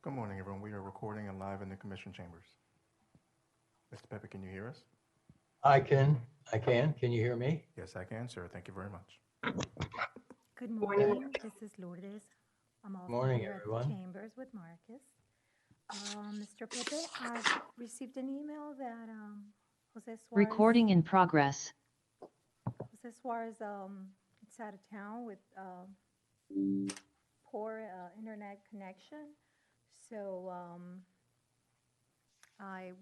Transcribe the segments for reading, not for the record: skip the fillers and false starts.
Good morning, everyone. We are recording and live in the commission chambers. Mr. Pepe, can you hear us? I can. Can you hear me? Yes, I can, sir. Thank you very much. Good morning. This is Lourdes. I'm also Morning, here everyone. at the chambers with Marcus. Mr. Pepe, I've received an email that Jose Suarez. Recording in progress. Jose Suarez it's out of town with poor internet connection. So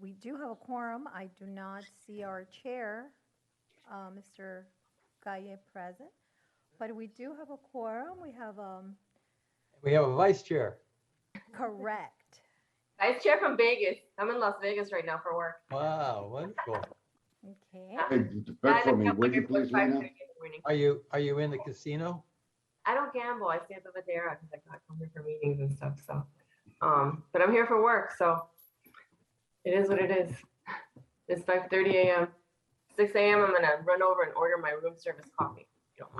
we do have a quorum. I do not see our chair, Mr. Gaye, present, but we do have a quorum. We have a vice chair. correct. Vice chair from Vegas. I'm in Las Vegas right now for work. Wow, wonderful. Okay. Hey, back for me, would you please, Lena? Are you in the casino? I don't gamble. I stay at the Madeira because I come here for meetings and stuff. So, but I'm here for work, so it is what it is. It's 5:30 a.m. 6 a.m. I'm gonna run over and order my room service coffee.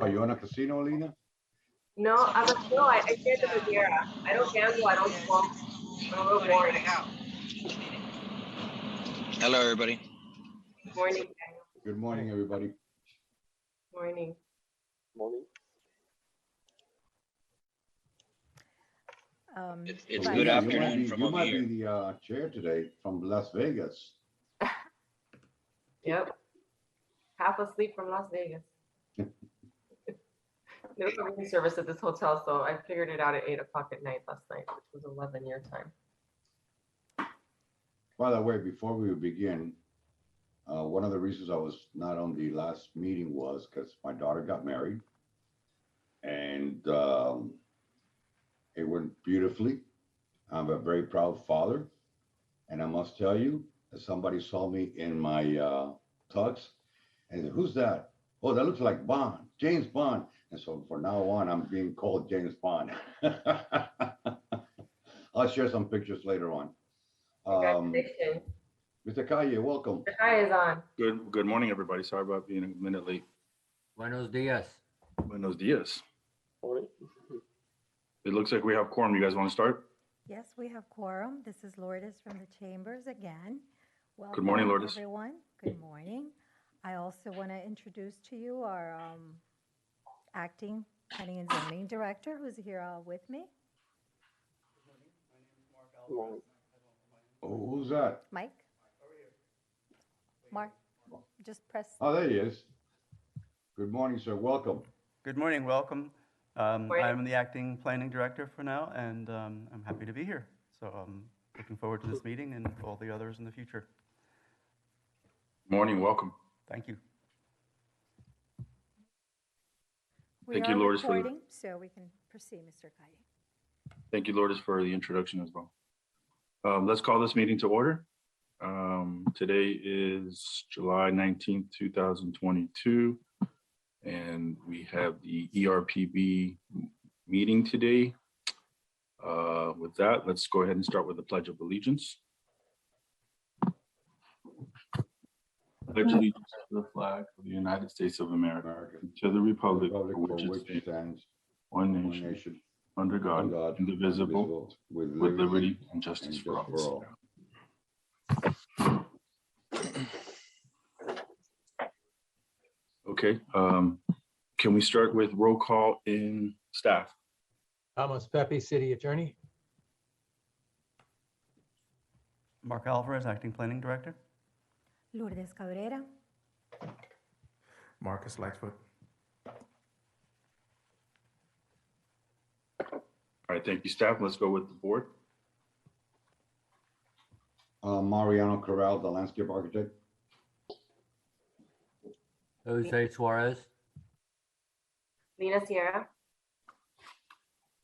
Are you in a casino, Lena? No, I stay at the Madeira. I don't gamble. I don't smoke. I'm a little boring. Hello, everybody. Morning. Good morning, everybody. Morning. It's Right. good Yeah, afternoon from you over might here. be the chair today from Las Vegas. Yep. Half asleep from Las Vegas. There was a room service at this hotel, so I figured it out at 8 o'clock at night last night, which was 11 your time. By the way, before we begin, one of the reasons I was not on the last meeting was because my daughter got married, and it went beautifully. I'm a very proud father, and I must tell you, that somebody saw me in my tux, and said, "Who's that?" "Oh, that looks like Bond, James Bond." And so from now on, I'm being called James Bond. I'll share some pictures later on. Congratulations. Mr. Calle, welcome. The guy is on. Good morning, everybody. Sorry about being a minute late. Buenos dias. Buenos dias. It looks like we have quorum. You guys want to start? Yes, we have quorum. This is Lourdes from the chambers again. Welcome, Good morning, Lourdes. everyone. Good morning. I also want to introduce to you our acting planning and zoning director who's here with me. Oh, who's that? Mike? Mark, just press. Oh, there he is. Good morning, sir. Welcome. Good morning, welcome. Morning. I'm the acting planning director for now, and I'm happy to be here. So I'm looking forward to this meeting and all the others in the future. Morning, welcome. Thank you. Thank We you, are Lourdes, for the- recording, so we can proceed, Mr. Calle. Thank you, Lourdes, for the introduction as well. Let's call this meeting to order. Today is July 19th, 2022, and we have the ERPB meeting today. With that, let's go ahead and start with the Pledge of Allegiance. Pledge allegiance to the flag of the United States of America, and to the republic for which it stands, one nation, under God, indivisible, with liberty and justice for all. Okay, can we start with roll call in staff? Thomas Pepe, city attorney. Mark Alvarez, acting planning director. Lourdes Cabrera. Marcus Lightfoot. All right, thank you, staff. Let's go with the board. Mariano Corral, the landscape architect. Jose Suarez. Lena Sierra.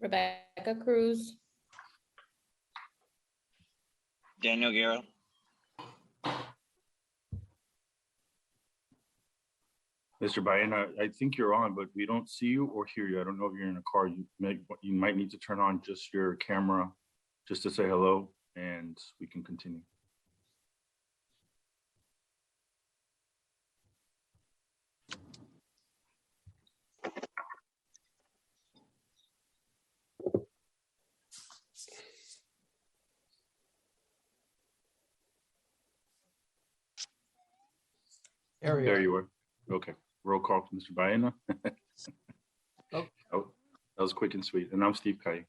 Rebecca Cruz. Daniel Guerra. Mr. Baena, I think you're on, but we don't see you or hear you. I don't know if you're in a car. You might need to turn on just your camera just to say hello, and we can continue. There you are. Okay. Roll call from Mr. Baena. Oh. Oh, that was quick and sweet. And I'm Steve Kai.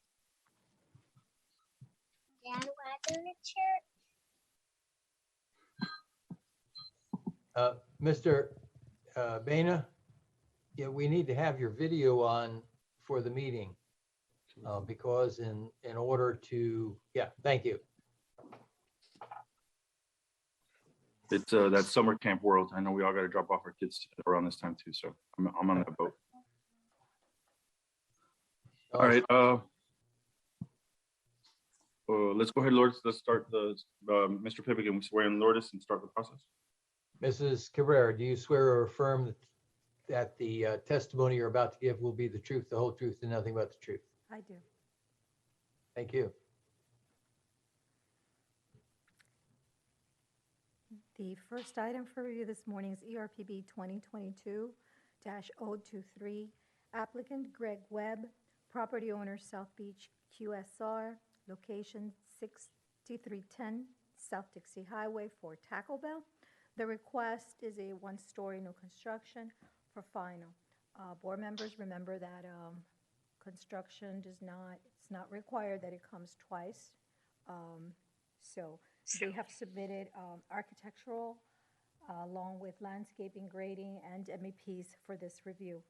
Mr. Bena, yeah, we need to have your video on for the meeting. Because in order to, yeah, thank you. It's that summer camp world. I know we all got to drop off our kids around this time too. So I'm on that boat. All right. Let's go ahead, Lourdes. Let's start the Mr. Pipkin. We swear in Lourdes and start the process. Mrs. Cabrera, do you swear or affirm that the testimony you're about to give will be the truth, the whole truth, and nothing but the truth? I do. Thank you. The first item for review this morning is ERPB 2022-023. Applicant Greg Webb, property owner South Beach QSR, location 6310 South Dixie Highway for Taco Bell. The request is a one-story new construction for final. Board members, remember that construction it's not required that it comes twice. So they have submitted architectural along with landscaping, grading, and MEPs for this review.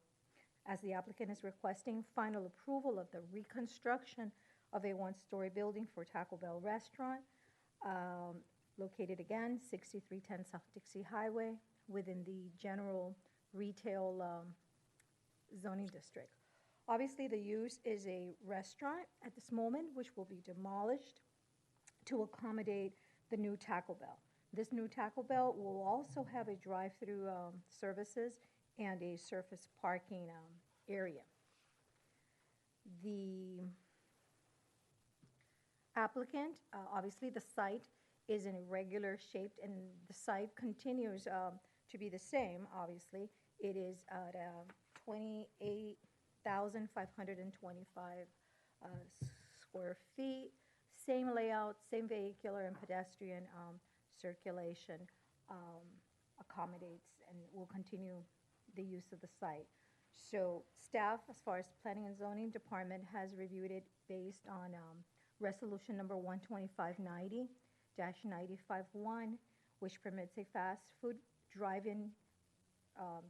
As the applicant is requesting final approval of the reconstruction of a one-story building for Taco Bell restaurant, located again, 6310 South Dixie Highway, within the general retail zoning district. Obviously, the use is a restaurant at this moment, which will be demolished to accommodate the new Taco Bell. This new Taco Bell will also have a drive-through services and a surface parking area. The applicant, obviously the site is in a regular shaped, and the site continues to be the same, obviously. It is at 28,525 square feet. Same layout, same vehicular and pedestrian circulation accommodates and will continue the use of the site. So staff, as far as Planning and Zoning Department, has reviewed it based on resolution number 12590-951, which permits a fast food drive-in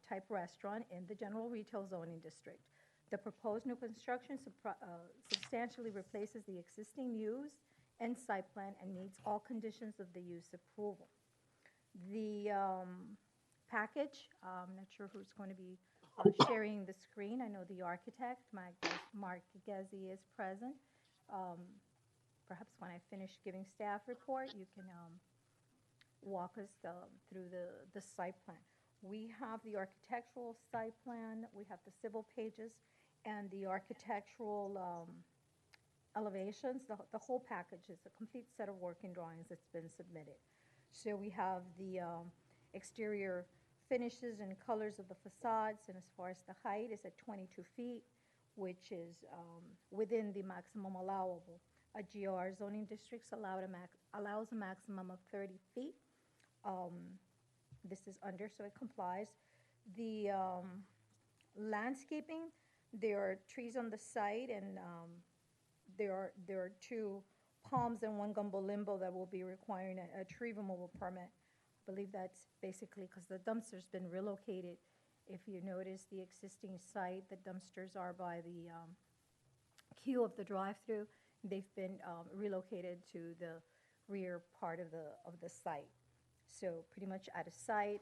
type restaurant in the general retail zoning district. The proposed new construction substantially replaces the existing use and site plan and meets all conditions of the use approval. The package, I'm not sure who's going to be sharing the screen. I know the architect, Mark Gezzi, is present. Perhaps when I finish giving staff report, you can walk us through the site plan. We have the architectural site plan, we have the civil pages, and the architectural elevations. The whole package is a complete set of working drawings that's been submitted. So we have the exterior finishes and colors of the facades, and as far as the height is at 22 feet, which is within the maximum allowable. A GR zoning district allows a maximum of 30 feet. This is under, so it complies. The landscaping, there are trees on the site, and there are 2 palms and 1 gumbo limbo that will be requiring a tree removal permit. I believe that's basically because the dumpster's been relocated. If you notice the existing site, the dumpsters are by the queue of the drive-through. They've been relocated to the rear part of the site. So pretty much out of sight,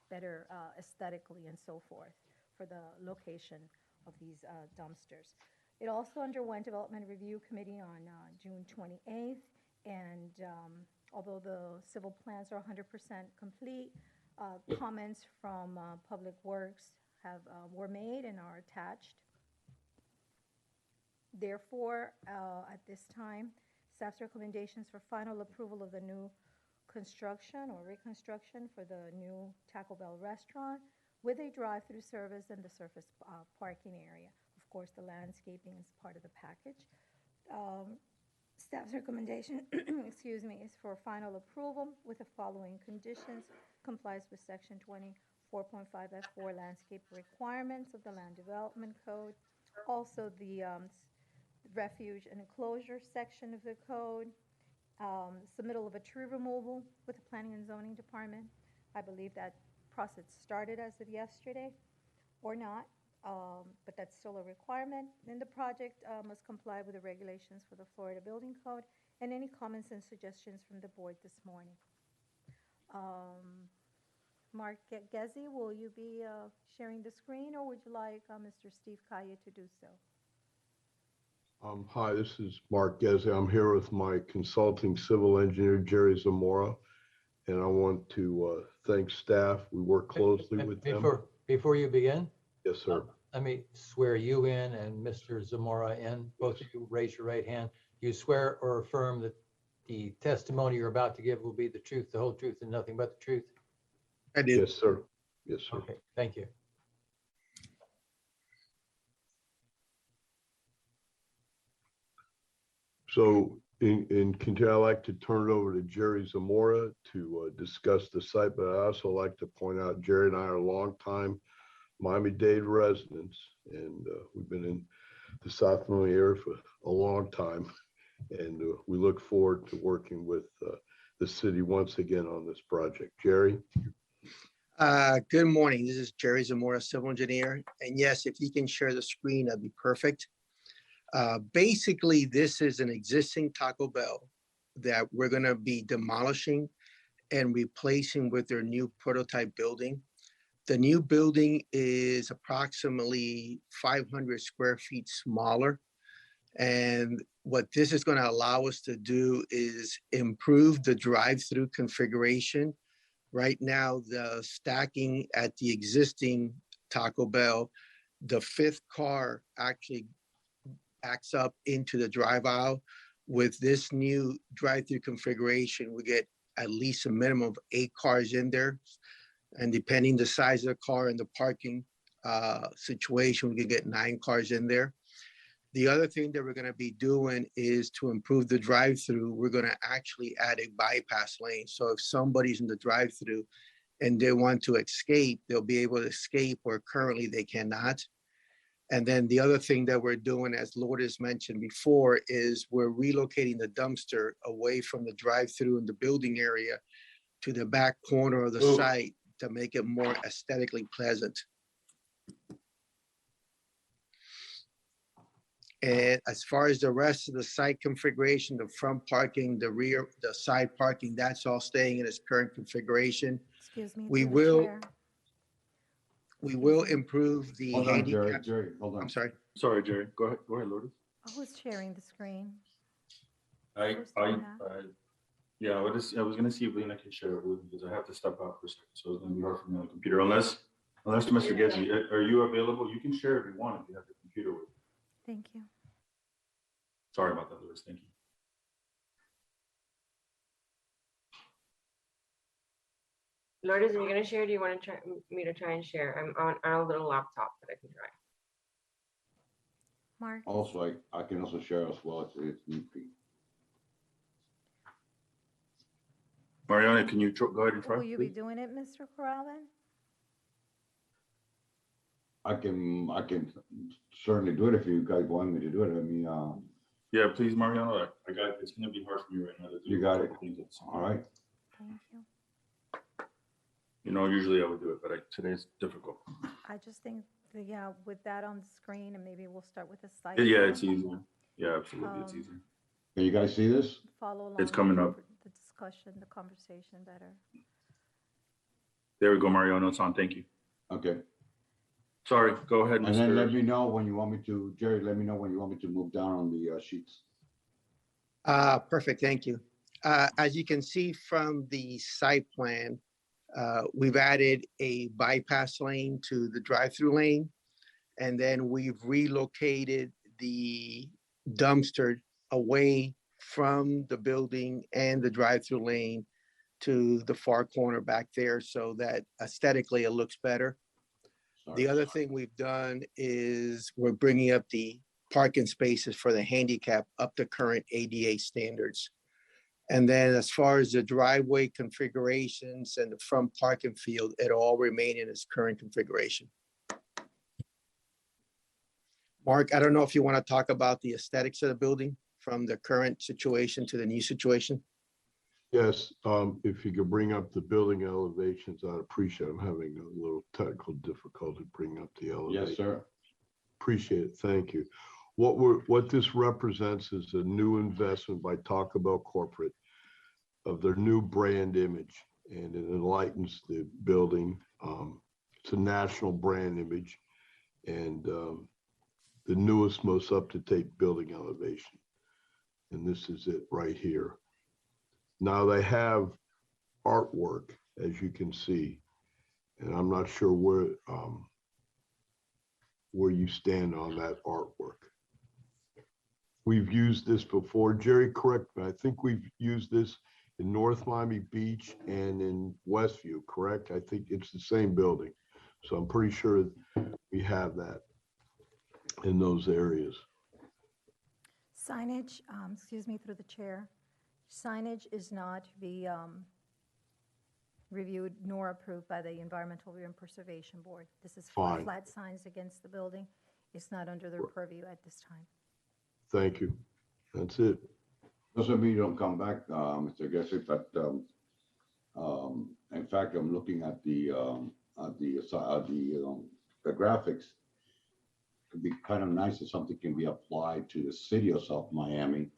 better aesthetically and so forth for the location of these dumpsters. It also underwent Development Review Committee on June 28th, and although the civil plans are 100% complete, comments from Public Works were made and are attached. Therefore, at this time, staff's recommendations for final approval of the new construction or reconstruction for the new Taco Bell restaurant with a drive-through service and the surface parking area. Of course, the landscaping is part of the package. Staff's recommendation, excuse me, is for final approval with the following conditions. Complies with Section 24.5F4 landscape requirements of the Land Development Code. Also, the refuge and enclosure section of the code. Submittal of a tree removal with the Planning and Zoning Department. I believe that process started as of yesterday or not, but that's still a requirement. Then the project must comply with the regulations for the Florida Building Code and any comments and suggestions from the board this morning. Mark Gezi, will you be sharing the screen, or would you like Mr. Steve Kaya to do so? Hi, this is Mark Gezi. I'm here with my consulting civil engineer, Jerry Zamora, and I want to thank staff. We work closely with them. Before you begin, Yes, sir. let me swear you in and Mr. Zamora in. Both of you raise your right hand. You swear or affirm that the testimony you're about to give will be the truth, the whole truth, and nothing but the truth? I do. Yes, sir. Yes, sir. Okay, thank you. So in continuing, I'd like to turn it over to Jerry Zamora to discuss the site, but I also like to point out Jerry and I are longtime Miami-Dade residents, and we've been in the South Miami area for a long time, and we look forward to working with the city once again on this project. Jerry? Good morning. This is Jerry Zamora, civil engineer. And yes, if you can share the screen, that'd be perfect. Basically, this is an existing Taco Bell that we're going to be demolishing and replacing with their new prototype building. The new building is approximately 500 square feet smaller. And what this is going to allow us to do is improve the drive-through configuration. Right now, the stacking at the existing Taco Bell, the fifth car actually backs up into the drive aisle. With this new drive-through configuration, we get at least a minimum of 8 cars in there. And depending the size of the car and the parking situation, we can get 9 cars in there. The other thing that we're going to be doing is to improve the drive-through. We're going to actually add a bypass lane. So if somebody's in the drive-through and they want to escape, they'll be able to escape where currently they cannot. And then the other thing that we're doing, as Lourdes mentioned before, is we're relocating the dumpster away from the drive-through in the building area to the back corner of the site to make it more aesthetically pleasant. And as far as the rest of the site configuration, the front parking, the rear, the side parking, that's all staying in its current configuration. Excuse me. We through the will- chair. We will improve the Hold on, Jerry, handicap. Jerry, hold on. I'm sorry. Sorry, Jerry. Go ahead, Lourdes. Who's sharing the screen? I, Who's I, doing that? yeah, I was gonna see if Lena can share it with me because I have to step out for a second, so it's gonna be hard for me on the computer unless Mr. Gezi, are you available? You can share if you want, if you have the computer with you. Thank you. Sorry about that, Lourdes. Thank you. Lourdes, are you gonna share? Or do you want to try me to try and share? I'm on a little laptop that I can try. Mark? Also, I can also share as well if need be. Mariana, can you go ahead and try? Will you be please? doing it, Mr. Corralin? I can certainly do it if you guys want me to do it. I mean, Yeah, please, Mariana. I got it. It's gonna be hard for me right now to do. You got a it. couple things at the same all time. right. Thank you. You know, usually I would do it, but today's difficult. I just think, that, yeah, with that on the screen, and maybe we'll start with the site. Yeah, plan, it's easier. Yeah, absolutely, it's Um, easier. Can you guys see this? Follow along. It's coming with up. The discussion, the conversation better. There we go, Mariano. It's on. Thank you. Okay. Sorry. Go ahead, And then let Mr. me know when you want me to, Jerry, let me know when you want me to move down on the sheets. Perfect, thank you. As you can see from the site plan, we've added a bypass lane to the drive-through lane. And then we've relocated the dumpster away from the building and the drive-through lane to the far corner back there so that aesthetically it looks better. Sorry. The other thing we've done is we're bringing up the parking spaces for the handicap up to current ADA standards. And then as far as the driveway configurations and the front parking field, it all remain in its current configuration. Mark, I don't know if you want to talk about the aesthetics of the building from the current situation to the new situation. Yes, if you could bring up the building elevations, I'd appreciate it. I'm having a little technical difficulty bringing up the elevation. Yes, sir. Appreciate it. Thank you. What this represents is a new investment by Taco Bell Corporate of their new brand image, and it enlightens the building. It's a national brand image, and the newest, most up-to-date building elevation. And this is it right here. Now they have artwork, as you can see, and I'm not sure where you stand on that artwork. We've used this before. Jerry, correct me. I think we've used this in North Miami Beach and in Westview, correct? I think it's the same building. So I'm pretty sure we have that in those areas. Signage, excuse me, through the chair. Signage is not be reviewed nor approved by the Environmental and Preservation Board. This is for Fine. flat signs against the building. It's not under their purview at this time. Thank you. That's it. Doesn't mean you don't come back, Mr. Gessie, but in fact, I'm looking at the graphics. It'd be kind of nice if something can be applied to the city of South Miami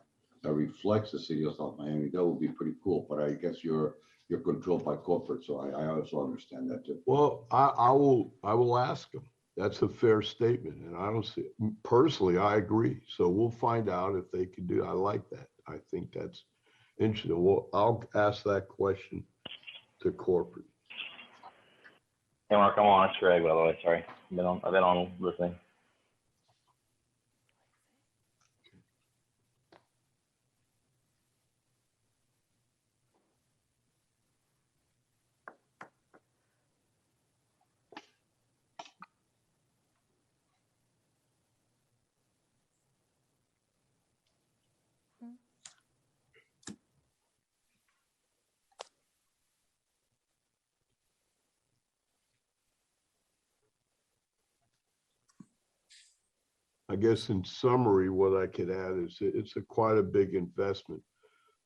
that reflects the city of South Miami. That would be pretty cool. But I guess you're controlled by corporate, so I also understand that too. Well, I will ask them. That's a fair statement, and I don't see, personally, I agree. So we'll find out if they can do. I like that. I think that's interesting. Well, I'll ask that question to corporate. Hey, Mark, I'm on. It's Greg, by the way. Sorry, I've been on listening. I guess in summary, what I could add is it's quite a big investment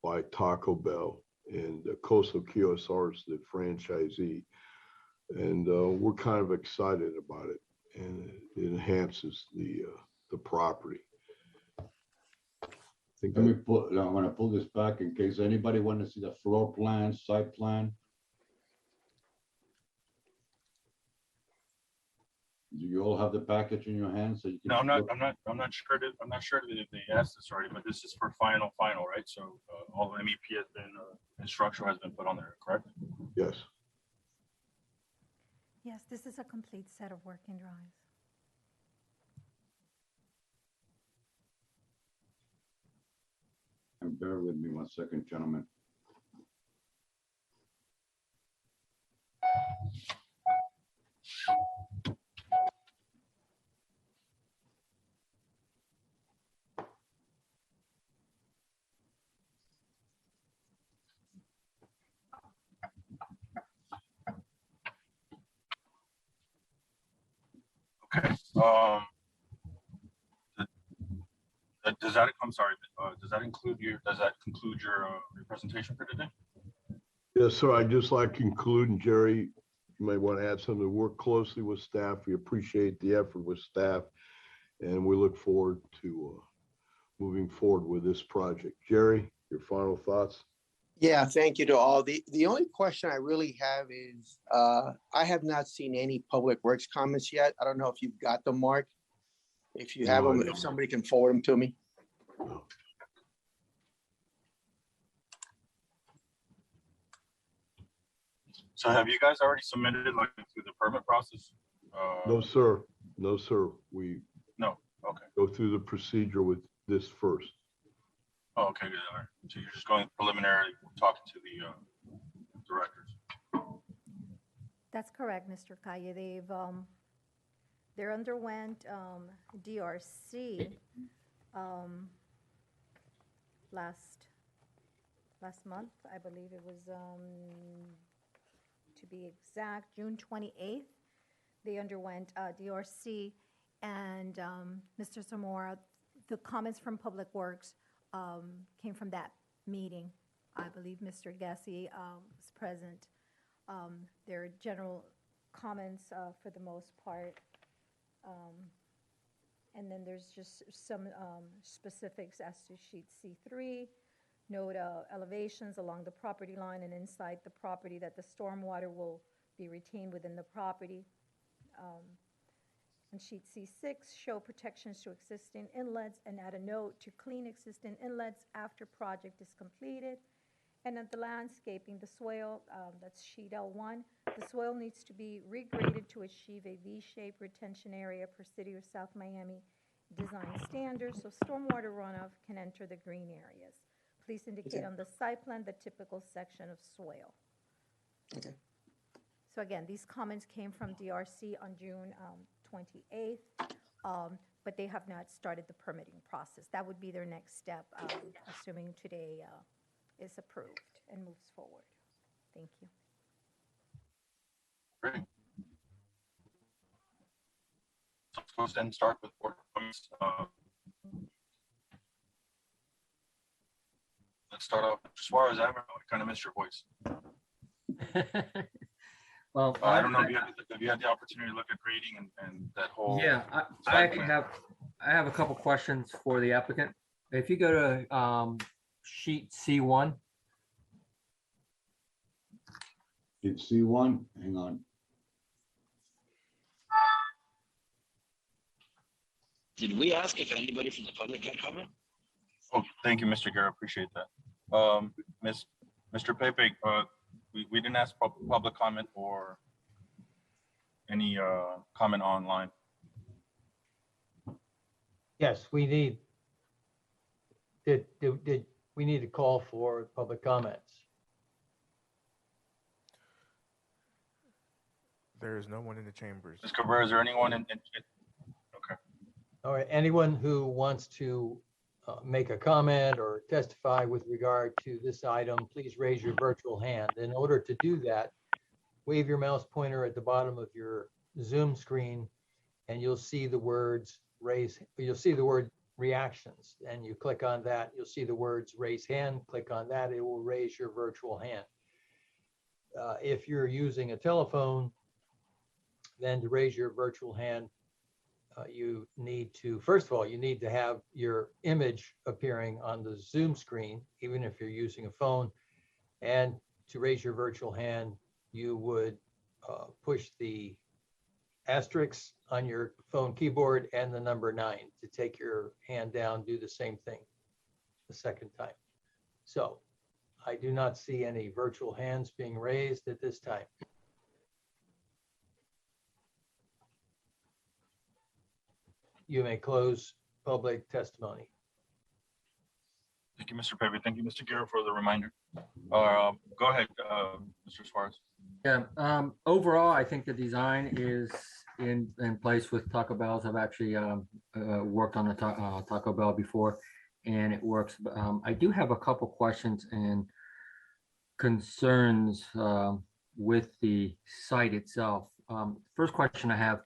by Taco Bell, and Coastal QSR is the franchisee. And we're kind of excited about it, and it enhances the property. I think I'm going to pull this back in case anybody want to see the floor plan, site plan. Do you all have the package in your hands so you can? No, I'm not sure that they asked this already, but this is for final, right? So all the MEP has been, instructional has been put on there, correct? Yes. Yes, this is a complete set of working drawings. And bear with me 1 second, gentlemen. Okay. Does that, I'm sorry, does that conclude your presentation for today? Yes, sir. I'd just like to conclude, and Jerry, you may want to add something. Work closely with staff. We appreciate the effort with staff, and we look forward to moving forward with this project. Jerry, your final thoughts? Yeah, thank you to all. The only question I really have is, I have not seen any public works comments yet. I don't know if you've got them, Mark. If you have them, if somebody can forward them to me. No. So have you guys already submitted like through the permit process? No, sir. No, sir. We Okay. go through the procedure with this first. Oh, okay, good. All right. So you're just going preliminary, talking to the directors. That's correct, Mr. Calle. They underwent DRC last month, I believe it was, to be exact, June 28th. They underwent DRC, and Mr. Zamora, the comments from Public Works came from that meeting. I believe Mr. Gassi was present. There are general comments for the most part. And then there's just some specifics as to sheet C3. Note elevations along the property line and inside the property, that the stormwater will be retained within the property. And sheet C6, show protections to existing inlets and add a note to clean existing inlets after project is completed. And at the landscaping, the swale, that's sheet L1, the soil needs to be regraded to achieve a V-shaped retention area per City of South Miami design standards, so stormwater runoff can enter the green areas. Please indicate on the site plan the typical section of swale. Okay. So again, these comments came from DRC on June 28th, but they have not started the permitting process. That would be their next step, assuming today is approved and moves forward. Thank you. Great. So let's then start with board comments. Let's start off as far as ever. I kind of missed your voice. Well, I don't know if you had the opportunity to look at grading and that whole. yeah, I actually have a couple questions for the applicant. If you go to sheet C1. It's C1, hang on. Did we ask if anybody from the public can comment? Oh, thank you, Mr. Guerra. Appreciate that. Mr. Pepe, we didn't ask public comment or any comment online. Yes, we need, did we need to call for public comments? There is no one in the chambers. Ms. Cabrera, is there anyone in okay. All right, anyone who wants to make a comment or testify with regard to this item, please raise your virtual hand. In order to do that, wave your mouse pointer at the bottom of your Zoom screen and you'll see the words you'll see the word reactions, and you click on that, you'll see the words raise hand, click on that, it will raise your virtual hand. If you're using a telephone, then to raise your virtual hand, you need to, first of all, you need to have your image appearing on the Zoom screen, even if you're using a phone. And to raise your virtual hand, you would push the asterisk on your phone keyboard and the number 9 to take your hand down, do the same thing the second time. So I do not see any virtual hands being raised at this time. You may close public testimony. Thank you, Mr. Pepe. Thank you, Mr. Guerra, for the reminder. Go ahead, Mr. Suarez. Yeah, overall, I think the design is in place with Taco Bell's. I've actually worked on a Taco Bell before, and it works. I do have a couple questions and concerns with the site itself. First question I have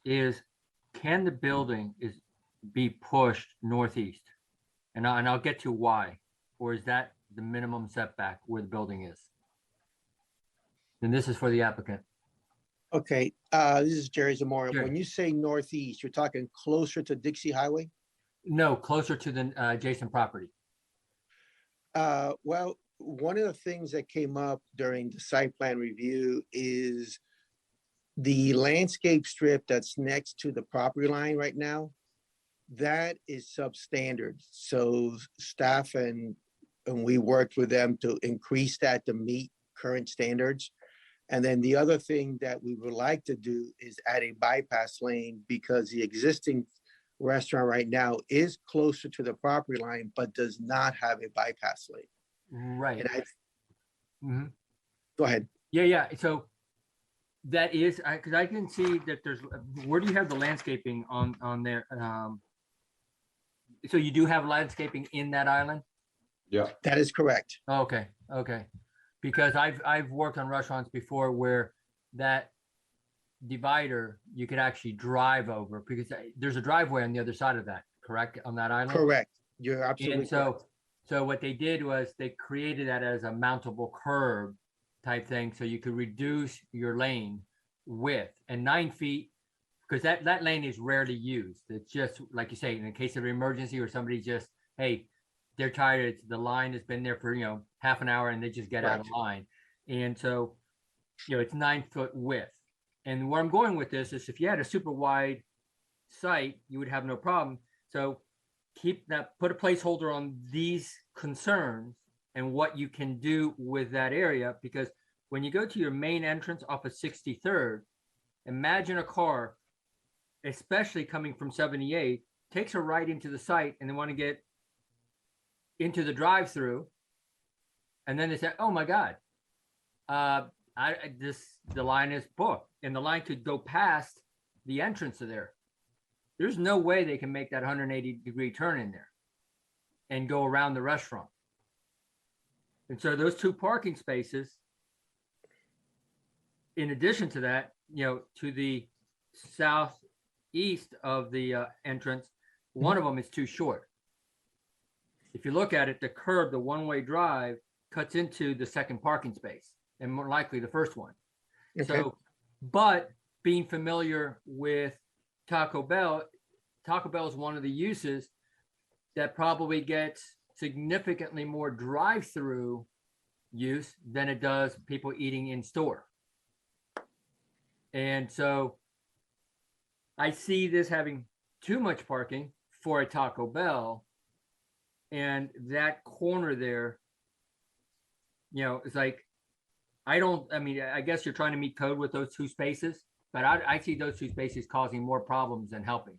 is, can the building be pushed northeast? And I'll get to why. Or is that the minimum setback where the building is? And this is for the applicant. Okay, this is Jerry Zamora. Sure. When you say northeast, you're talking closer to Dixie Highway? No, closer to the adjacent property. Well, one of the things that came up during the site plan review is the landscape strip that's next to the property line right now, that is substandard. So staff and we worked with them to increase that to meet current standards. And then the other thing that we would like to do is add a bypass lane, because the existing restaurant right now is closer to the property line, but does not have a bypass lane. Right. And Go ahead. Yeah. So That is, because I can see that there's, where do you have the landscaping on there? So you do have landscaping in that island? Yeah, That is correct. Okay, okay. Because I've worked on restaurants before where that divider, you could actually drive over because there's a driveway on the other side of that, correct? On that island? Correct. You're absolutely And so, correct. so what they did was they created that as a mountable curb type thing, so you could reduce your lane width and 9 feet, because that lane is rarely used. It's just like you say, in case of emergency or somebody just, hey, they're tired. The line has been there for half an hour and they just get out of line, and so it's 9 foot width. And where I'm going with this is if you had a super wide site, you would have no problem. So keep that, put a placeholder on these concerns and what you can do with that area, because when you go to your main entrance off of 63rd, imagine a car, especially coming from 78, takes a right into the site and they want to get into the drive-through, and then they say, "Oh my God, the line is booked," and the line could go past the entrance to there. There's no way they can make that 180-degree turn in there and go around the restaurant. And so those 2 parking spaces, in addition to that, to the southeast of the entrance, one of them is too short. If you look at it, the curb, the one-way drive, cuts into the second parking space, and more likely the first one. Okay. So, but being familiar with Taco Bell is one of the uses that probably gets significantly more drive-through use than it does people eating in store. And so I see this having too much parking for a Taco Bell, and that corner there, it's like, I guess you're trying to meet code with those 2 spaces, but I see those 2 spaces causing more problems than helping.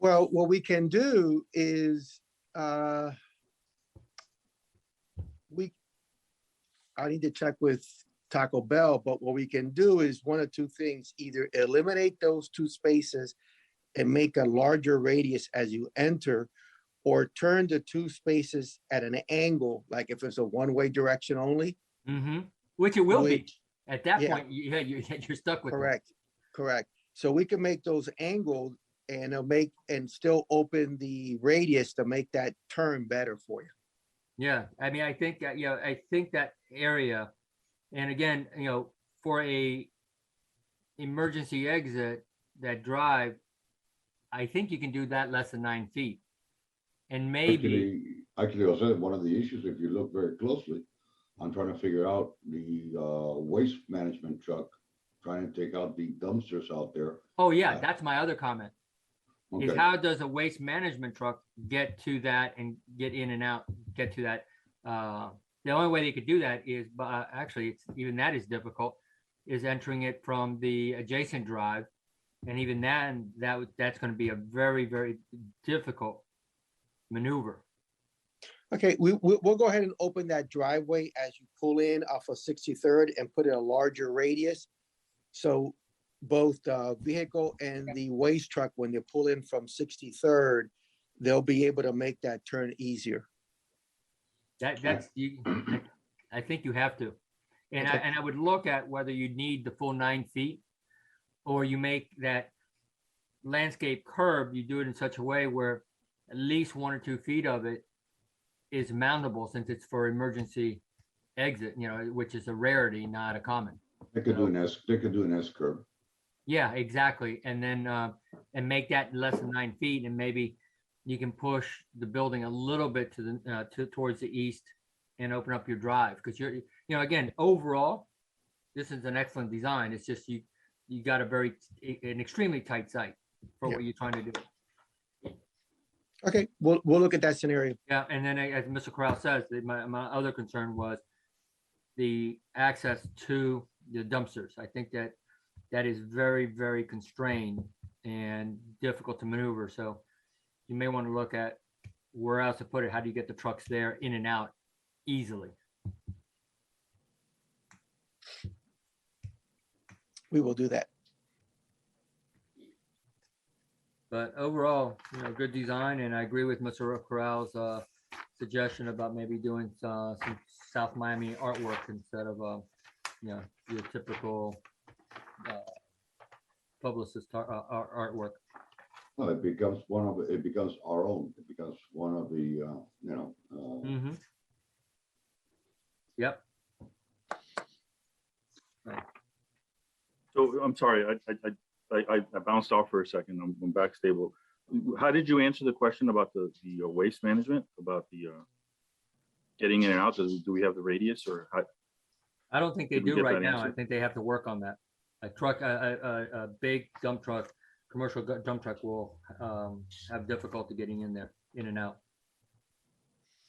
Well, what we can do is I need to check with Taco Bell, but what we can do is one of 2 things: either eliminate those 2 spaces and make a larger radius as you enter, or turn the 2 spaces at an angle, like if it's a one-way direction only. Mm-hmm. Which it will be. At that Yeah. point, you're stuck with Correct. Correct. So we can make those angled, and it'll make and still open the radius to make that turn better for you. Yeah, I think that I think that area, and again, for a emergency exit, that drive, I think you can do that less than 9 feet, and maybe Actually, also one of the issues, if you look very closely, I'm trying to figure out the waste management truck, trying to take out the dumpsters out there. Oh yeah, that's my other comment. Okay. Is how does a waste management truck get to that and get in and out, get to that? The only way they could do that is, actually, even that is difficult, is entering it from the adjacent drive, and even then, that's going to be a very, very difficult maneuver. Okay, we'll go ahead and open that driveway as you pull in off of 63rd and put in a larger radius. So both the vehicle and the waste truck, when they pull in from 63rd, they'll be able to make that turn easier. I think you have to, and Okay. I would look at whether you need the full 9 feet, or you make that landscape curb. You do it in such a way where at least 1 or 2 feet of it is mountable, since it's for emergency exit, which is a rarity, not a common. They could do an S curve. Yeah, exactly. And then and make that less than 9 feet, and maybe you can push the building a little bit to the towards the east and open up your drive, because again, overall, this is an excellent design. It's just you got an extremely tight site for what you're trying to do. Okay, we'll look at that scenario. Yeah, and then as Mr. Corral says, my other concern was the access to the dumpsters. I think that is very, very constrained and difficult to maneuver. So you may want to look at where else to put it. How do you get the trucks there in and out easily? we will do that. But overall, good design, and I agree with Mr. Corral's suggestion about maybe doing some South Miami artwork instead of your typical publicist artwork. No, it becomes it becomes our own. It becomes one of the, Yep. So I'm sorry, I bounced off for a second. I'm back stable. How did you answer the question about the waste management, about the getting in and out? Do we have the radius, or how? I don't think they Did we do get right that now. I answered? think they have to work on that. A big dump truck, commercial dump truck will have difficulty getting in there, in and out.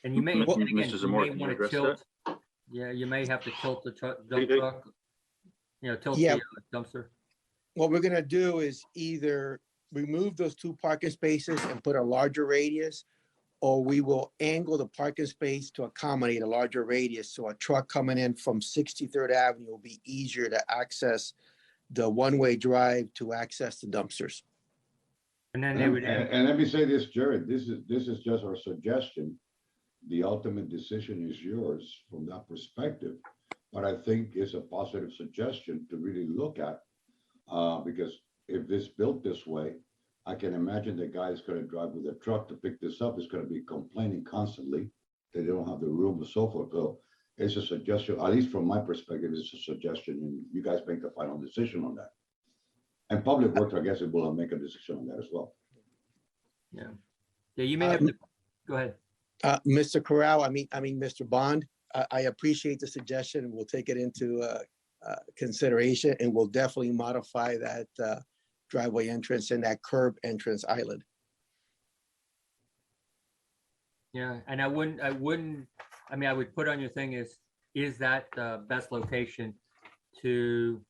And you may, Mr. and again, you Zamora, may can you want to address tilt. Yeah, you may have to tilt the dump Hey. truck. Tilt Yeah. the dumpster. What we're gonna do is either remove those 2 parking spaces and put a larger radius, or we will angle the parking space to accommodate a larger radius. So a truck coming in from 63rd Avenue will be easier to access the one-way drive to access the dumpsters. And then they would. and let me say this, Jared, this is just our suggestion. The ultimate decision is yours from that perspective. But I think it's a positive suggestion to really look at, because if this built this way, I can imagine the guy is going to drive with a truck to pick this up is going to be complaining constantly that they don't have the room and so forth. So it's a suggestion, at least from my perspective, it's a suggestion, and you guys make the final decision on that. And Public Works, I guess, it will make a decision on that as well. Yeah, you may have to, go ahead. Mr. Corral, I mean, Mr. Bond, I appreciate the suggestion. We'll take it into consideration, and we'll definitely modify that driveway entrance and that curb entrance island. Yeah, and I would put on your thing is that the best location to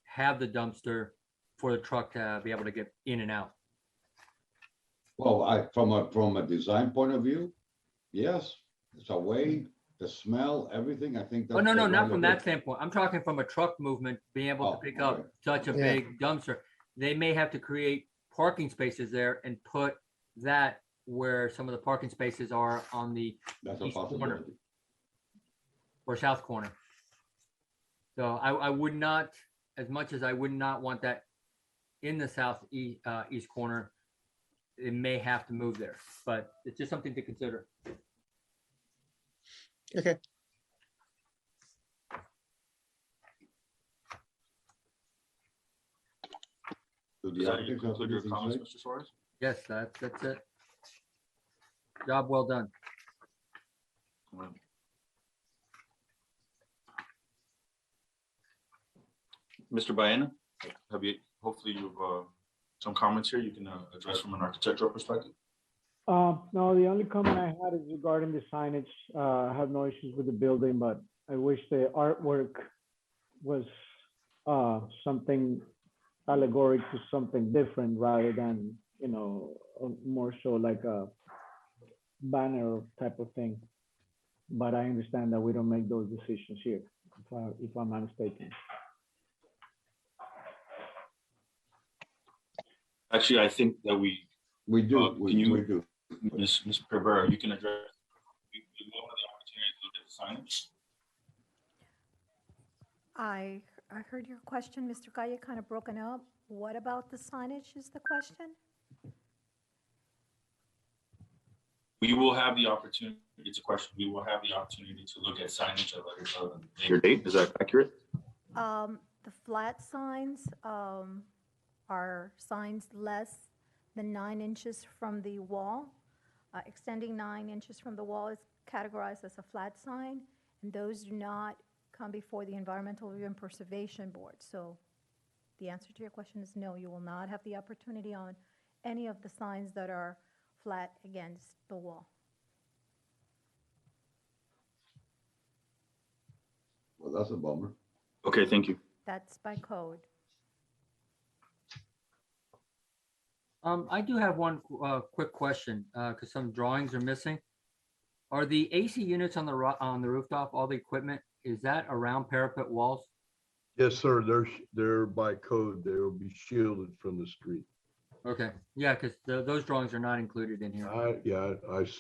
have the dumpster for the truck to be able to get in and out? Well, from a design point of view, yes, it's a way, the smell, everything, I think. Oh, no, that's not from that relevant. standpoint. I'm talking from a truck movement, being able to pick up okay. such a Yeah. big dumpster. They may have to create parking spaces there and put that where some of the parking spaces are on the That's a east corner possibility. or south corner. So I would not, as much as I would not want that in the east corner, it may have to move there, but it's just something to consider. Okay. Do the Does that applicants have conclude your anything to comments, say? Mr. Suarez? Yes, that's it. Job well done. Mr. Baena, hopefully you've some comments here you can address from an architectural perspective. No, the only comment I had is regarding the signage. I have no issues with the building, but I wish the artwork was something allegoric to something different rather than, more so like a banner type of thing. But I understand that we don't make those decisions here, if I'm not mistaken. Actually, I think that we do. We do. Ms. Pereira, you can address. We will have the opportunity to look at the signage. I heard your question, Mr. Calle, kind of broken up. What about the signage is the question? We will have the opportunity, it's a question, we will have the opportunity to look at signage at a later date. Is that accurate? The flat signs are signs less than 9 inches from the wall. Extending 9 inches from the wall is categorized as a flat sign, and those do not come before the Environmental Review and Preservation Board. So the answer to your question is no, you will not have the opportunity on any of the signs that are flat against the wall. Well, that's a bummer. Okay, thank you. That's by code. I do have one quick question because some drawings are missing. Are the AC units on the rooftop, all the equipment, is that around parapet walls? Yes, sir. They're by code. They will be shielded from the street. Okay, yeah, because those drawings are not included in here. I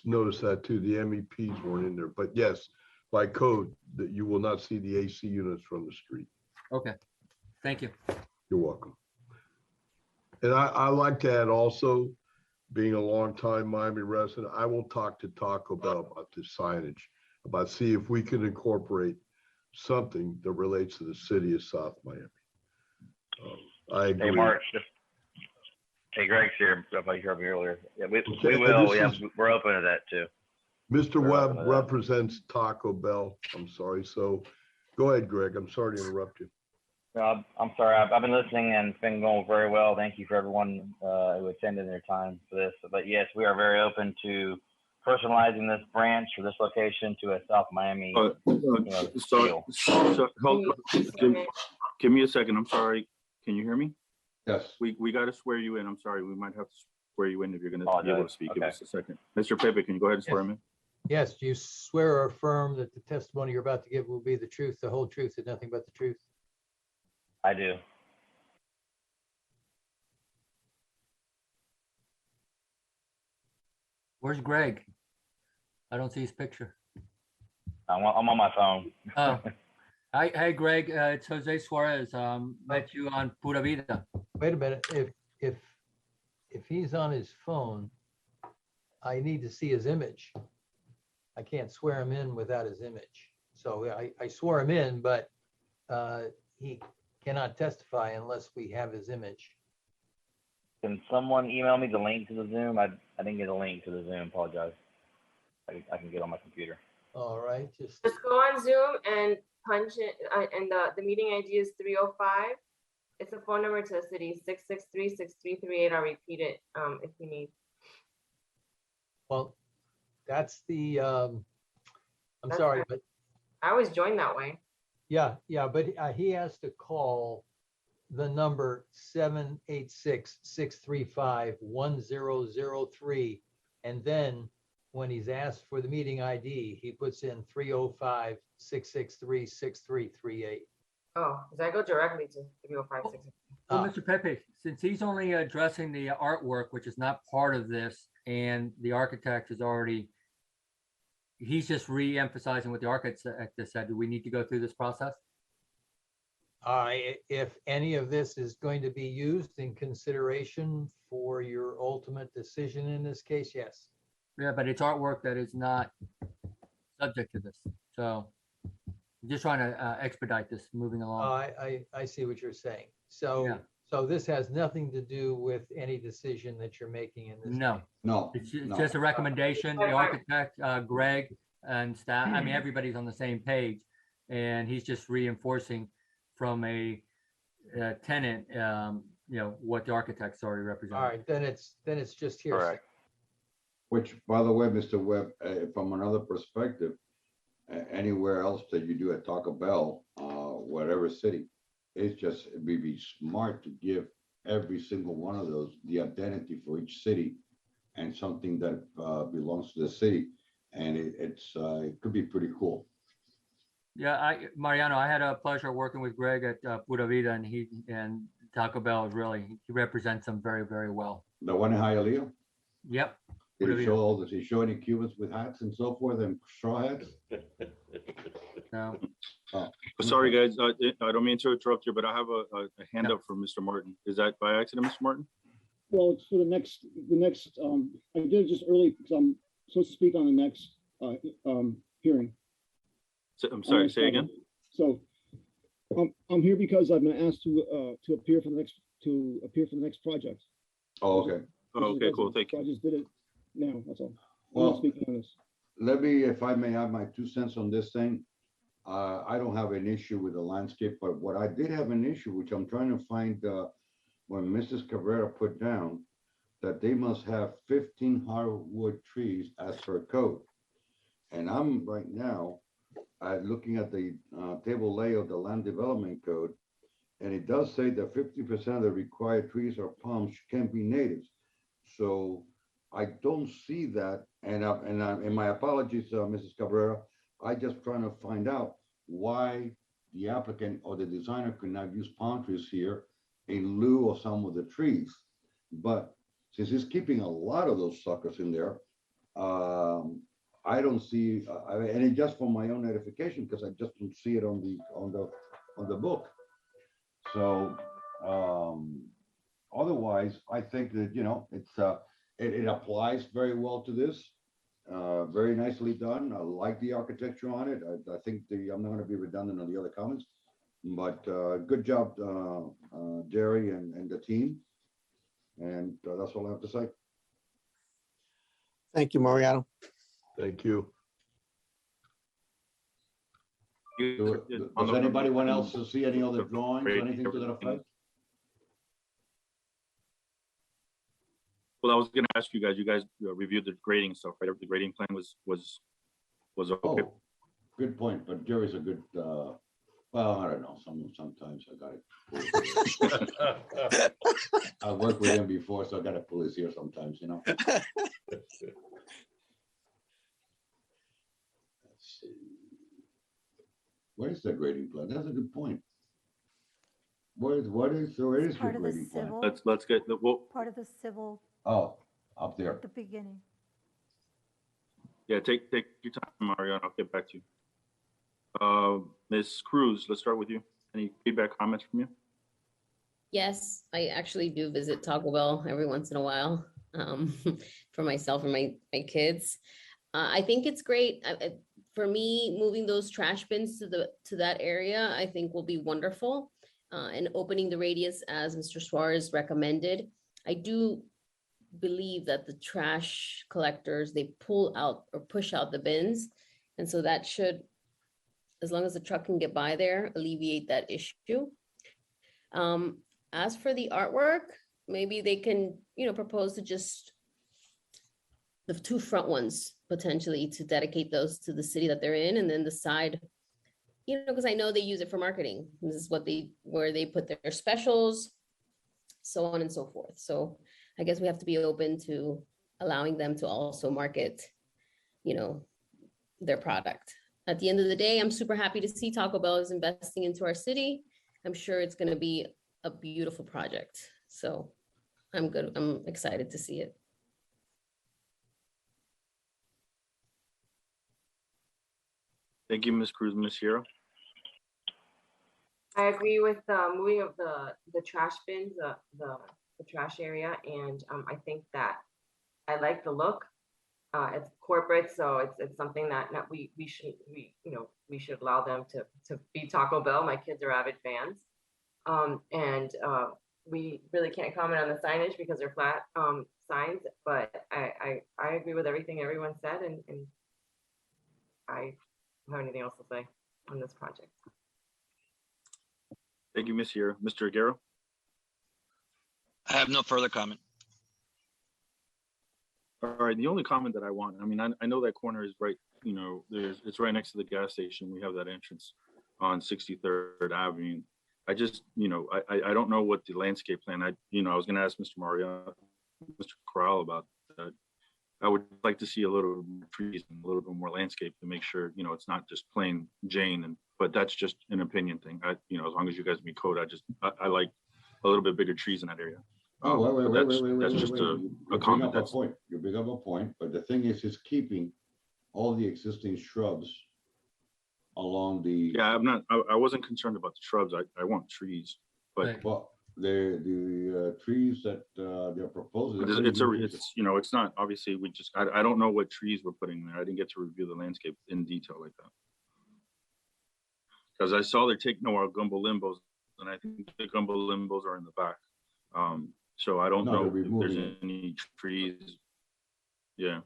noticed that too. The MEPs weren't in there, but yes, by code, that you will not see the AC units from the street. Okay, thank you. You're welcome. And I like to add also, being a longtime Miami resident, I will talk to Taco Bell about the signage, about see if we can incorporate something that relates to the city of South Miami. I agree. Hey, Mark. Hey, Greg's here. If I heard me earlier. Yeah, we Okay, will. this Yeah, is- we're open to that too. Mr. We're open Webb to that. represents Taco Bell. I'm sorry. So go ahead, Greg. I'm sorry to interrupt you. I'm sorry. I've been listening and it's been going very well. Thank you for everyone who attended their time for this. But yes, we are very open to personalizing this branch for this location to a South Miami. So give me a second. I'm sorry. Can you hear me? Yes. We got to swear you in. I'm sorry. We might have to swear you in if you're going to be able to speak. Give Okay. us a second. Mr. Pepe, can you go ahead and swear him in? Yes, do you swear or affirm that the testimony you're about to give will be the truth, the whole truth, and nothing but the truth? I do. Where's Greg? I don't see his picture. I'm on my phone. Oh, hi, hey, Greg, it's Jose Suarez. Met you on Pura Vida. Wait a minute, if he's on his phone, I need to see his image. I can't swear him in without his image. So I swore him in, but he cannot testify unless we have his image. Can someone email me the link to the Zoom? I didn't get a link to the Zoom. Apologize. I can get on my computer. All right, Just go on Zoom and punch it, and the meeting ID is 305. It's a phone number to the city, 663-6338. I'll repeat it if you need. Well, that's the, I'm That's sorry, right. but I always join that way. yeah, but he has to call the number 786-635-1003. And then when he's asked for the meeting ID, he puts in 305-663-6338. Oh, because I go directly to 305. Well, Mr. Pepe, since he's only addressing the artwork, which is not part of this, and the architect is already, he's just re-emphasizing what the architect said, do we need to go through this process? If any of this is going to be used in consideration for your ultimate decision in this case, yes. Yeah, but it's artwork that is not subject to this. So I'm just trying to expedite this moving along. I see what you're saying. So, Yeah. so this has nothing to do with any decision that you're making in this. No, No. it's no. just a recommendation. The architect, Greg and staff, I mean, everybody's on the same page. And he's just reinforcing from a tenant, what the architect's already represented. All right, then it's just here. Correct. Which, by the way, Mr. Webb, from another perspective, anywhere else that you do at Taco Bell, whatever city, it'd be smart to give every single one of those the identity for each city and something that belongs to the city. And it could be pretty cool. Yeah, Mariano, I had a pleasure working with Greg at Pura Vida, and Taco Bell is really, he represents them very, very well. The one in Hialeah? Yep. Does he show any Cubans with hats and so forth and straw hats? No. Sorry, guys. I don't mean to interrupt you, but I have a hand up from Mr. Martin. Is that by accident, Mr. Martin? Well, it's for the next, I did it just early because I'm supposed to speak on the next hearing. I'm sorry, say again? So I'm here because I've been asked to appear for the next project. Oh, okay. Oh, okay, cool. Thank So you. I just did it now, that's all. I'm Well, not speaking on this. let me, if I may have my 2 cents on this thing. I don't have an issue with the landscape, but what I did have an issue, which I'm trying to find, when Mrs. Cabrera put down that they must have 15 hardwood trees as per code. And I'm right now looking at the table lay of the land development code, and it does say that 50% of the required trees or palms can be natives. So I don't see that, and my apologies, Mrs. Cabrera. I just trying to find out why the applicant or the designer could not use palm trees here in lieu of some of the trees. But since he's keeping a lot of those suckers in there, I don't see, and it's just for my own edification, because I just don't see it on the book. So otherwise, I think that, you know, it applies very well to this. Very nicely done. I like the architecture on it. I think I'm not going to be redundant on the other comments, but good job, Jerry and the team. And that's all I have to say. Thank you, Mariano. Thank you. Does anybody else see any other drawings or anything to that effect? Well, I was going to ask you guys reviewed the grading stuff, right? The grading plan was okay. Oh, good point. But Jerry's a good, well, I don't know. Sometimes I got it. I worked with him before, so I got to pull his ear sometimes, you know. Let's see. Where's the grading plan? That's a good point. Where is your Part of the grading plan? civil, Let's get the part of the civil Oh, up there. at the beginning. yeah. Take your time, Mario. I'll get back to you. Ms. Cruz, let's start with you. Any feedback, comments from you? Yes, I actually do visit Taco Bell every once in a while for myself and my kids. I think it's great. For me, moving those trash bins to that area, I think will be wonderful. And opening the radius as Mr. Suarez recommended. I do believe that the trash collectors, they pull out or push out the bins. And so that should, as long as the truck can get by there, alleviate that issue. As for the artwork, maybe they can, propose to just the two front ones potentially to dedicate those to the city that they're in, and then the side, because I know they use it for marketing. This is where they put their specials, so on and so forth. So I guess we have to be open to allowing them to also market, their product. At the end of the day, I'm super happy to see Taco Bell is investing into our city. I'm sure it's going to be a beautiful project. So I'm excited to see it. Thank you, Ms. Cruz. Ms. Hierro? I agree with the moving of the trash bins, the trash area, and I think that I like the look. It's corporate, so it's something that we should allow them to be Taco Bell. My kids are avid fans, and we really can't comment on the signage because they're flat signs. But I agree with everything everyone said, and I don't have anything else to say on this project. Thank you, Ms. Hierro. Mr. Aguero? I have no further comment. All right, the only comment that I want, I know that corner is right, it's right next to the gas station. We have that entrance on 63rd Avenue. I just, I don't know what the landscape plan, I was going to ask Mr. Mr. Corral about that. I would like to see a little trees and a little bit more landscape to make sure, it's not just plain Jane, but that's just an opinion thing. As long as you guys meet code, I like a little bit bigger trees in that area. That's just a comment. You bring up a point, but the thing is keeping all the existing shrubs along the. Yeah, I wasn't concerned about the shrubs. I want trees, but well, the trees that they're proposing. It's not obviously. I don't know what trees we're putting there. I didn't get to review the landscape in detail like that because I saw they're taking our gumbo limbos, and I think the gumbo limbos are in the back. So I don't know if there's any trees. Yeah.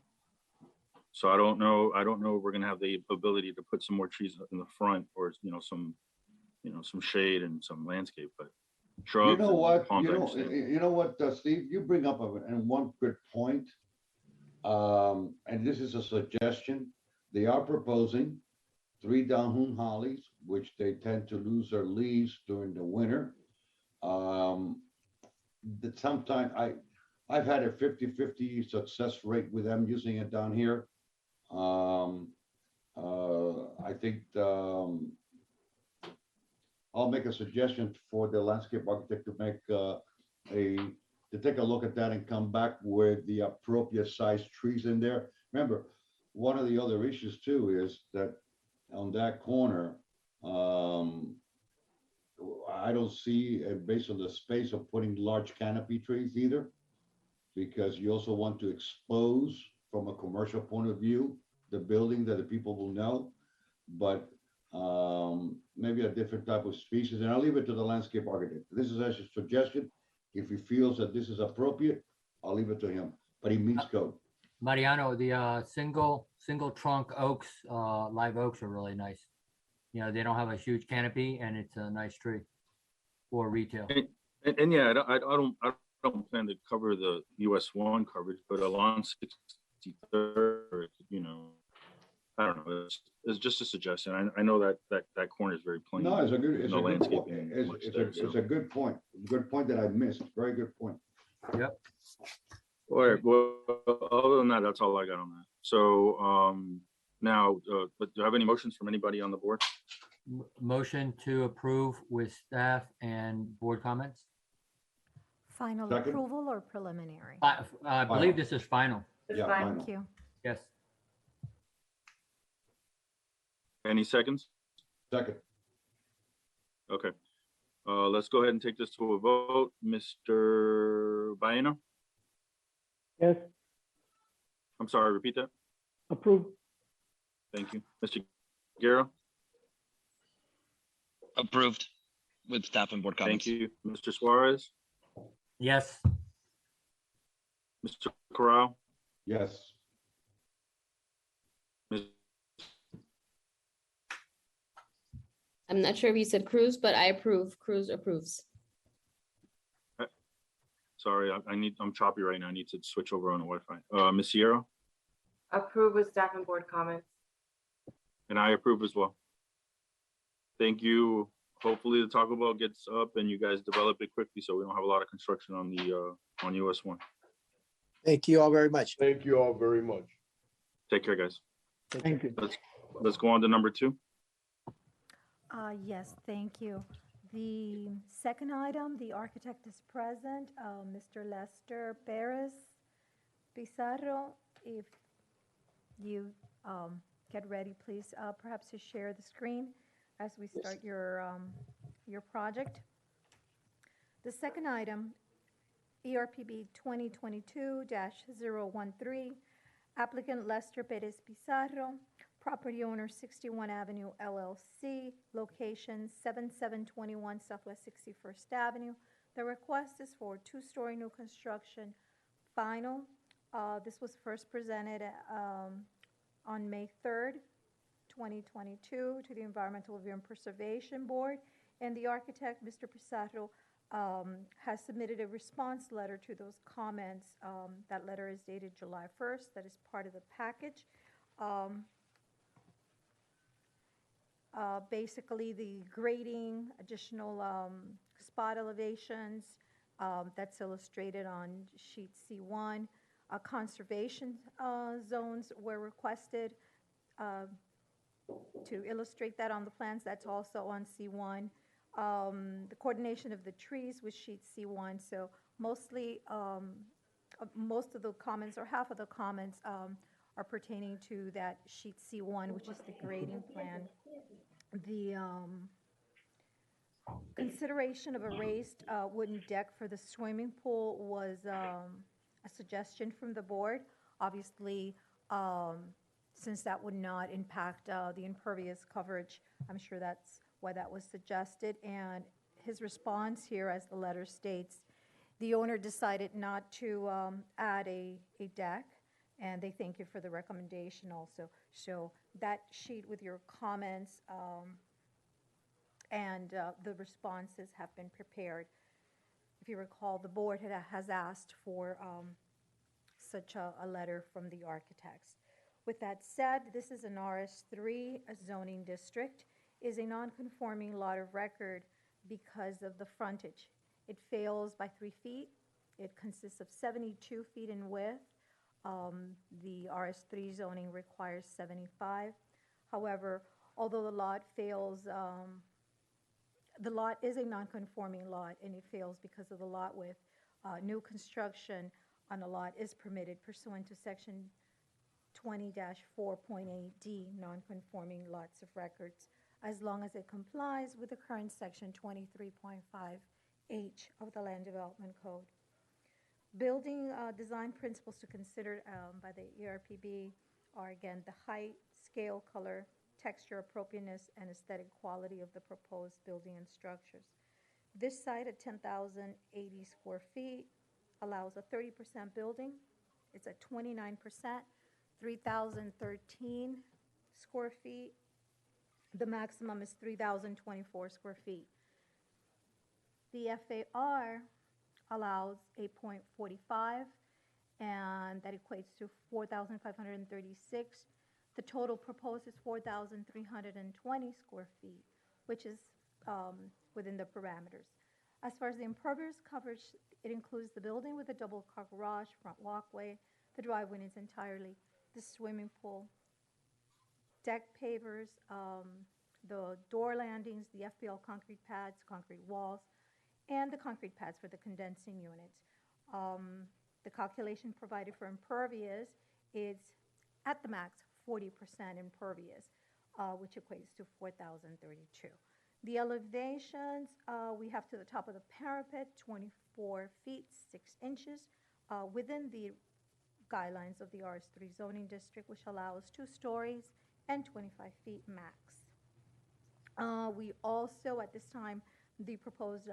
So I don't know if we're gonna have the ability to put some more trees in the front, or some shade and some landscape, but shrubs. You know what? You know what, Steve? You bring up one good point. And this is a suggestion. They are proposing 3 Dahun hollies, which they tend to lose their leaves during the winter. That sometimes I've had a 50-50 success rate with them using it down here. I think I'll make a suggestion for the landscape architect to make to take a look at that and come back with the appropriate size trees in there. Remember, one of the other issues too is that on that corner, I don't see, based on the space of putting large canopy trees either, because you also want to expose from a commercial point of view, the building that the people will know, but maybe a different type of species. And I'll leave it to the landscape architect. This is actually a suggestion. If he feels that this is appropriate, I'll leave it to him, but he meets code. Mariano, the single trunk oaks, live oaks are really nice. You know, they don't have a huge canopy and it's a nice tree for retail. And yeah, I don't plan to cover the US 1 coverage, but along 63rd, you know, I don't know. It's just a suggestion. I know that corner is very plain. No, it's a good, There's it's no a good point. landscaping much there, It's so. a good point. Good point that I missed. Very good point. Yep. All right. Well, other than that, that's all I got on that. So now, but do you have any motions from anybody on the board? Motion to approve with staff and board comments. Final Second. approval or preliminary? I believe this is final. Yeah, fine. final. Thank you. Yes. Any seconds? Second. Okay. Let's go ahead and take this to a vote. Mr. Baena? Yes, I'm sorry, repeat that. approved. Thank you. Mr. Guerra? Approved with staff and board Thank comments. you. Mr. Suarez? Yes. Mr. Corral? Yes. Ms. I'm not sure if you said Cruz, but I approve. Cruz approves. Sorry, I'm choppy right now. I need to switch over on the Wi-Fi. Ms. Sierra? Approve with staff and board comments. And I approve as well. Thank you. Hopefully the Taco Bell gets up and you guys develop it quickly so we don't have a lot of construction on the on US 1. Thank you all very much. Thank you all very much. Take care, guys. Thank you. Let's go on to number 2. Yes, thank you. The second item, the architect is present, Mr. Lester Perez Pizarro. If you get ready, please, perhaps to share the screen as we start your project. The second item, ERPB 2022-013, applicant Lester Perez Pizarro, property owner 61 Avenue LLC, location 7721 Southwest 61st Avenue. The request is for 2-story new construction, final. This was first presented on May 3rd, 2022 to the Environmental Review and Preservation Board, and the architect, Mr. Pizarro, has submitted a response letter to those comments. That letter is dated July 1st. That is part of the package. Basically, the grading, additional spot elevations, that's illustrated on sheet C1. Conservation zones were requested to illustrate that on the plans. That's also on C1. The coordination of the trees with sheet C1. So mostly, most of the comments, or half of the comments, are pertaining to that sheet C1, which is the grading plan. The consideration of a raised wooden deck for the swimming pool was a suggestion from the board. Obviously, since that would not impact the impervious coverage, I'm sure that's why that was suggested. And his response here, as the letter states, the owner decided not to add a deck, and they thank you for the recommendation also. So that sheet with your comments and the responses have been prepared. If you recall, the board has asked for such a letter from the architects. With that said, this is an RS3 zoning district, is a non-conforming lot of record because of the frontage. It fails by 3 feet. It consists of 72 feet in width. The RS3 zoning requires 75. However, although the lot fails the lot is a non-conforming lot, and it fails because of the lot width. New construction on a lot is permitted pursuant to Section 20-4.8D, non-conforming lots of records, as long as it complies with the current Section 23.5H of the Land Development Code. Building design principles to consider by the ERPB are, again, the height, scale, color, texture, appropriateness, and aesthetic quality of the proposed building and structures. This site at 10,080 square feet allows a 30% building. It's at 29%, 3,013 square feet. The maximum is 3,024 square feet. The FAR allows 8.45, and that equates to 4,536. The total proposed is 4,320 square feet, which is within the parameters. As far as the impervious coverage, it includes the building with a double-car garage, front walkway, the driveway is entirely, the swimming pool, deck pavers, the door landings, the FPL concrete pads, concrete walls, and the concrete pads for the condensing units. The calculation provided for impervious is at the max 40% impervious, which equates to 4,032. The elevations, we have to the top of the parapet, 24 feet, 6 inches, within the guidelines of the RS3 zoning district, which allows 2 stories and 25 feet max. We also, at this time, the proposed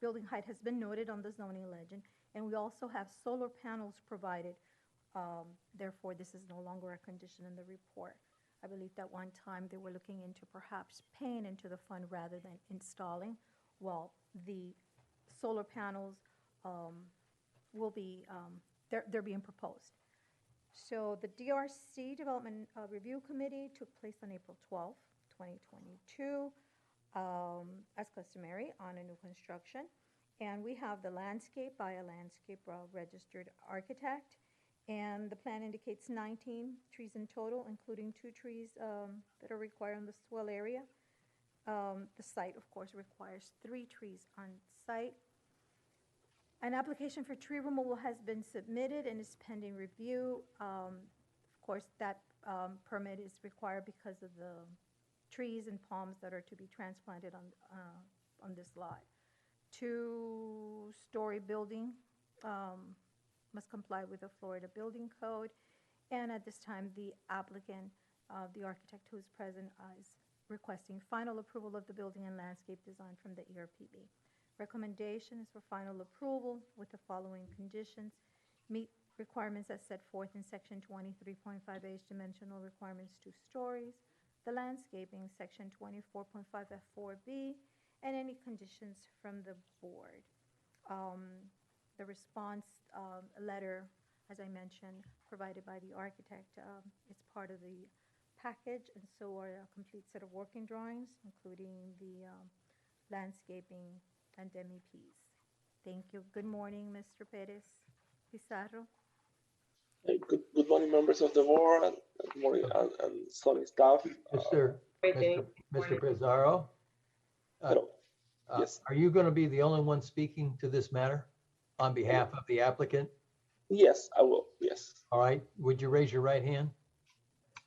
building height has been noted on the zoning legend, and we also have solar panels provided. Therefore, this is no longer a condition in the report. I believe that one time they were looking into perhaps paying into the fund rather than installing. Well, the solar panels will be, they're being proposed. So the DRC Development Review Committee took place on April 12th, 2022, as customary on a new construction. And we have the landscape by a landscape registered architect. And the plan indicates 19 trees in total, including 2 trees that are required on the swell area. The site, of course, requires 3 trees on site. An application for tree removal has been submitted and is pending review. Of course, that permit is required because of the trees and palms that are to be transplanted on this lot. 2-story building must comply with the Florida Building Code. And at this time, the applicant, the architect who is present, is requesting final approval of the building and landscape design from the ERPB. Recommendation is for final approval with the following conditions. Meet requirements as set forth in Section 23.5H, dimensional requirements 2 stories. The landscaping, Section 24.5F4B, and any conditions from the board. The response letter, as I mentioned, provided by the architect, it's part of the package, and so are a complete set of working drawings, including the landscaping and MEPs. Thank you. Good morning, Mr. Perez Pizarro. Hey, good morning, members of the board, and good morning, and Sony staff. Mr. Pizarro? Hello. Yes. Are you going to be the only one speaking to this matter on behalf of the applicant? Yes, I will. Yes. All right. Would you raise your right hand?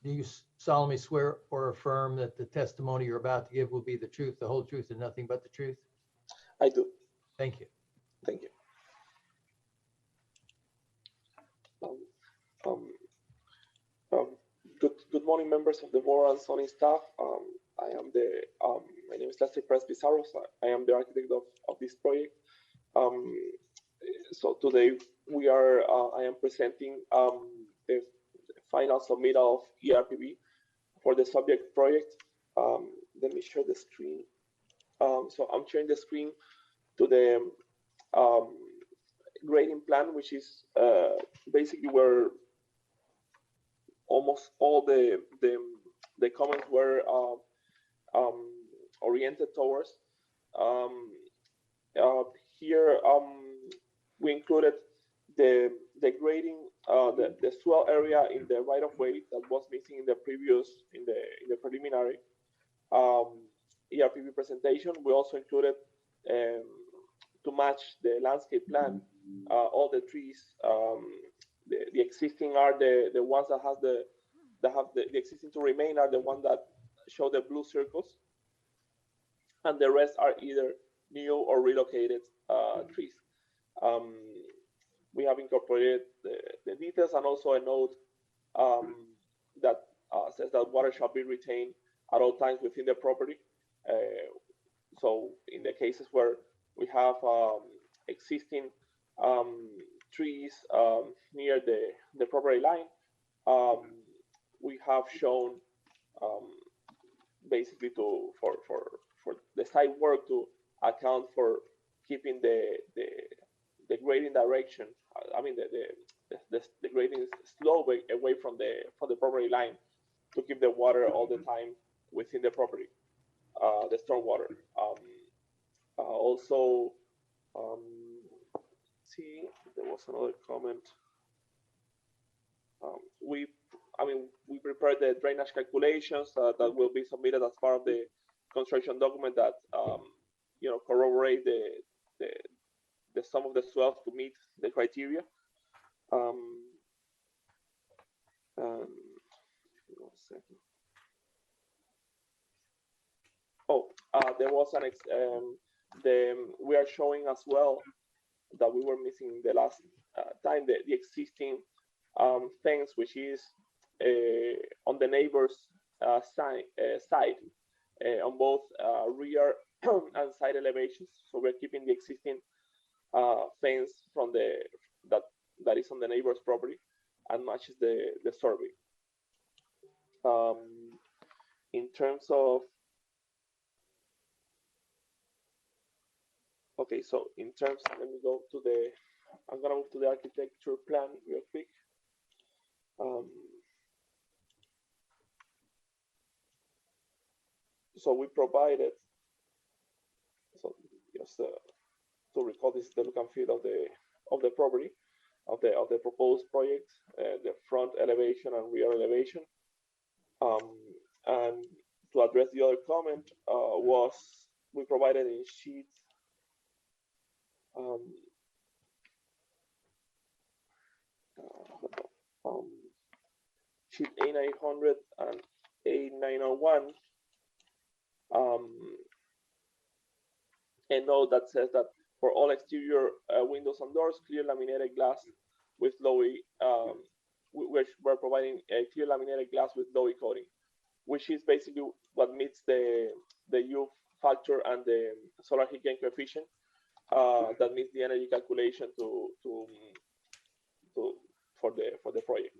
Do you solemnly swear or affirm that the testimony you're about to give will be the truth, the whole truth, and nothing but the truth? I do. Thank you. Thank you. Good morning, members of the board and Sony staff. I am the my name is Lester Perez Pizarro. So I am the architect of this project. So today we are I am presenting the final submittal of ERPB for the subject project. Let me share the screen. So I'm sharing the screen to the grading plan, which is basically where almost all the comments were oriented towards. Here we included the grading, the swell area in the right of way that was missing in the previous in the preliminary. ERPB presentation, we also included to match the landscape plan, all the trees. The existing are the ones that have the existing to remain are the ones that show the blue circles, and the rest are either new or relocated trees. We have incorporated the details and also a note that says that water shall be retained at all times within the property. So in the cases where we have existing trees near the property line, we have shown basically for the site work to account for keeping the grading direction. I mean the grading slope away from the property line to keep the water all the time within the property, the storm water. Also, see, there was another comment. We prepared the drainage calculations that will be submitted as part of the construction document that corroborate the sum of the swells to meet the criteria. And 1 second. Oh, there was we are showing as well that we were missing the last time the existing fence, which is on the neighbor's side on both rear and side elevations. So we're keeping the existing fence from that is on the neighbor's property and matches the survey. In terms of okay, so in terms, let me go to I'm gonna move to the architecture plan real quick. So we provided, so just to recall, this is the look and feel of the property, of the proposed project, the front elevation and rear elevation. And to address the other comment was we provided in sheet sheet A900 and A901 a note that says that for all exterior windows and doors, clear laminated glass with Lowy, we're providing a clear laminated glass with Lowy coating, which is basically what meets the U factor and the solar heat gain coefficient that meets the energy calculation for the project.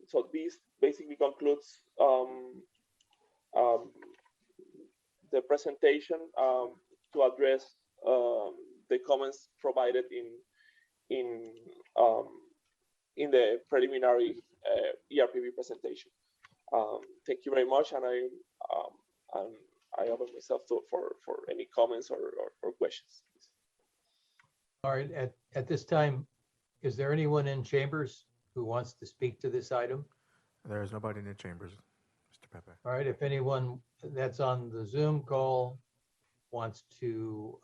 So this basically concludes the presentation to address the comments provided in the preliminary ERPB presentation. Thank you very much, and I open myself for any comments or questions. All right, at this time, is there anyone in chambers who wants to speak to this item? There is nobody in the chambers, Mr. Pepe. All right, if anyone that's on the Zoom call wants to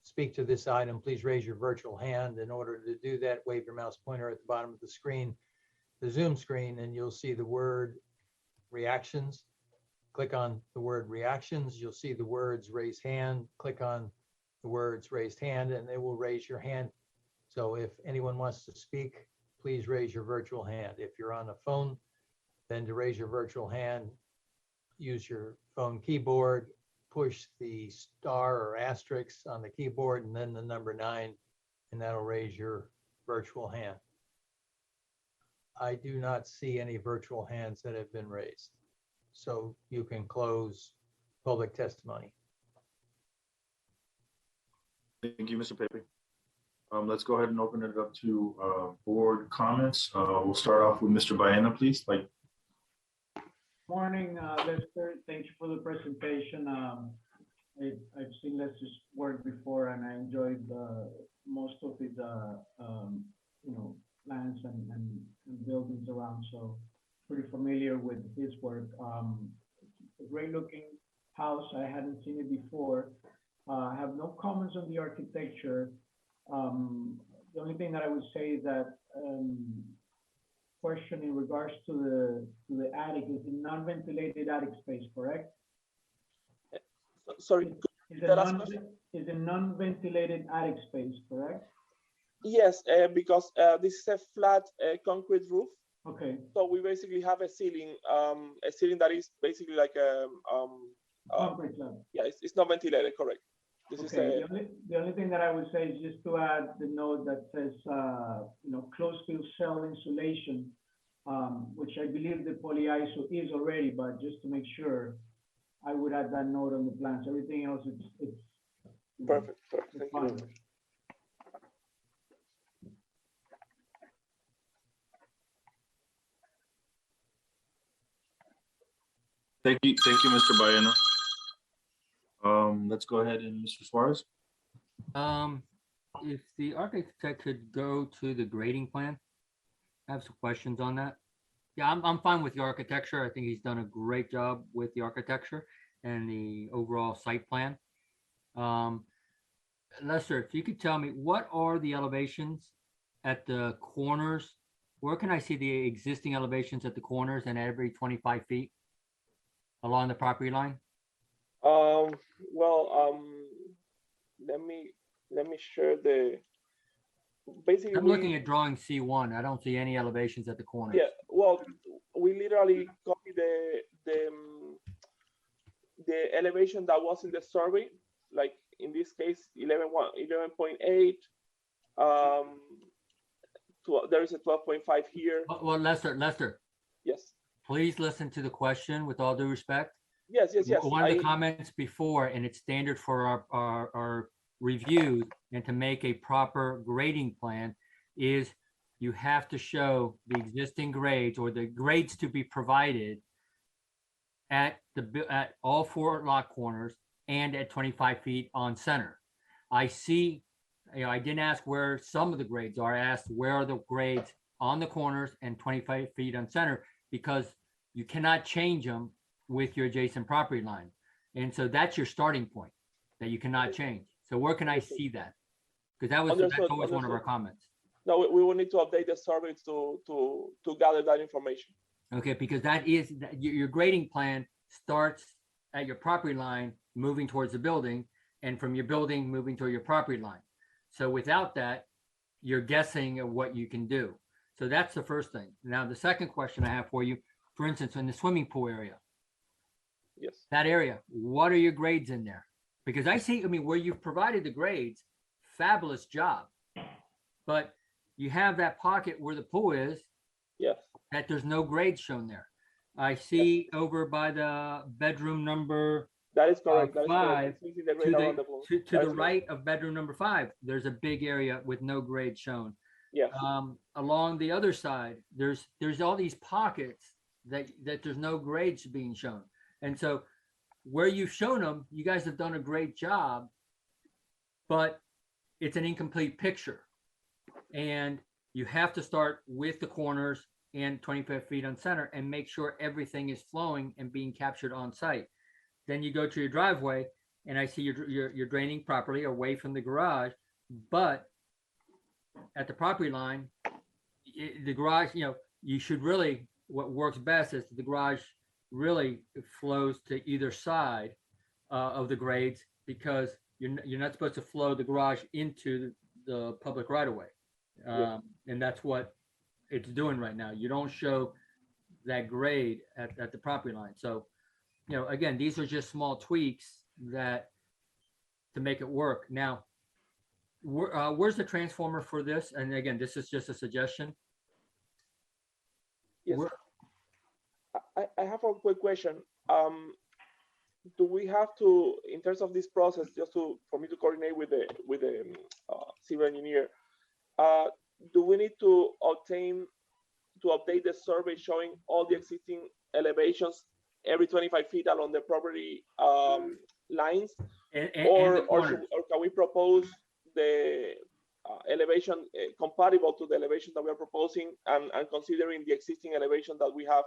speak to this item, please raise your virtual hand. In order to do that, wave your mouse pointer at the bottom of the screen, the Zoom screen, and you'll see the word reactions. Click on the word reactions. You'll see the words raise hand. Click on the words raised hand, and they will raise your hand. So if anyone wants to speak, please raise your virtual hand. If you're on a phone, then to raise your virtual hand, use your phone keyboard, push the star or asterisk on the keyboard, and then the number 9, and that'll raise your virtual hand. I do not see any virtual hands that have been raised. So you can close public testimony. Thank you, Mr. Pepe. Let's go ahead and open it up to board comments. We'll start off with Mr. Baena, please. Morning, Lester. Thank you for the presentation. I've seen Lester's work before, and I enjoyed most of his, plans and buildings around, so pretty familiar with his work. It's a great looking house. I hadn't seen it before. I have no comments on the architecture. The only thing that I would say is that question in regards to the attic is a non-ventilated attic space, correct? Sorry, Is the last question? a non-ventilated attic space, correct? Yes, because this is a flat concrete roof. Okay. So we basically have a ceiling that is basically like a Concrete slab. yeah, it's not ventilated, correct. This is Okay, the only thing that I would say is just to add the note that says, closed field cell insulation, which I believe the polyiso is already, but just to make sure, I would add that note on the plans. Everything else, it's perfect. Thank you very much. Thank you, Mr. Baena. Let's go ahead and Mr. Suarez. If the architect could go to the grading plan, I have some questions on that. Yeah, I'm fine with the architecture. I think he's done a great job with the architecture and the overall site plan. Lester, if you could tell me, what are the elevations at the corners? Where can I see the existing elevations at the corners and every 25 feet along the property line? Let me share the. Basically, I'm looking at drawing C1. I don't see any elevations at the corners. Yeah, well, we literally copy the elevation that was in the survey. Like in this case, 11.8. There is a 12.5 here. Well, Lester. Yes. Please listen to the question with all due respect. Yes. One of the comments before, and it's standard for our reviews and to make a proper grading plan, is you have to show the existing grades or the grades to be provided at all 4 lot corners and at 25 feet on center. I see, I didn't ask where some of the grades are. I asked where are the grades on the corners and 25 feet on center, because you cannot change them with your adjacent property line. And so that's your starting point that you cannot change. So where can I see that? Because that's always one of our comments. No, we will need to update the survey to gather that information. Okay, because that is your grading plan starts at your property line moving towards the building, and from your building moving to your property line. So without that, you're guessing at what you can do. So that's the first thing. Now, the second question I have for you, for instance, in the swimming pool area. Yes. That area, what are your grades in there? Because I see, where you've provided the grades, fabulous job. But you have that pocket where the pool is. Yes. That there's no grades shown there. I see over by the bedroom number. That is correct. Five, to the right of bedroom number 5, there's a big area with no grade shown. Yeah. Along the other side, there's all these pockets that there's no grades being shown. And so where you've shown them, you guys have done a great job, but it's an incomplete picture. And you have to start with the corners and 25 feet on center and make sure everything is flowing and being captured on site. Then you go to your driveway, and I see you're draining properly away from the garage, but at the property line, the garage, you should really, what works best is the garage really flows to either side of the grades, because you're not supposed to flow the garage into the public right of way. And that's what it's doing right now. You don't show that grade at the property line. So, again, these are just small tweaks that to make it work. Now, where's the transformer for this? And again, this is just a suggestion. Yes. I have a quick question. Do we have to, in terms of this process, just for me to coordinate with the civil engineer, do we need to update the survey showing all the existing elevations every 25 feet along the property lines, or can we propose the elevation compatible to the elevation that we are proposing, and considering the existing elevation that we have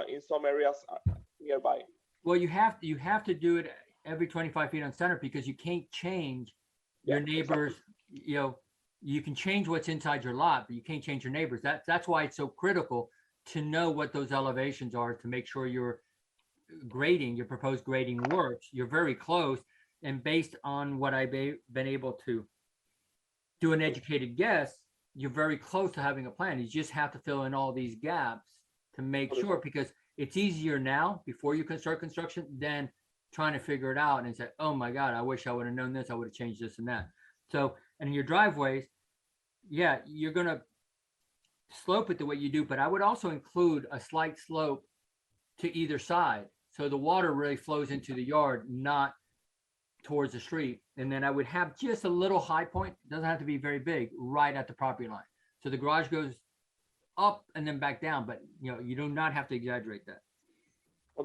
in some areas nearby. Well, you have to do it every 25 feet on center because you can't change your neighbors. Exactly. You know, you can change what's inside your lot, but you can't change your neighbors. That's why it's so critical to know what those elevations are to make sure your proposed grading works. You're very close, and based on what I've been able to do an educated guess, you're very close to having a plan. You just have to fill in all these gaps to make sure, because it's easier now before you can start construction than trying to figure it out and say, oh my God, I wish I would have known this. I would have changed this and that. So, and in your driveways, yeah, you're going to slope it the way you do, but I would also include a slight slope to either side. So the water really flows into the yard, not towards the street. And then I would have just a little high point, it doesn't have to be very big, right at the property line. So the garage goes up and then back down, but you know, you do not have to exaggerate that.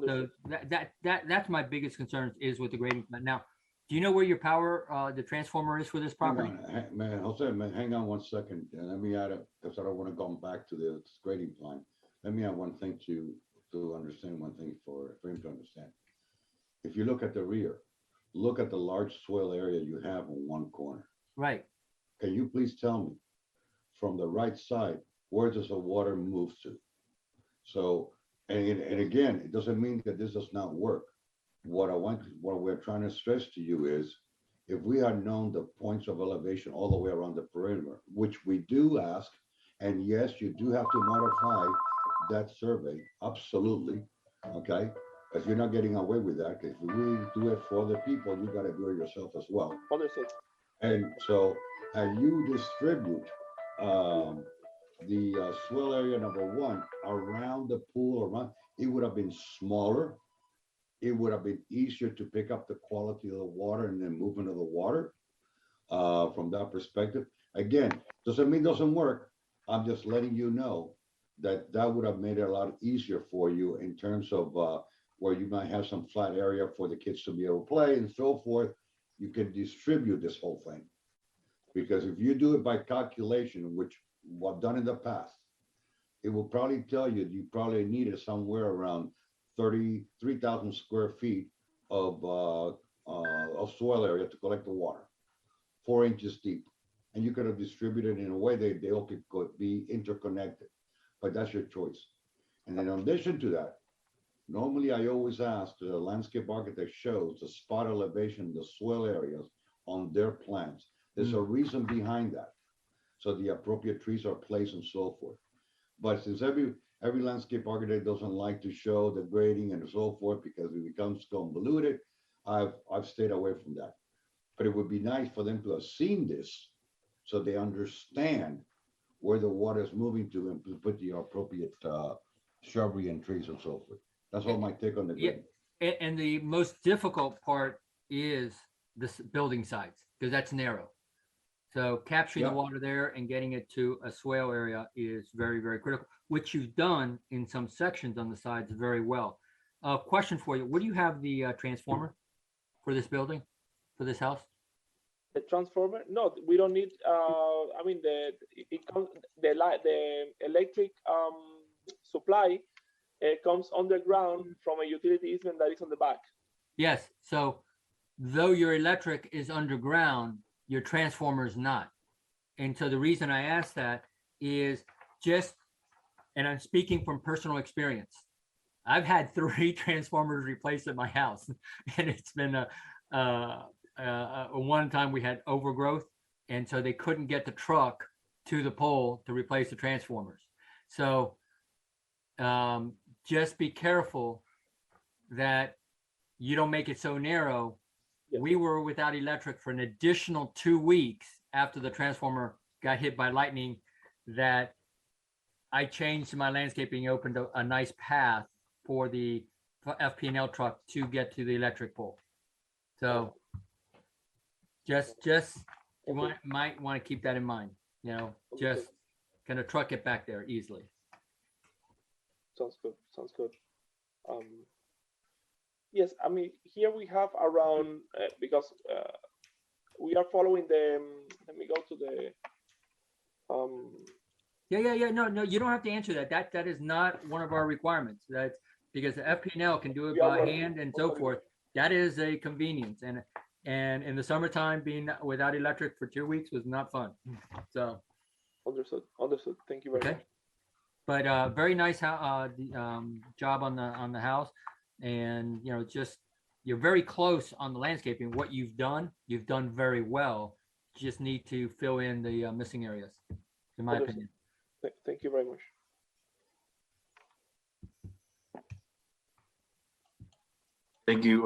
So that's my biggest concern is with the grading plan. Now, do you know where your power, the transformer is for this property? Man, Jose, man, hang on 1 second. And let me add it, because I don't want to go back to the grading plan. Let me add one thing to understand one thing for him to understand. If you look at the rear, look at the large swale area you have on one corner. Right. Can you please tell me from the right side, where does the water move to? So, and again, it doesn't mean that this does not work. What we're trying to stress to you is, if we had known the points of elevation all the way around the perimeter, which we do ask, and yes, you do have to modify that survey, absolutely, okay? Because you're not getting away with that. Because if we do it for other people, you got to do it yourself as well. Understood. And so, as you distribute the swell area number 1 around the pool, it would have been smaller. It would have been easier to pick up the quality of the water and then movement of the water from that perspective. Again, doesn't mean it doesn't work. I'm just letting you know that would have made it a lot easier for you in terms of where you might have some flat area for the kids to be able to play and so forth. You can distribute this whole thing. Because if you do it by calculation, which I've done in the past, it will probably tell you probably needed somewhere around 33,000 square feet of soil area to collect the water, 4 inches deep. And you could have distributed in a way that they all could be interconnected, but that's your choice. And then in addition to that, normally I always ask the landscape architect shows the spot elevation, the soil areas on their plans. There's a reason behind that. So the appropriate trees are placed and so forth. But since every landscape architect doesn't like to show the grading and so forth because it becomes convoluted, I've stayed away from that. But it would be nice for them to have seen this so they understand where the water is moving to and to put the appropriate shrubbery and trees and so forth. That's all my take on the grading. Yeah, and the most difficult part is the building sites, because that's narrow. So capturing the water there and getting it to a swale area is very, very critical, which you've done in some sections on the sides very well. Question for you. What do you have the transformer for this building, for this house? The transformer? No, we don't need, I mean, the electric supply comes underground from a utility easement that is on the back. Yes. So though your electric is underground, your transformer is not. And so the reason I ask that is just, and I'm speaking from personal experience, I've had 3 transformers replaced at my house, and it's been one time we had overgrowth, and so they couldn't get the truck to the pole to replace the transformers. So just be careful that you don't make it so narrow. We were without electric for an additional 2 weeks after the transformer got hit by lightning, that I changed my landscaping, opened a nice path for the FP&L truck to get to the electric pole. So just you might want to keep that in mind, you know, just can a truck get back there easily? Sounds good. Sounds good. Yes, I mean, here we have around, because we are following the, let let me go to the, Yeah. No, you don't have to answer that. That is not one of our requirements. That's because the FPNL can do it Yeah, by well, hand and so forth. That is a convenience. And in the summertime, being without electric for 2 weeks was not fun. So, understood. Thank you very okay. much. But very nice job on the house. And, just, you're very close on the landscaping. What you've done very well. You just need to fill in the missing areas, in my opinion. Thank you very much. Thank you,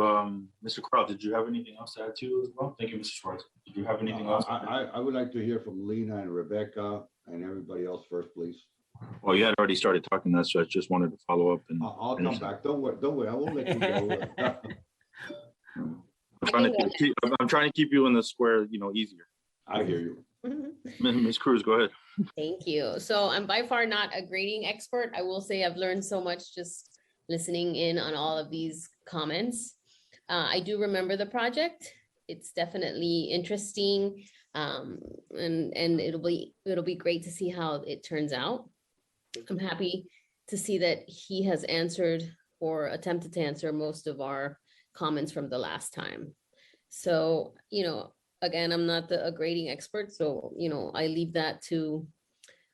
Mr. Crowe. Did you have anything else to add to as well? Thank you, Mr. Schwartz. Did you have anything else? I would like to hear from Lena and Rebecca and everybody else first, please. Well, you had already started talking that, so I just wanted to follow up and I'll come back. Don't worry. I won't let you go. I'm trying to keep you in the square, easier. I hear you. Ms. Cruz, go ahead. Thank you. So I'm by far not a grading expert. I will say I've learned so much just listening in on all of these comments. I do remember the project. It's definitely interesting. And it'll be great to see how it turns out. I'm happy to see that he has answered or attempted to answer most of our comments from the last time. So, again, I'm not a grading expert, so, I leave that to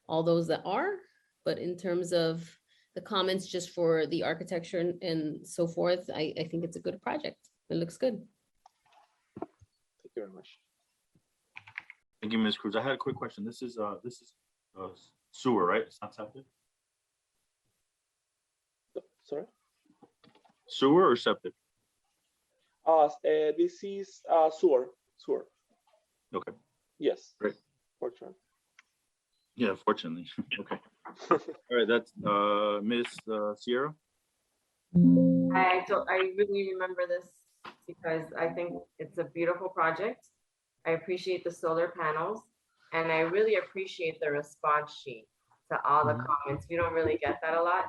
all those that are. But in terms of the comments just for the architecture and so forth, I think it's a good project. It looks good. Thank you very much. Thank you, Ms. Cruz. I had a quick question. This is sewer, right? It's not septic? Sorry? Sewer or septic? This is sewer. Okay. Yes. Great. Fortunately. Yeah, fortunately. Okay. All right, that's Ms. Sierra. I really remember this because I think it's a beautiful project. I appreciate the solar panels, and I really appreciate the response sheet to all the comments. We don't really get that a lot.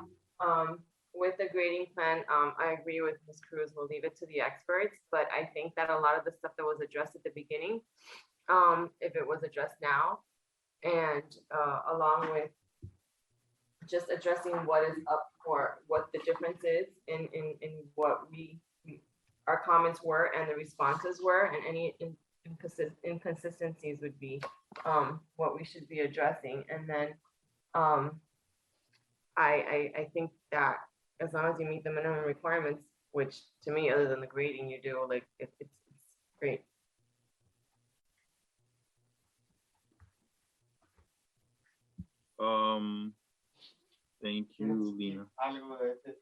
With the grading plan, I agree with Ms. Cruz. We'll leave it to the experts, but I think that a lot of the stuff that was addressed at the beginning, if it was addressed now, and along with just addressing what is up for what the difference is in what our comments were and the responses were, and any inconsistencies would be what we should be addressing. And then I think that as long as you meet the minimum requirements, which to me, other than the grading you do, like it's great. Thank you, Lena.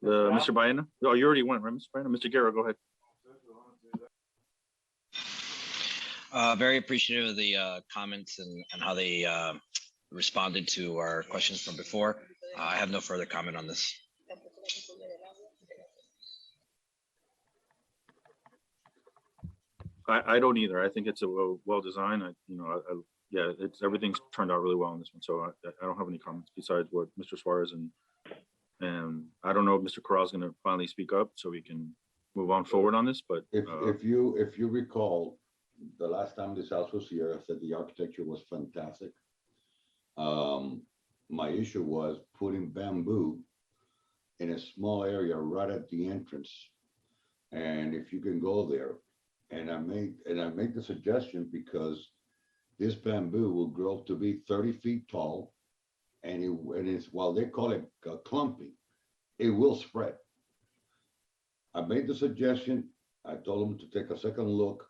Mr. Baena? Oh, you already went, right, Mr. Baena? Mr. Guerra, go ahead. Very appreciative of the comments and how they responded to our questions from before. I have no further comment on this. I don't either. I think it's a well designed. Yeah, everything's turned out really well on this one. So I don't have any comments besides what Mr. Suarez and I don't know if Mr. Corral is going to finally speak up so we can move on forward on this. But if you recall, the last time this house was here, I said the architecture was fantastic. My issue was putting bamboo in a small area right at the entrance. And if you can go there, and I make the suggestion because this bamboo will grow to be 30 feet tall, and it's while they call it clumping, it will spread. I made the suggestion. I told him to take a second look.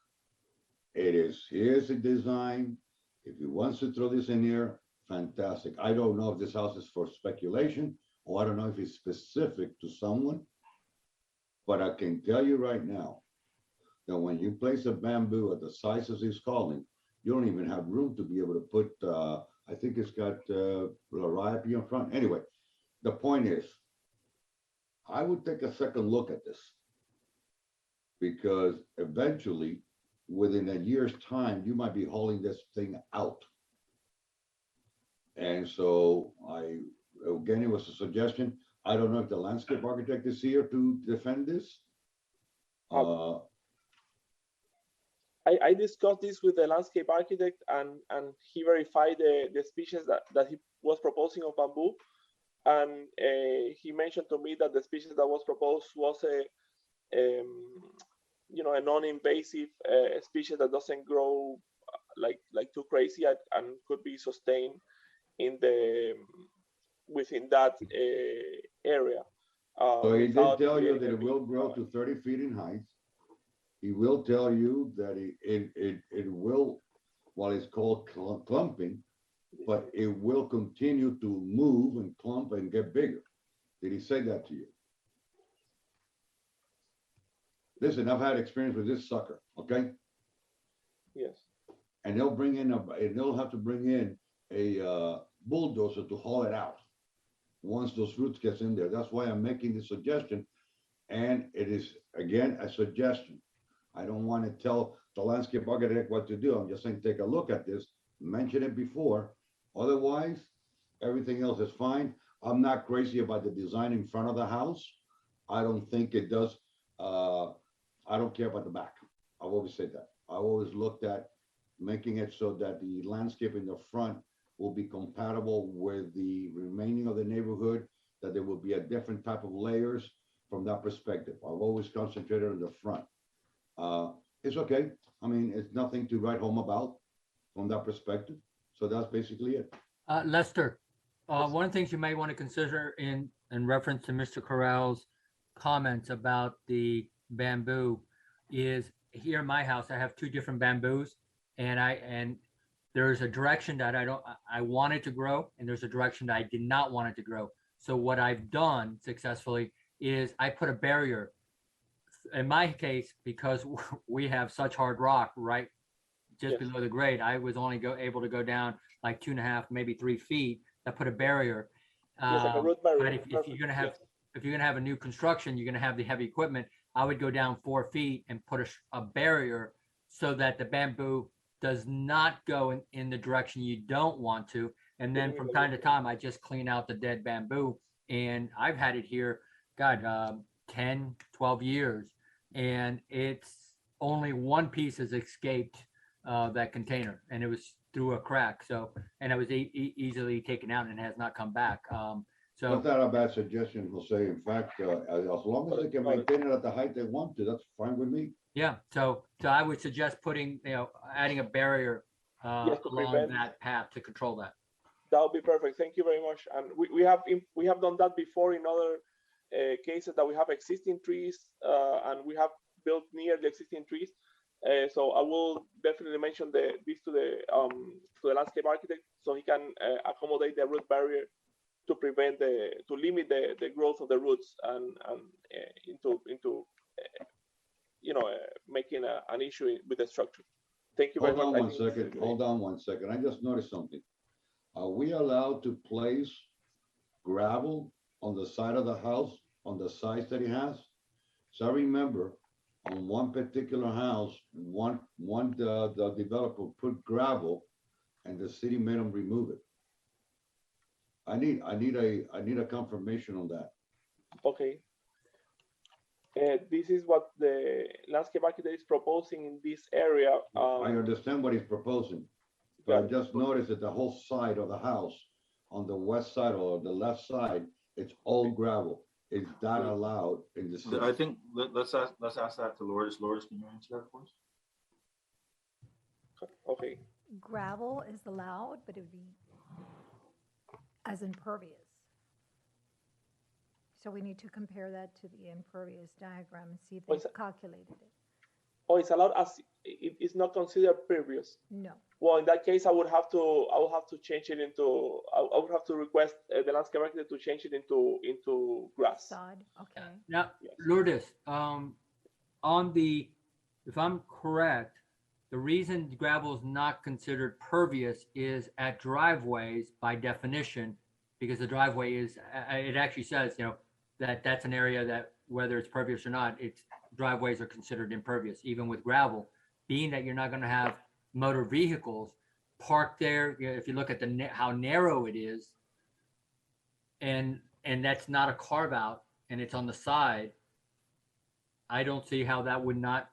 Here's the design. If he wants to throw this in here, fantastic. I don't know if this house is for speculation, or I don't know if it's specific to someone, but I can tell you right now that when you place a bamboo at the size of this calling, you don't even have room to be able to put, I think it's got Raipi in front. Anyway, the point is, I would take a second look at this because eventually, within a year's time, you might be hauling this thing out. And so again, it was a suggestion. I don't know if the landscape architect is here to defend this. I discussed this with the landscape architect, and he verified the species that he was proposing of bamboo. And he mentioned to me that the species that was proposed was a non-invasive species that doesn't grow like too crazy, and could be sustained within that area. So he did without tell you creating that a it big will grow to 30 feet in height. He will tell you that it will, well, it's called clumping, but it will continue to move and clump and get bigger. Did he say that to you? Listen, I've had experience with this sucker, okay? Yes. And they'll have to bring in a bulldozer to haul it out once those roots gets in there. That's why I'm making the suggestion. And it is, again, a suggestion. I don't want to tell the landscape architect what to do. I'm just saying, take a look at this, mention it before. Otherwise, everything else is fine. I'm not crazy about the design in front of the house. I don't think it does. I don't care about the back. I've always said that. I've always looked at making it so that the landscape in the front will be compatible with the remaining of the neighborhood, that there will be a different type of layers from that perspective. I've always concentrated on the front. It's okay. I mean, it's nothing to write home about from that perspective. So that's basically it. Lester, one of the things you may want to consider in reference to Mr. Corral's comments about the bamboo is, here in my house, I have two different bamboos, and there's a direction that I want it to grow, and there's a direction that I did not want it to grow. So what I've done successfully is I put a barrier. In my case, because we have such hard rock right just below the grade, I was only able to go down like 2.5, maybe 3 feet. I put a barrier. Like a root barrier. But if you're gonna have a new construction, you're gonna have the heavy equipment. I would go down 4 feet and put a barrier so that the bamboo does not go in the direction you don't want to. And then from time to time, I just clean out the dead bamboo. And I've had it here, God, 10, 12 years. And it's only one piece has escaped that container, and it was through a crack. So, and it was easily taken out and has not come back. So That's not a bad suggestion, Jose. In fact, as long as they can maintain it at the height they want to, that's fine with me. yeah, so I would suggest putting, adding a barrier along that path to control that. That would be perfect. Thank you very much. And we have done that before in other cases that we have existing trees and we have built near the existing trees. So I will definitely mention this to the landscape architect so he can accommodate the root barrier to prevent to limit the growth of the roots and into making an issue with the structure. Thank you very much. Hold on one second. I just noticed something. Are we allowed to place gravel on the side of the house on the size that he has? So I remember on one particular house, the developer put gravel and the city made him remove it. I need a confirmation on that. Okay. This is what the landscape architect is proposing in this area. I understand what he's proposing, but I just noticed that the whole side of the house on the west side or the left side, it's all gravel. Is that allowed in the city? I think let's ask that to Lourdes. Lourdes, can you answer that for us? Okay. Gravel is allowed, but it would be as impervious. So we need to compare that to the impervious diagram and see if they've calculated it. Oh, it's allowed as it's not considered pervious. No. Well, in that case, I would have to change it into. I would have to request the landscape architect to change it into grass. Sod. Okay. Now, Lourdes, if I'm correct, the reason gravel is not considered pervious is at driveways by definition, because the driveway is, it actually says, that's an area that whether it's pervious or not, driveways are considered impervious, even with gravel, being that you're not going to have motor vehicles parked there. If you look at how narrow it is, and that's not a carve out, and it's on the side, I don't see how that would not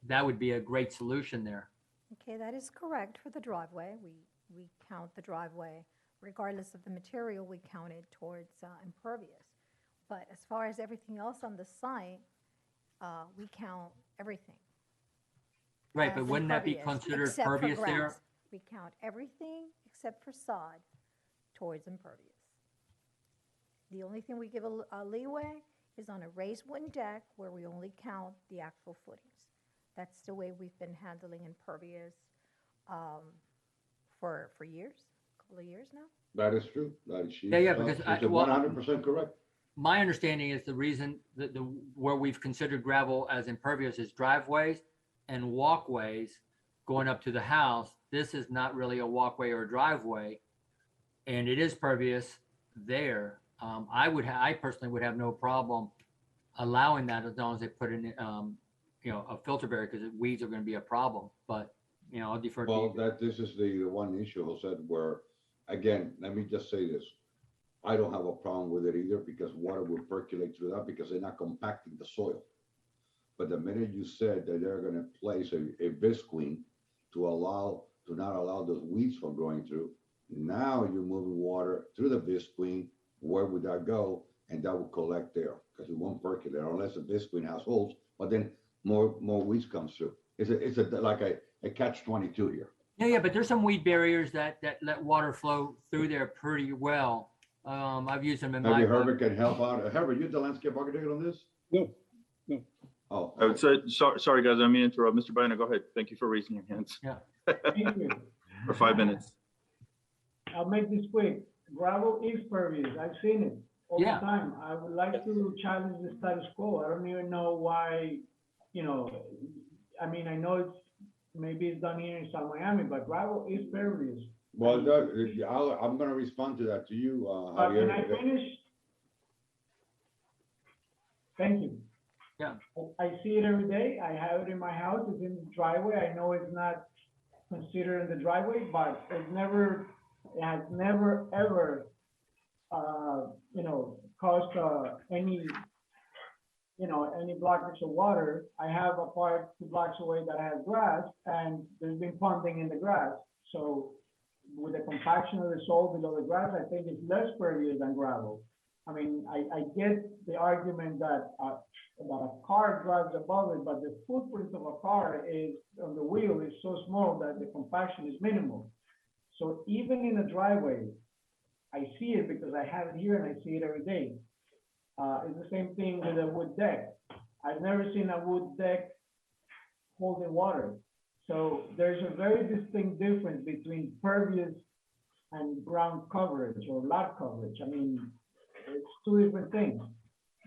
that would be a great solution there. Okay, that is correct for the driveway. We count the driveway, regardless of the material, we count it towards impervious. But as far as everything else on the site, we count everything. Right, but as wouldn't that be impervious, considered except for pervious there? grass. We count everything except for sod towards impervious. The only thing we give a leeway is on a raised wooden deck where we only count the actual footings. That's the way we've been handling impervious for years, a couple of years now. That is true. That is, Yeah, because she's 100% correct. My understanding is the reason that where we've considered gravel as impervious is driveways and walkways going up to the house. This is not really a walkway or a driveway, and it is pervious there. I personally would have no problem allowing that as long as they put in, a filter barrier, because weeds are going to be a problem. But I'll defer to you. Well, this is the one issue, Jose, where, again, let me just say this. I don't have a problem with it either, because water will percolate through that because they're not compacting the soil. But the minute you said that they're going to place a visqueen to not allow those weeds from growing through, now you're moving water through the visqueen. Where would that go? And that will collect there, because it won't percolate unless the visqueen has holes. But then more weeds comes through. It's like a catch-22 here. Yeah, but there's some weed barriers that let water flow through there pretty well. I've used them in my. Maybe Herbert can help out. Herbert, you the landscape architect on this? No. Oh. I would say, sorry, guys, I mean to interrupt. Mr. Baena, go ahead. Thank you for raising your hands. Yeah. Thank you. For 5 minutes. I'll make this quick. Gravel is pervious. I've seen it all the time. I would like to challenge the status quo. I don't even know why, I mean, I know maybe it's done here in South Miami, but gravel is pervious. Well, I'm going to respond to that to you, Can I finish? Thank you. Yeah. I see it every day. I have it in my house. It's in the driveway. I know it's not considered in the driveway, but it has never ever, caused any blockage of water. I have a part 2 blocks away that has grass, and there's been ponding in the grass. So with the compaction of the soil below the grass, I think it's less pervious than gravel. I mean, I get the argument that a car drives above it, but the footprint of a car on the wheel is so small that the compaction is minimal. So even in a driveway, I see it because I have it here and I see it every day. It's the same thing with a wood deck. I've never seen a wood deck holding water. So there's a very distinct difference between pervious and ground coverage or lot coverage. I mean, it's 2 different things,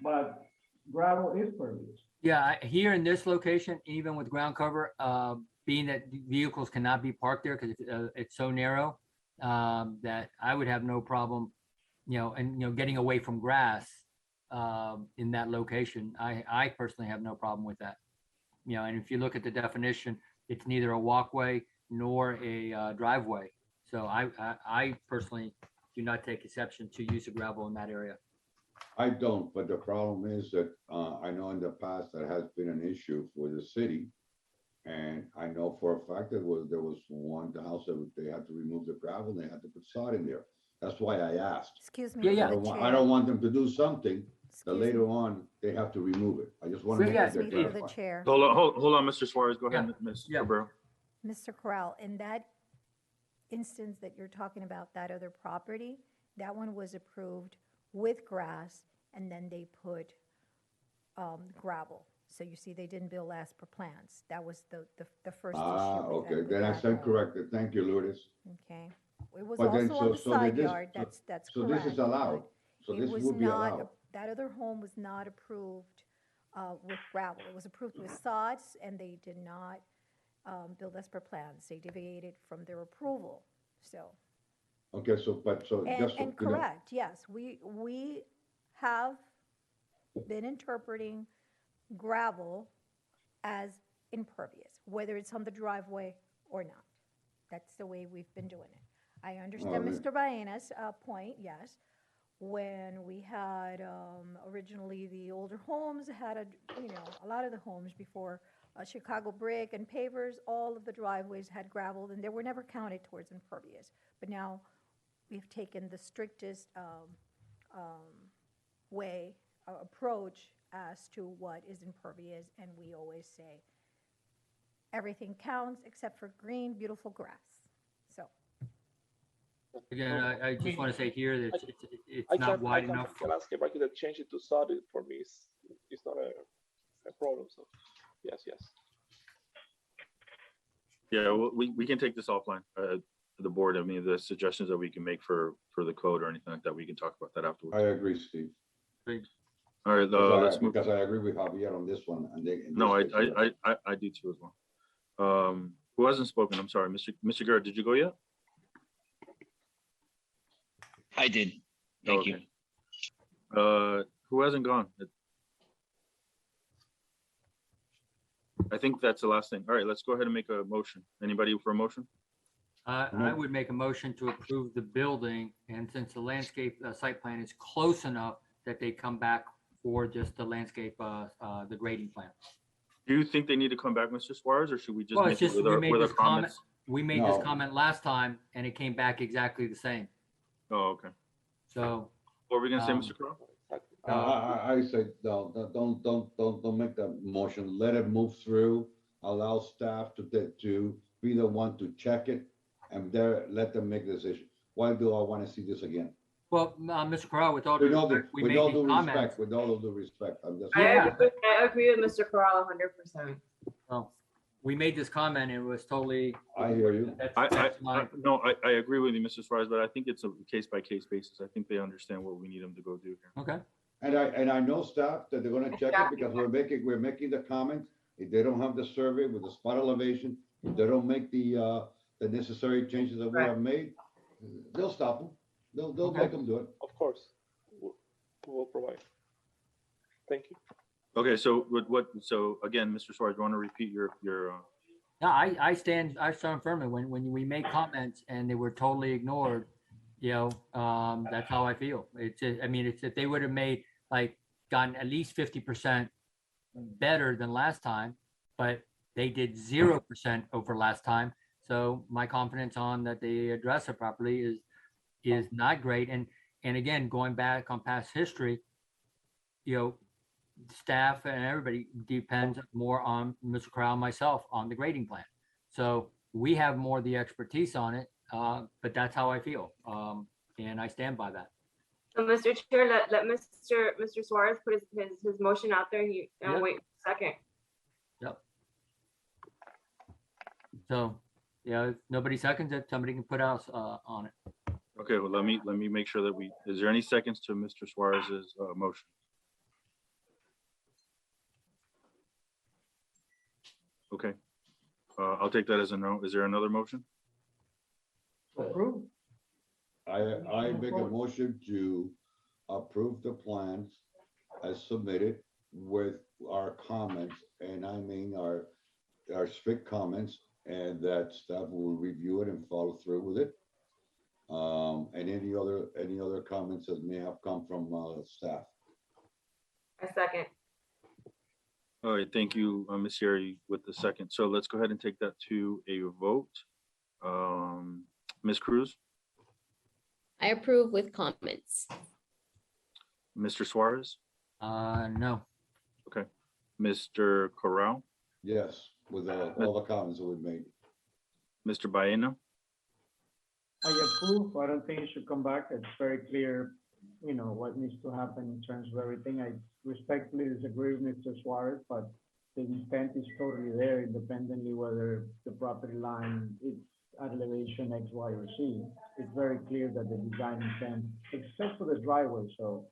but gravel is pervious. Yeah, here in this location, even with ground cover, being that vehicles cannot be parked there because it's so narrow, that I would have no problem, getting away from grass in that location. I personally have no problem with that. And if you look at the definition, it's neither a walkway nor a driveway. So I personally do not take exception to use of gravel in that area. I don't, but the problem is that I know in the past that has been an issue for the city. And I know for a fact that there was one house that they had to remove the gravel and they had to put sod in there. That's why I asked. Excuse me. Yeah. I don't want them to do something that later on they have to remove it. I just want to make Excuse that me through the clarified. chair. Hold on, Mr. Suarez. Go ahead, Ms. Cabrera. Mr. Corral, in that instance that you're talking about, that other property, that one was approved with grass, and then they put gravel. So you see, they didn't build as per plans. That was the first issue. Okay, then I stand corrected. Thank you, Lourdes. Okay. It was But then, also on the so side this- yard, that's correct. So this is allowed. So It this was would be not, allowed. that other home was not approved with gravel. It was approved with sods, and they did not build as per plans. They deviated from their approval, so. Okay, so just so And you know. correct, yes, we have been interpreting gravel as impervious, whether it's on the driveway or not. That's the way we've been doing it. I understand Okay. Mr. Baena's point, yes. When we had originally the older homes had a lot of the homes before Chicago brick and pavers, all of the driveways had gravel, and they were never counted towards impervious. But now we've taken the strictest approach as to what is impervious, and we always say, everything counts except for green, beautiful grass. So, Again, I just want to say here that it's I not wide enough. can ask if I could change it to sod. For me, it's not a problem. So, yes. Yeah, well, we can take this offline. The board, I mean, the suggestions that we can make for the code or anything like that, we can talk about that afterwards. I agree, Steve. Great. All right, let's move. Because I agree with Javier on this one. No, I do too as well. Who hasn't spoken? I'm sorry, Mr. Garrett, did you go yet? I did. Thank you. Who hasn't gone? I think that's the last thing. All right, let's go ahead and make a motion. Anybody for a motion? I would make a motion to approve the building, and since the landscape site plan is close enough that they come back for just the landscape, the grading plan. Do you think they need to come back, Mr. Suarez, or should we just Well, make it's just, it we made with our this comment, comments? we made this comment last time, and it came back exactly the same. Oh, okay. So. What were we gonna say, Mr. Crowe? I say, no, don't make that motion. Let it move through. Allow staff to be the one to check it, and let them make the decision. Why do I want to see this again? Well, Mr. Corral, with all With due all respect, we with made all these due comments. respect, with all of due respect, I'm just. I agree with Mr. Corral 100%. Well, we made this comment, and it was totally. I hear you. I agree with you, Mr. Suarez, but I think it's a case by case basis. I think they understand what we need them to go do here. Okay. And I know staff that they're gonna check it because we're making the comments. If they don't have the survey with the spot elevation, if they don't make the necessary changes that we have made, they'll stop them. They'll make them do it. Of course, we will provide. Thank you. Okay, so so again, Mr. Suarez, you want to repeat your No, I stand firmly. When we made comments and they were totally ignored, that's how I feel. It's if they would have made gotten at least 50% better than last time, but they did 0% over last time. So my confidence on that they address it properly is not great. And again, going back on past history, staff and everybody depends more on Mr. Corral and myself on the grading plan. So we have more of the expertise on it, but that's how I feel. And I stand by that. So, Mr. Chair, let Mr. Suarez put his motion out there. Yep. Wait a second. Yep. So, if nobody seconds it, somebody can put else on it. Okay, well, let me make sure that is there any seconds to Mr. Suarez's motion? Okay, I'll take that as a no. Is there another motion? Approve. I make a motion to approve the plans as submitted with our comments, and I mean our strict comments, and that staff will review it and follow through with it. And any other comments that may have come from staff. A second. All right, thank you, Ms. Yeri, with the second. So let's go ahead and take that to a vote. Ms. Cruz, I approve with comments. Mr. Suarez, No. okay. Mr. Corral, Yes, with all the comments that we've made. Mr. Baena, I approve. I don't think it should come back. It's very clear, what needs to happen in terms of everything. I respectfully disagree with Mr. Suarez, but the intent is totally there, independently whether the property line is at elevation X, Y, or Z. It's very clear that the design intent, except for the driveway. So,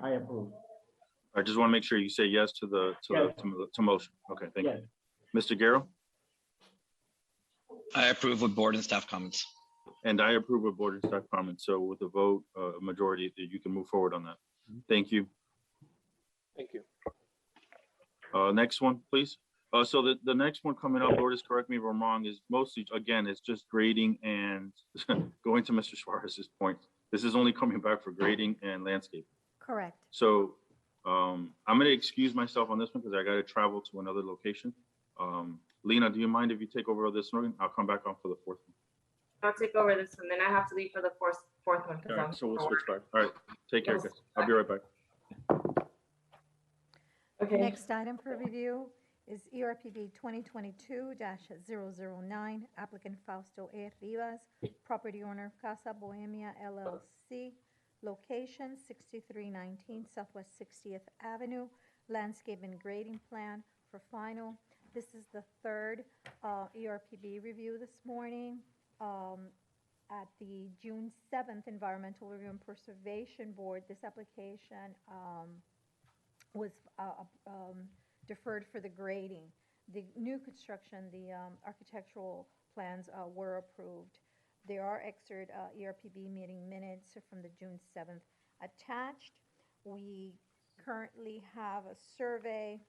I approve. I just want to make sure you say yes to the motion. Okay, thank you. Mr. Guerrero? I approve with board and staff comments. And I approve of board and staff comments. So with a vote, majority, you can move forward on that. Thank you. Thank you. Next one, please. So the next one coming up, Lourdes, correct me if I'm wrong, is mostly, again, it's just grading and going to Mr. Suarez's point. This is only coming back for grading and landscape. correct. So I'm gonna excuse myself on this one because I gotta travel to another location. Lena, do you mind if you take over this one? I'll come back on for the fourth one. I'll take over this one, then I have to leave for the fourth one All because right, so we'll switch back. All right, take care, guys. I'll be right back. Okay. Next item for review is ERPB 2022-009, applicant Fausto A. Rivas, property owner Casa Bohemia LLC, location 6319 Southwest 60th Avenue, landscape and grading plan for final. This is the third ERPB review this morning. At the June 7th Environmental Review and Preservation Board, this application was deferred for the grading. The new construction, the architectural plans were approved. There are excerpt ERPB meeting minutes from the June 7th attached. We currently have a survey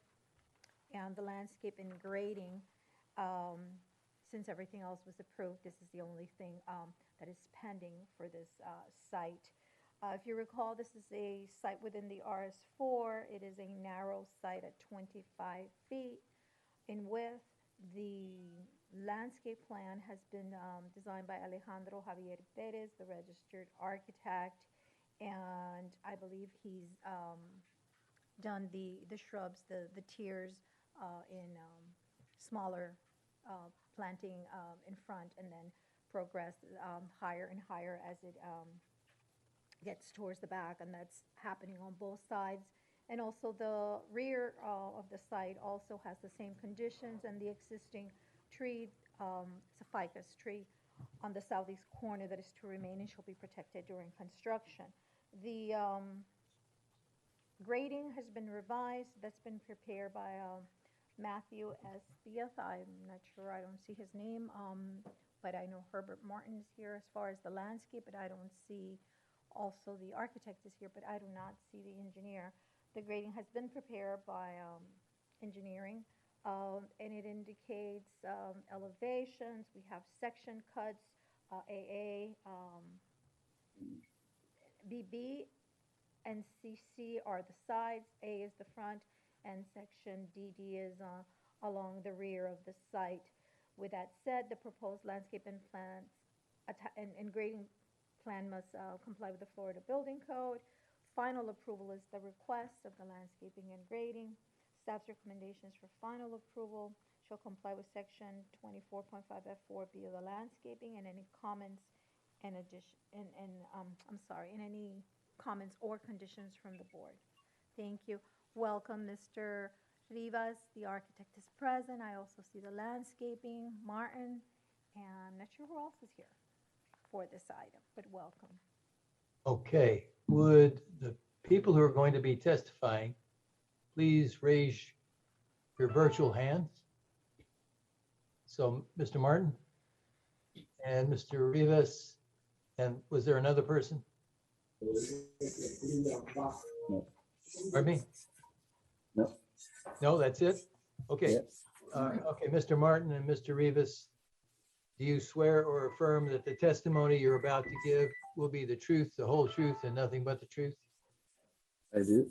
and the landscape and grading. Since everything else was approved, this is the only thing that is pending for this site. If you recall, this is a site within the RS4. It is a narrow site at 25 feet in width. The landscape plan has been designed by Alejandro Javier Perez, the registered architect, and I believe he's done the shrubs, the tiers in smaller planting in front, and then progress higher and higher as it gets towards the back, and that's happening on both sides. And also the rear of the site also has the same conditions, and the existing tree, it's a ficus tree on the southeast corner that is to remain and shall be protected during construction. The grading has been revised. That's been prepared by Matthew S. Diaz. I'm not sure, I don't see his name, but I know Herbert Martin is here as far as the landscape, but I don't see, also the architect is here, but I do not see the engineer. The grading has been prepared by engineering, and it indicates elevations. We have section cuts, AA, BB and CC are the sides, A is the front, and section DD is along the rear of the site. With that said, the proposed landscape and plants and grading plan must comply with the Florida Building Code. Final approval is the request of the landscaping and grading. Staff's recommendations for final approval shall comply with section 24.5F4B of the landscaping, and any comments and addition, and any comments or conditions from the board. Thank you. Welcome, Mr. Rivas. The architect is present. I also see the landscaping, Martin, and I'm not sure who else is here for this item, but welcome. Okay, would the people who are going to be testifying please raise your virtual hands? So Mr. Martin and Mr. Rivas, and was there another person? Pardon me? No. No, that's it? Okay. Okay, Mr. Martin and Mr. Rivas, do you swear or affirm that the testimony you're about to give will be the truth, the whole truth, and nothing but the truth? I do.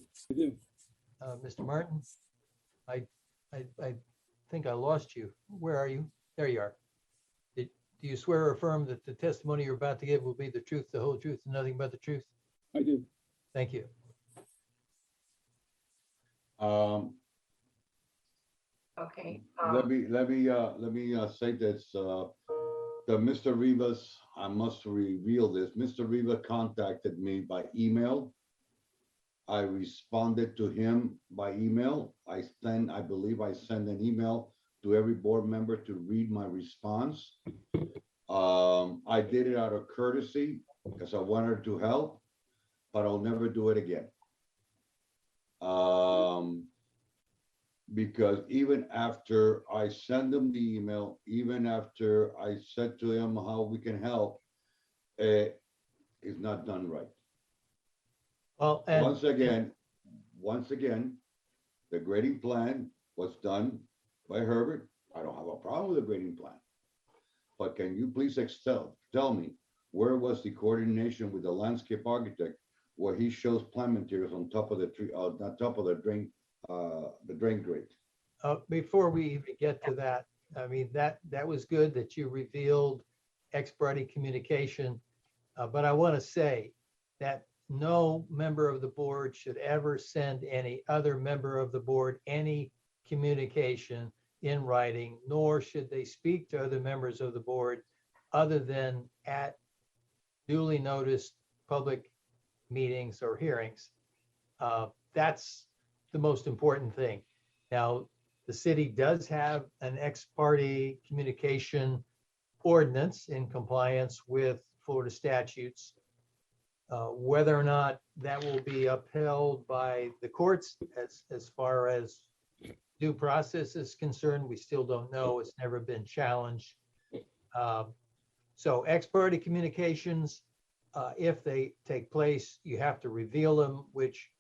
Mr. Martin, I think I lost you. Where are you? There you are. Do you swear or affirm that the testimony you're about to give will be the truth, the whole truth, and nothing but the truth? I do. Thank you. Okay. Let me say this. The Mr. Rivas, I must reveal this. Mr. Rivas contacted me by email. I responded to him by email. I believe I sent an email to every board member to read my response. I did it out of courtesy because I wanted to help, but I'll never do it again. Because even after I send them the email, even after I said to him how we can help, it's not done right. Well, once again, the grading plan was done by Herbert. I don't have a problem with the grading plan. But can you please tell me where was the coordination with the landscape architect where he shows plant materials on top of the tree, on top of the drain grate. Before we even get to that, I mean, that was good that you revealed ex parte communication. But I want to say that no member of the board should ever send any other member of the board any communication in writing, nor should they speak to other members of the board other than at duly noticed public meetings or hearings. That's the most important thing. Now, the city does have an ex parte communication ordinance in compliance with Florida statutes. Whether or not that will be upheld by the courts as far as due process is concerned, we still don't know. It's never been challenged. So ex parte communications, if they take place, you have to reveal them, which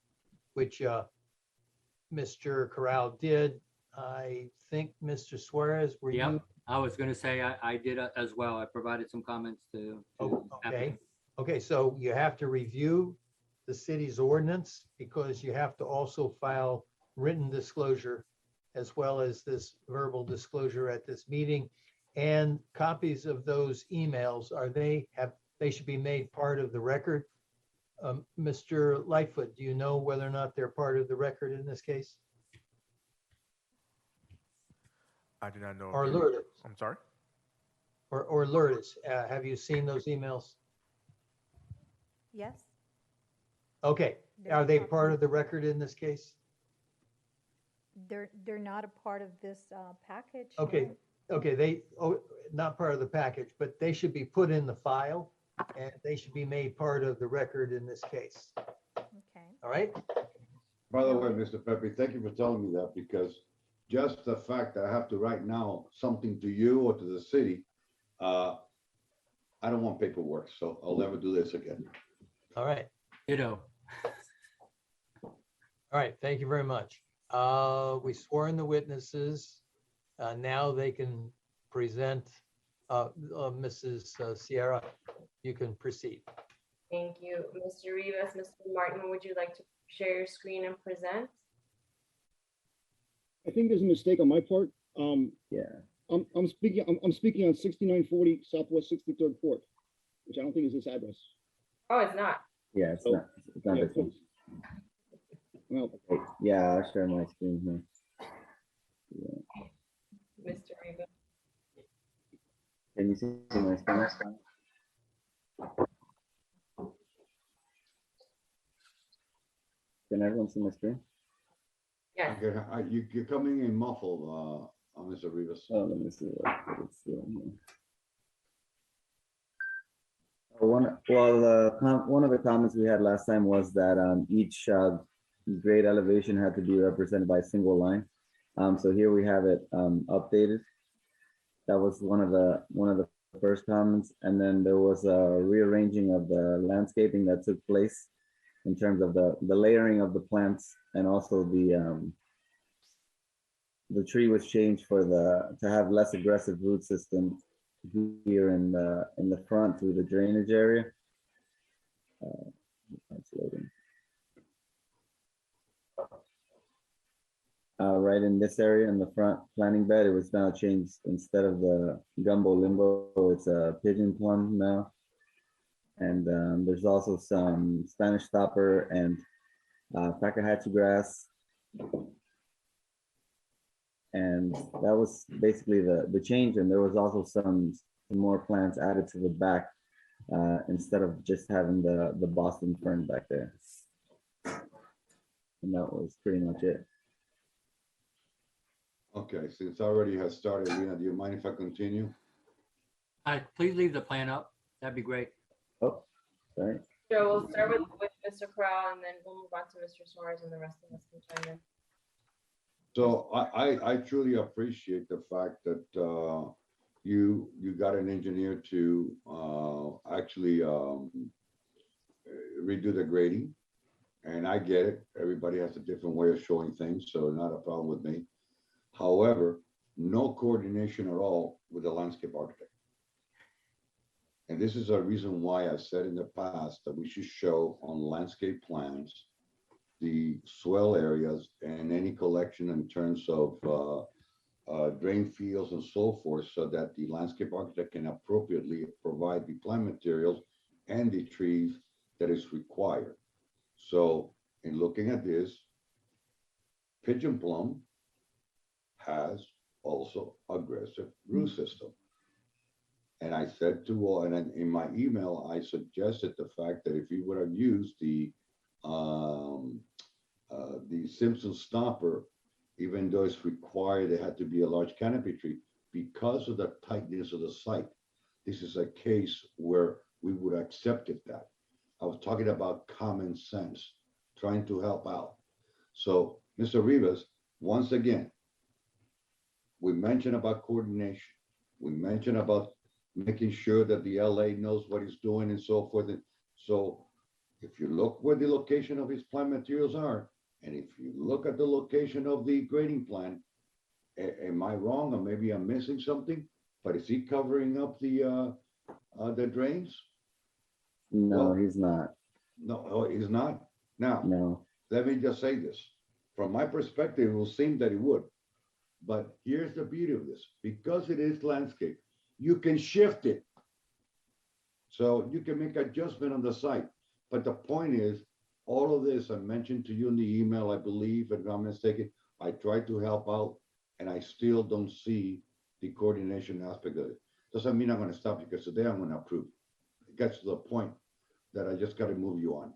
Mr. Corral did. I think Mr. Suarez, were Yep. you? I was going to say I did as well. I provided some comments to Okay. applicant. Okay, so you have to review the city's ordinance because you have to also file written disclosure as well as this verbal disclosure at this meeting. And copies of those emails, they should be made part of the record. Mr. Lightfoot, do you know whether or not they're part of the record in this case? I do not know. Or Lourdes? I'm sorry? Or Lourdes, have you seen those emails? Yes? Okay, are they part of the record in this case? They're not a part of this package. Okay, not part of the package, but they should be put in the file and they should be made part of the record in this case. Okay. All right? By the way, Mr. Pepe, thank you for telling me that, because just the fact that I have to write now something to you or to the city, I don't want paperwork, so I'll never do this again. All right. Ditto. All right, thank you very much. We swore in the witnesses. Now they can present. Mrs. Sierra, you can proceed. Thank you. Mr. Rivas, Mr. Martin, would you like to share your screen and present? I think there's a mistake on my part. Yeah. I'm speaking on 6940 Southwest 63rd Court, which I don't think is this address. Oh, it's not. Yeah, it's not Yeah, this one. Well, Okay, yeah, I'll share my screen here. Yeah. Mr. Rivas. Can you see my screen? Can everyone see my screen? Yes. Okay, you're coming in muffled, Mr. Rivas. Oh, let me see what it's doing here. One of the comments we had last time was that each grade elevation had to be represented by a single line. So here we have it updated. That was one of the first comments, and then there was a rearranging of the landscaping that took place in terms of the layering of the plants, and also the tree was changed to have less aggressive root system here in the front through the drainage area. That's loading. Right in this area in the front planting bed, it was now changed. Instead of the gumbo limbo, it's a pigeon plum now. And there's also some Spanish stopper and Fakahatchee grass. And that was basically the change. And there was also some more plants added to the back instead of just having the Boston fern back there. And that was pretty much it. Okay, since I already has started, Lena, do you mind if I continue? Please leave the plan up. That'd be great. Oh, sorry. So we'll start with Mr. Corral, and then we'll move on to Mr. Suarez, and the rest of us can chime in. So I truly appreciate the fact that you got an engineer to actually redo the grading. And I get it. Everybody has a different way of showing things, so not a problem with me. However, no coordination at all with the landscape architect. And this is a reason why I said in the past that we should show on landscape plans the swell areas and any collection in terms of drain fields and so forth, so that the landscape architect can appropriately provide the plant materials and the trees that is required. So in looking at this, Pigeon Plum has also aggressive root system. And I said to all, and in my email, I suggested the fact that if you would have used the Simpson stopper, even though it's required, it had to be a large canopy tree because of the tightness of the site. This is a case where we would have accepted that. I was talking about common sense, trying to help out. So, Mr. Rivas, once again, we mentioned about coordination. We mentioned about making sure that the LA knows what it's doing and so forth. And so if you look where the location of his plant materials are, and if you look at the location of the grading plan, am I wrong, or maybe I'm missing something? But is he covering up the drains? No, Well, he's not. No, he's not. Now, No. let me just say this. From my perspective, it will seem that he would. But here's the beauty of this. Because it is landscape, you can shift it. So you can make adjustment on the site. But the point is, all of this I mentioned to you in the email, I believe, if I'm not mistaken, I tried to help out, and I still don't see the coordination aspect of it. Doesn't mean I'm going to stop, because today I'm going to approve. It gets to the point that I just got to move you on.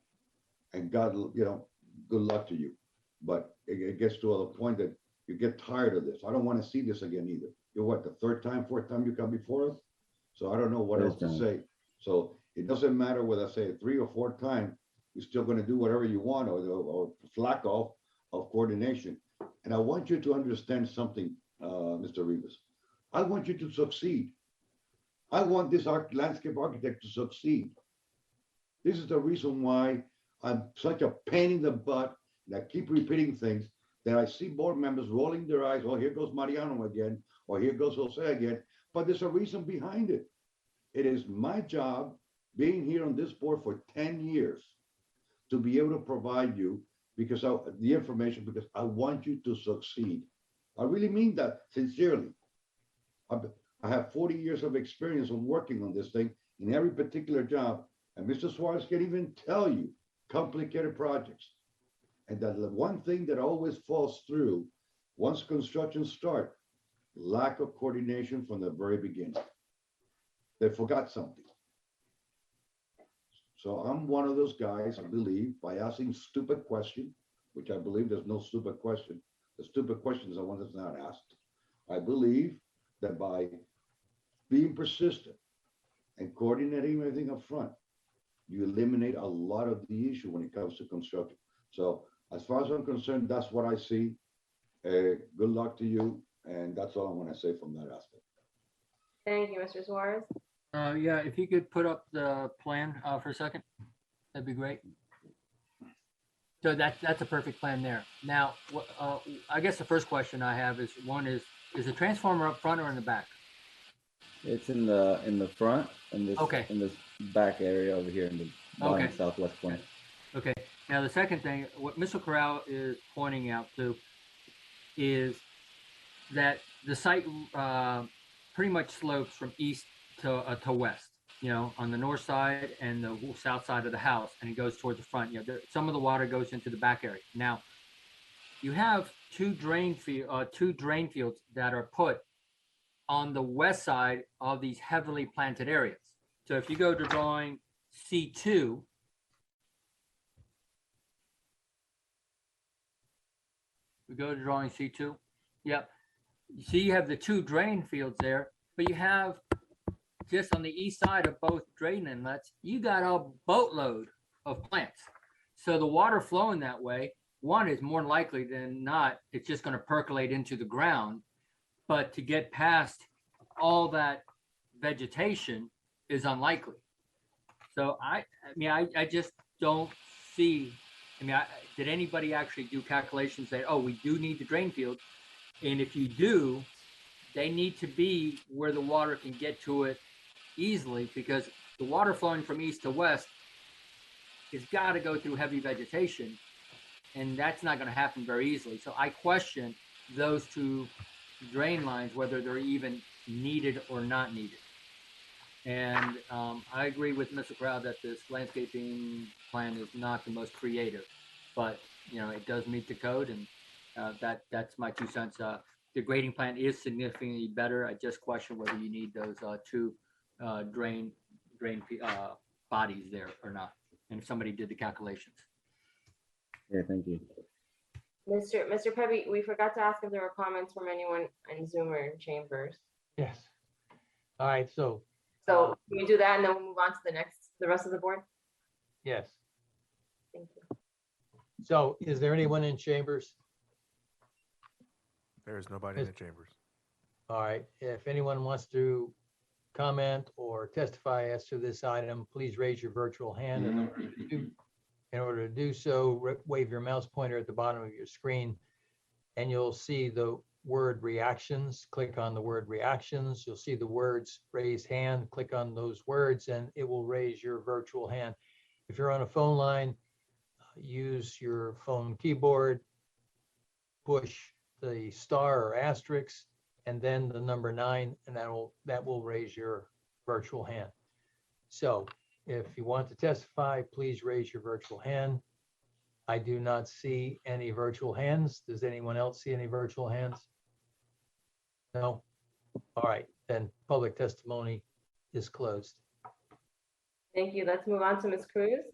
And God, good luck to you. But it gets to a point that you get tired of this. I don't want to see this again either. You're what, the third time, fourth time you come before us? So I don't know what else to say. So it doesn't matter whether I say it 3 or 4 times, you're still going to do whatever you want, or flack off of coordination. And I want you to understand something, Mr. Rivas. I want you to succeed. I want this landscape architect to succeed. This is the reason why I'm such a pain in the butt, and I keep repeating things, that I see board members rolling their eyes. Oh, here goes Mariano again, or here goes Jose again. But there's a reason behind it. It is my job, being here on this board for 10 years, to be able to provide you the information, because I want you to succeed. I really mean that sincerely. I have 40 years of experience of working on this thing in every particular job. And Mr. Suarez can even tell you complicated projects. And that the one thing that always falls through once construction starts, lack of coordination from the very beginning. They forgot something. So I'm one of those guys, I believe, by asking stupid questions, which I believe there's no stupid question. The stupid question is the one that's not asked. I believe that by being persistent and coordinating everything up front, you eliminate a lot of the issue when it comes to construction. So as far as I'm concerned, that's what I see. Good luck to you. And that's all I want to say from that aspect. Thank you, Mr. Suarez. Yeah, if you could put up the plan for a second, that'd be great. So that's a perfect plan there. Now, I guess the first question I have is the transformer up front or in the back? It's in the front, and this Okay. in this back area over here in the bottom Okay. southwest corner. Okay. Now the second thing, what Mr. Corral is pointing out too, is that the site pretty much slopes from east to west. On the north side and the south side of the house, and it goes towards the front. Some of the water goes into the back area. Now, you have two drain fields that are put on the west side of these heavily planted areas. So if you go to drawing C2, Yep. You see, you have the two drain fields there, but you have just on the east side of both drain inlets, you got a boatload of plants. So the water flowing that way, one is more likely than not, it's just going to percolate into the ground. But to get past all that vegetation is unlikely. So I just don't see. Did anybody actually do calculations that, oh, we do need the drain field? And if you do, they need to be where the water can get to it easily, because the water flowing from east to west has got to go through heavy vegetation, and that's not going to happen very easily. So I question those two drain lines, whether they're even needed or not needed. And I agree with Mr. Crowd that this landscaping plan is not the most creative, but you know, it does meet the code, and that's my 2 cents. The grading plan is significantly better. I just question whether you need those two drain bodies there or not, and if somebody did the calculations. Yeah, thank you. Mr. Pepe, we forgot to ask if there were comments from anyone in Zoom or in chambers. Yes. All right, so So can we do that and then we'll move on to the rest of the board? yes. Thank you. So is there anyone in chambers? There is nobody in the chambers. All right, if anyone wants to comment or testify as to this item, please raise your virtual hand. In order to do so, wave your mouse pointer at the bottom of your screen, and you'll see the word reactions. Click on the word reactions. You'll see the words raise hand. Click on those words, and it will raise your virtual hand. If you're on a phone line, use your phone keyboard, push the star or asterisk, and then the number 9, and that will raise your virtual hand. So if you want to testify, please raise your virtual hand. I do not see any virtual hands. Does anyone else see any virtual hands? No? All right, then public testimony is closed. Thank you. Let's move on to Ms. Cruz.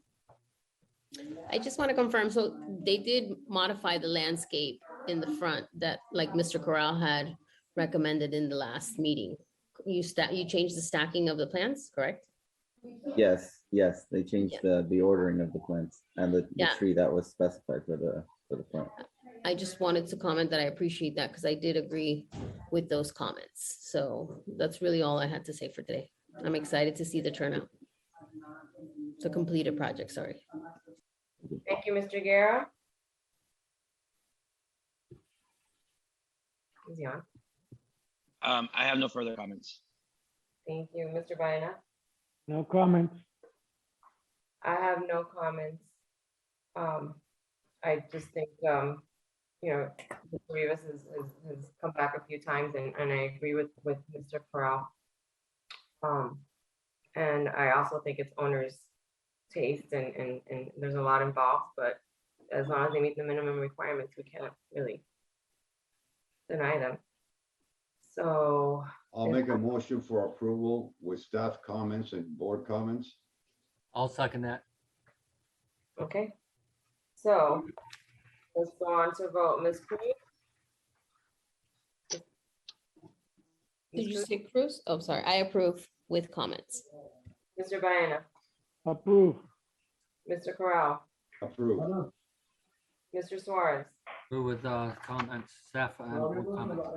I just want to confirm, so they did modify the landscape in the front that, like Mr. Corral had recommended in the last meeting. You changed the stacking of the plants, correct? Yes, they changed the ordering of the plants and the tree that was specified for the plant. I just wanted to comment that I appreciate that because I did agree with those comments. So that's really all I had to say for today. I'm excited to see the turnout. It's a completed project, sorry. Thank you, Mr. Guerra. Is he on? I have no further comments. Thank you, Mr. Baena. No comments. I have no comments. I just think, you know, Mr. Rivas has come back a few times, and I agree with Mr. Corral. And I also think it's owner's taste, and there's a lot involved, but as long as they meet the minimum requirements, we can't really deny them. So I'll make a motion for approval with staff comments and board comments. I'll second that. okay. So let's go on to vote. Ms. Cruz? Did you say Cruz? Oh, sorry, I approve with comments. Mr. Baena? Approve. Mr. Corral? Approve. Mr. Suarez? Approve with comments, staff and board comments.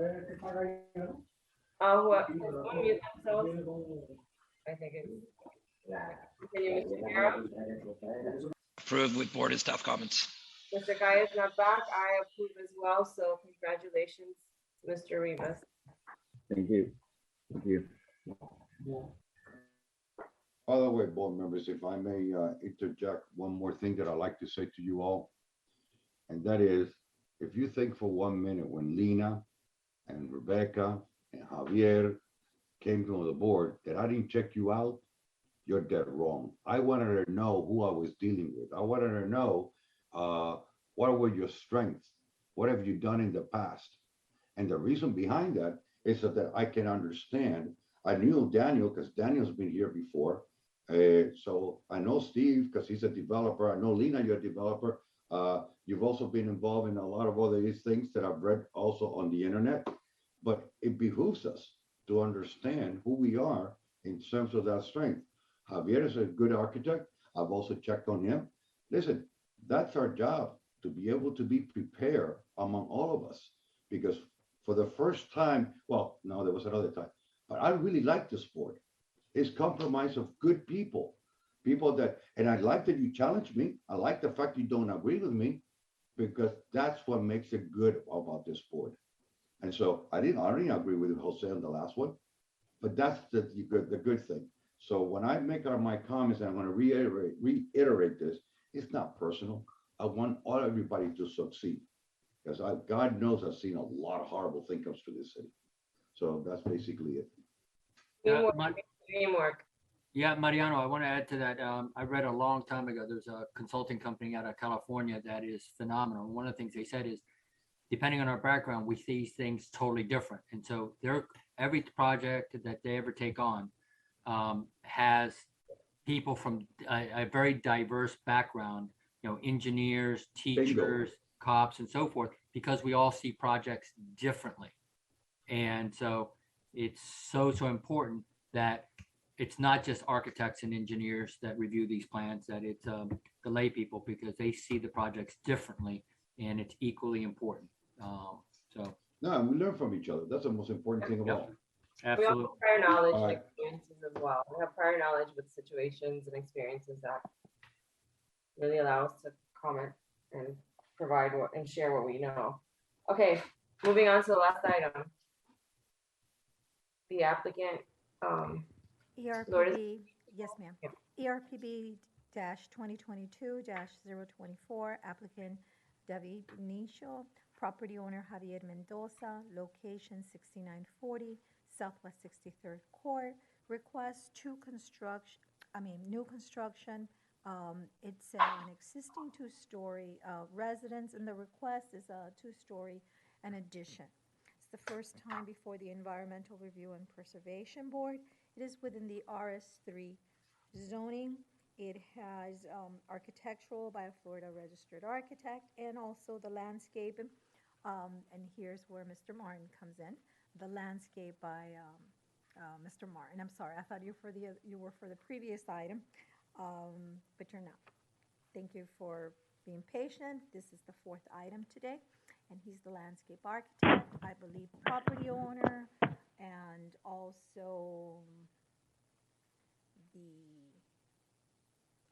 What? Unmute themselves. I think it's. Continue, Mr. Guerra. Approve with board and staff comments. Mr. Guy is not back. I approve as well. So congratulations, Mr. Rivas. Thank you. Thank you. By the way, board members, if I may interject one more thing that I'd like to say to you all, and that is, if you think for 1 minute when Lena and Rebecca and Javier came to the board that I didn't check you out, you're dead wrong. I wanted her to know who I was dealing with. I wanted her to know what were your strengths? What have you done in the past? And the reason behind that is so that I can understand. I knew Daniel because Daniel's been here before. So I know Steve because he's a developer. I know Lena, you're a developer. You've also been involved in a lot of other things that I've read also on the internet. But it behooves us to understand who we are in terms of that strength. Javier is a good architect. I've also checked on him. Listen, that's our job, to be able to be prepared among all of us. Because for the first time, well, no, there was another time, but I really like this board. It's comprised of good people, and I like that you challenge me. I like the fact you don't agree with me, because that's what makes it good about this board. And so I didn't agree with Jose on the last one, but that's the good thing. So when I make my comments, and I'm going to reiterate this, it's not personal. I want everybody to succeed because God knows I've seen a lot of horrible things come through this city. So that's basically it. Teamwork, Ma- teamwork. Yeah, Mariano, I want to add to that. I read a long time ago, there's a consulting company out of California that is phenomenal. One of the things they said is, depending on our background, we see things totally different. And so every project that they ever take on has people from a very diverse background, engineers, teachers, cops, and so forth, because we all see projects differently. And so it's so important that it's not just architects and engineers that review these plans, that it's the lay people, because they see the projects differently, and it's equally important. No, we learn from each other. That's the most important thing of all. Absolutely. We also have prior knowledge All and right. experiences as well. We have prior knowledge with situations and experiences that really allow us to comment and provide and share what we know. Okay, moving on to the last item. The applicant, Lourdes. ERPB, yes, ma'am. ERPB dash 2022-024, applicant David Nisho, property owner Javier Mendoza, location 6940 Southwest 63rd Court, request new construction. It's an existing two-story residence, and the request is a two-story an addition. It's the first time before the Environmental Review and Preservation Board. It is within the RS3 zoning. It has architectural by a Florida registered architect, and also the landscape. And here's where Mr. Martin comes in. The landscape by Mr. Martin. I'm sorry, I thought you were for the previous item, but you're not. Thank you for being patient. This is the fourth item today, and he's the landscape architect, I believe property owner, and also the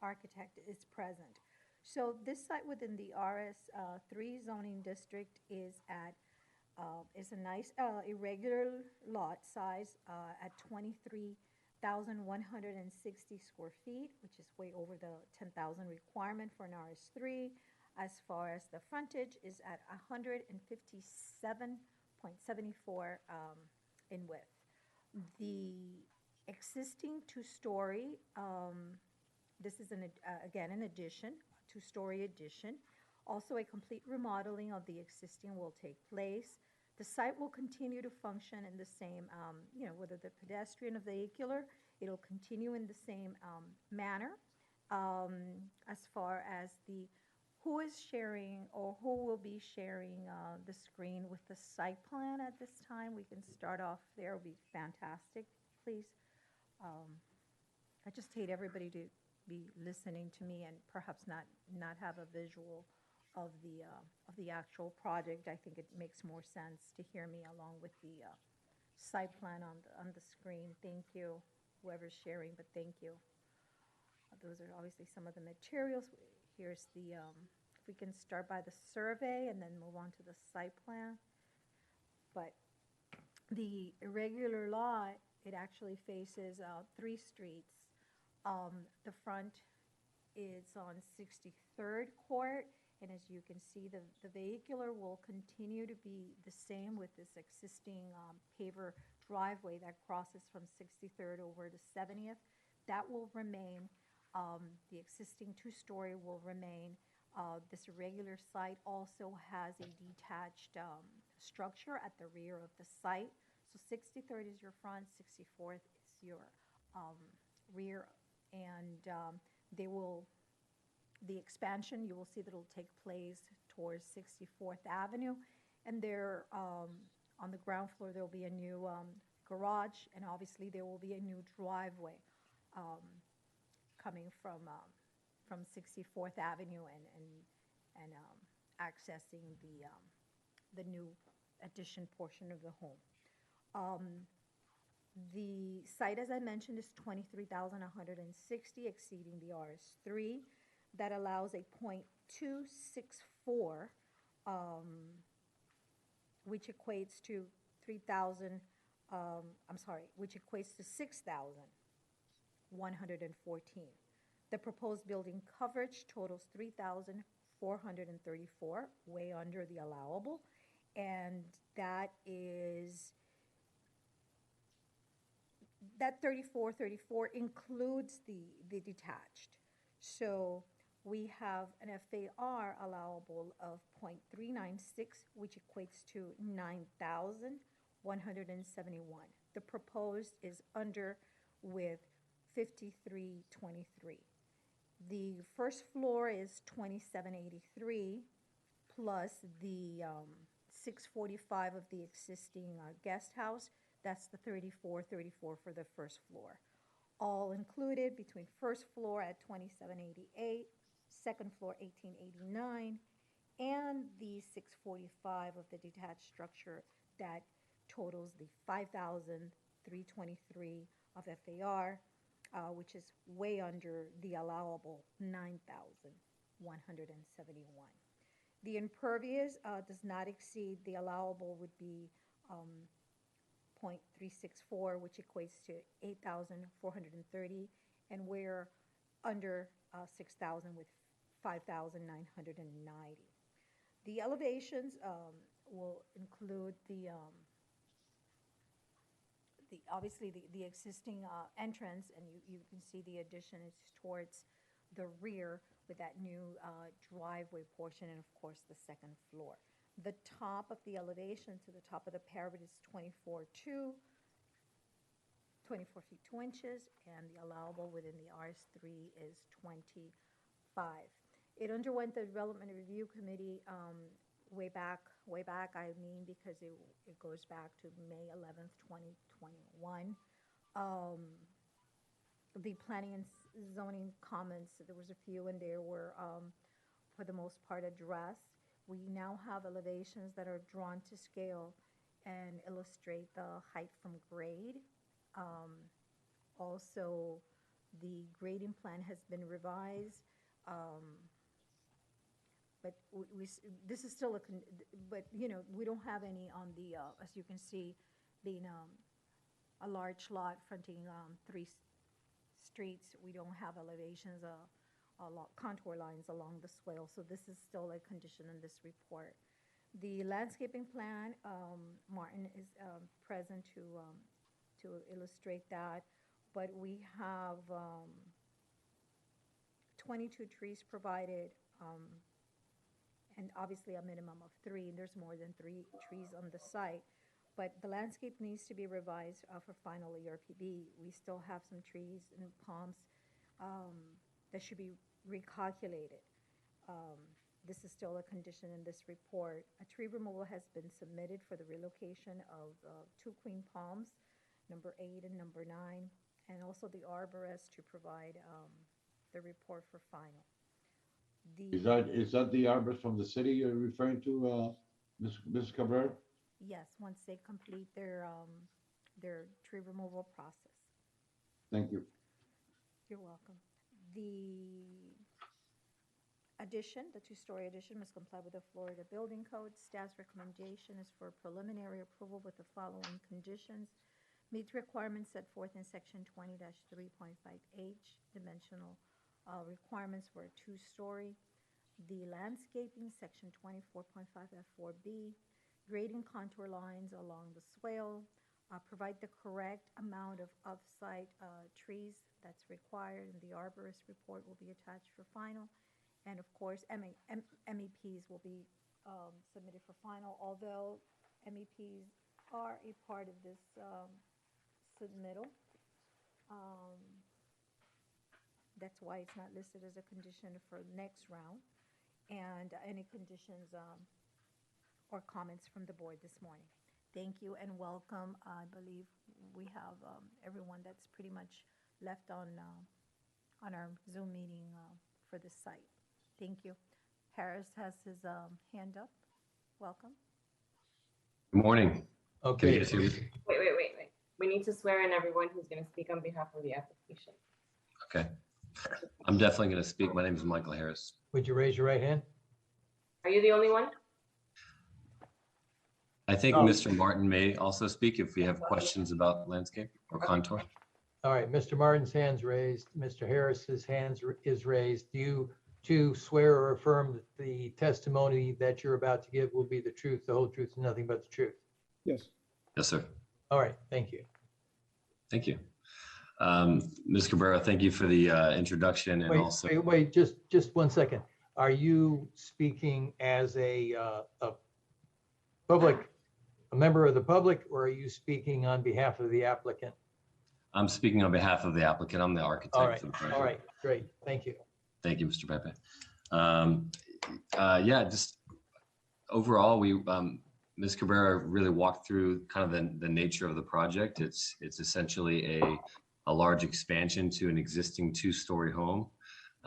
architect is present. So this site within the RS3 zoning district is a nice irregular lot size at 23,160 square feet, which is way over the 10,000 requirement for an RS3. As far as the frontage is at 157.74 in width. The existing two-story, this is again an addition, two-story addition. Also, a complete remodeling of the existing will take place. The site will continue to function in the same, whether the pedestrian or vehicular, it'll continue in the same manner. As far as who is sharing or who will be sharing the screen with the site plan at this time, we can start off there. Would be fantastic, please. I just hate everybody to be listening to me and perhaps not have a visual of the actual project. I think it makes more sense to hear me along with the site plan on the screen. Thank you, whoever's sharing, but thank you. Those are obviously some of the materials. Here's if we can start by the survey and then move on to the site plan. But the irregular lot, it actually faces 3 streets. The front is on 63rd Court, and as you can see, the vehicular will continue to be the same with this existing paver driveway that crosses from 63rd over to 70th. That will remain. The existing two-story will remain. This irregular site also has a detached structure at the rear of the site. So 63rd is your front, 64th is your rear, and the expansion, you will see that it'll take place towards 64th Avenue, and there on the ground floor there will be a new garage, and obviously there will be a new driveway coming from 64th Avenue and accessing the new addition portion of the home. The site, as I mentioned, is 23,160, exceeding the RS3. That allows a 0.264, which equates to 3,000, which equates to 6,000 114. The proposed building coverage totals 3,434, way under the allowable, and that 3434 includes the detached. So we have an FAR allowable of 0.396, which equates to 9,171. The proposed is under with 5323. The first floor is 2783 plus the 645 of the existing guest house. That's the 3434 for the first floor. All included between first floor at 2788, second floor 1889, and the 645 of the detached structure that totals the 5,323 of FAR, which is way under the allowable 9,171. The impervious does not exceed the allowable would be 0.364, which equates to 8,430, and we're under 6,000 with 5,990. The elevations will include obviously the existing entrance, and you can see the addition is towards the rear with that new driveway portion, and of course the second floor. The top of the elevation to the top of the parapet is 24 feet 2 inches, and the allowable within the RS3 is 25. It underwent the Development Review Committee way back, I mean, because it goes back to May 11th, 2021. The planning and zoning comments, there was a few, and they were, for the most part, addressed. We now have elevations that are drawn to scale and illustrate the height from grade. Also, the grading plan has been revised. But this is still but you know, we don't have any on the, as you can see, being a large lot fronting 3 streets, we don't have elevations, contour lines along the swale, so this is still a condition in this report. The landscaping plan, Martin is present to illustrate that, but we have 22 trees provided, and obviously a minimum of 3, and there's more than 3 trees on the site. But the landscape needs to be revised for final ERPB. We still have some trees and palms that should be recalculated. This is still a condition in this report. A tree removal has been submitted for the relocation of 2 queen palms, number 8 and number 9, and also the arborist to provide the report for final. Is that the arborist from the city you're referring to, Ms. Cabrera? Yes, once they complete their tree removal process. Thank you. You're welcome. The addition, the 2-story addition, must comply with the Florida Building Code. Staff's recommendation is for preliminary approval with the following conditions. Meets requirements set forth in section 20-3.5H. Dimensional requirements for a 2-story. The landscaping, section 24.5F4B. Grading contour lines along the swale. Provide the correct amount of off-site trees that's required, and the arborist report will be attached for final. And of course, MEPs will be submitted for final, although MEPs are a part of this submittal. That's why it's not listed as a condition for the next round. And any conditions or comments from the board this morning. Thank you and welcome. I believe we have everyone that's pretty much left on our Zoom meeting for this site. Thank you. Harris has his hand up. Welcome. Good morning. Okay. Can you guys hear me? Wait. We need to swear in everyone who's going to speak on behalf of the application. Okay. I'm definitely going to speak. My name is Michael Harris. Would you raise your right hand? Are you the only one? I think Mr. Martin may also speak if we have questions about landscape or contour. All right, Mr. Martin's hand's raised. Mr. Harris's is raised. Do you two swear or affirm that the testimony that you're about to give will be the truth, the whole truth, and nothing but the truth? Yes. Yes, sir. All right, thank you. Thank you. Ms. Cabrera, thank you for the introduction and also. Wait, just 1 second. Are you speaking as a member of the public, or are you speaking on behalf of the applicant? I'm speaking on behalf of the applicant. I'm the architect All right, for the project. all right, great, thank you. Thank you, Mr. Pepe. Yeah, just overall, Ms. Cabrera really walked through kind of the nature of the project. It's essentially a large expansion to an existing 2-story home.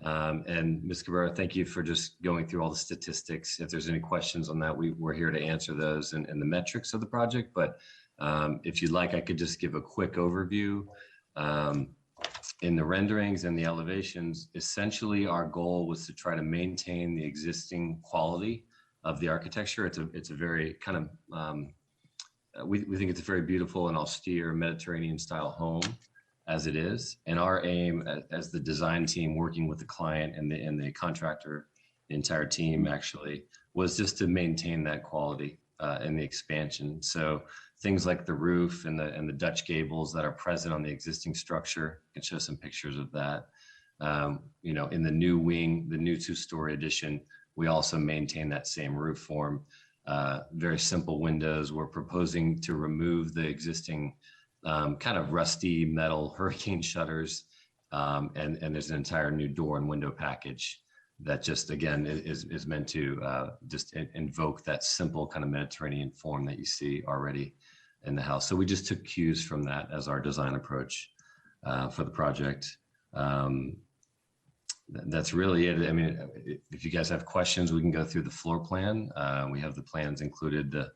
And Ms. Cabrera, thank you for just going through all the statistics. If there's any questions on that, we're here to answer those and the metrics of the project. But if you'd like, I could just give a quick overview. In the renderings and the elevations, essentially our goal was to try to maintain the existing quality of the architecture. It's a very kind of, we think it's a very beautiful and austere Mediterranean style home as it is. And our aim as the design team working with the client and the contractor, the entire team actually, was just to maintain that quality in the expansion. So things like the roof and the Dutch gables that are present on the existing structure, I can show some pictures of that. You know, in the new wing, the new 2-story addition, we also maintain that same roof form. Very simple windows. We're proposing to remove the existing kind of rusty metal hurricane shutters. And there's an entire new door and window package that just, again, is meant to just invoke that simple kind of Mediterranean form that you see already in the house. So we just took cues from that as our design approach for the project. That's really it. I mean, if you guys have questions, we can go through the floor plan. We have the plans included, the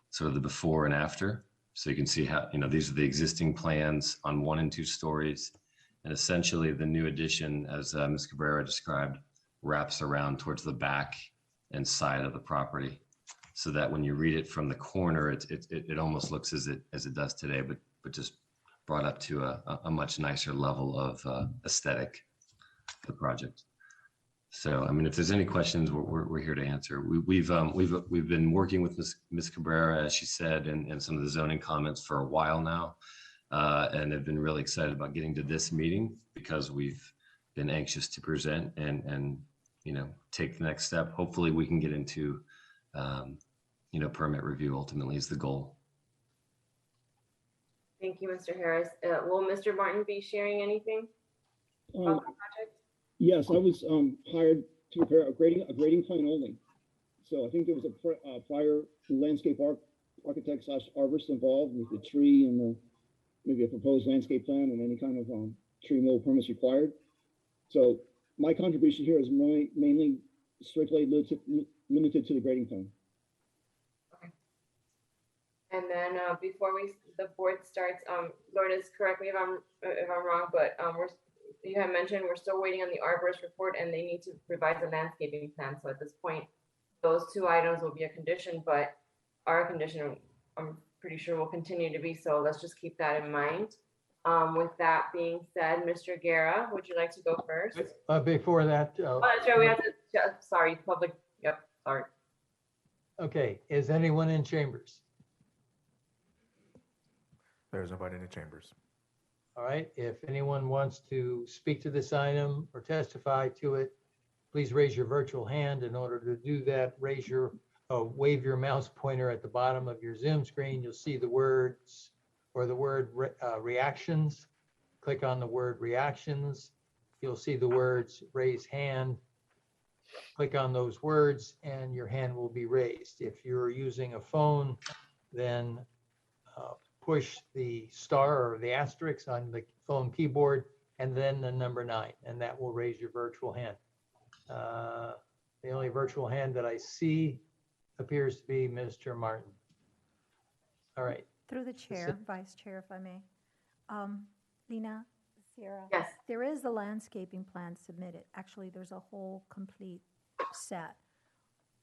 sort of the before and after. So you can see how, you know, these are the existing plans on 1 and 2 stories. And essentially the new addition, as Ms. Cabrera described, wraps around towards the back and side of the property, so that when you read it from the corner, it almost looks as it does today, but just brought up to a much nicer level of aesthetic for the project. So, I mean, if there's any questions, we're here to answer. We've been working with Ms. Cabrera, as she said, and some of the zoning comments for a while now, and have been really excited about getting to this meeting because we've been anxious to present and you know, take the next step. Hopefully, we can get into you know, permit review. Ultimately, is the goal. Thank you, Mr. Harris. Will Mr. Martin be sharing anything about the project? Yes, I was hired to prepare a grading plan only. So I think there was a prior landscape architect / arborist involved with the tree and maybe a proposed landscape plan and any kind of tree removal permits required. So my contribution here is mainly strictly limited to the grading plan. Okay. And then before the board starts, Lourdes, correct me if I'm wrong, but you had mentioned we're still waiting on the arborist report and they need to revise the landscaping plan. So at this point, those 2 items will be a condition, but our condition, I'm pretty sure will continue to be. So let's just keep that in mind. With that being said, Mr. Guerra, would you like to go first? Before that. Oh, that's right. We have to, sorry, public. Yep, sorry. Okay, is anyone in chambers? There's nobody in the chambers. All right, if anyone wants to speak to this item or testify to it, please raise your virtual hand. In order to do that, wave your mouse pointer at the bottom of your Zoom screen. You'll see the words or the word reactions. Click on the word reactions. You'll see the words raise hand. Click on those words and your hand will be raised. If you're using a phone, then push the star or the asterisk on the phone keyboard and then the number 9, and that will raise your virtual hand. The only virtual hand that I see appears to be Mr. Martin. All right. Through the chair, Vice Chair, if I may. Lena, Sierra. Yes. There is a landscaping plan submitted. Actually, there's a whole complete set.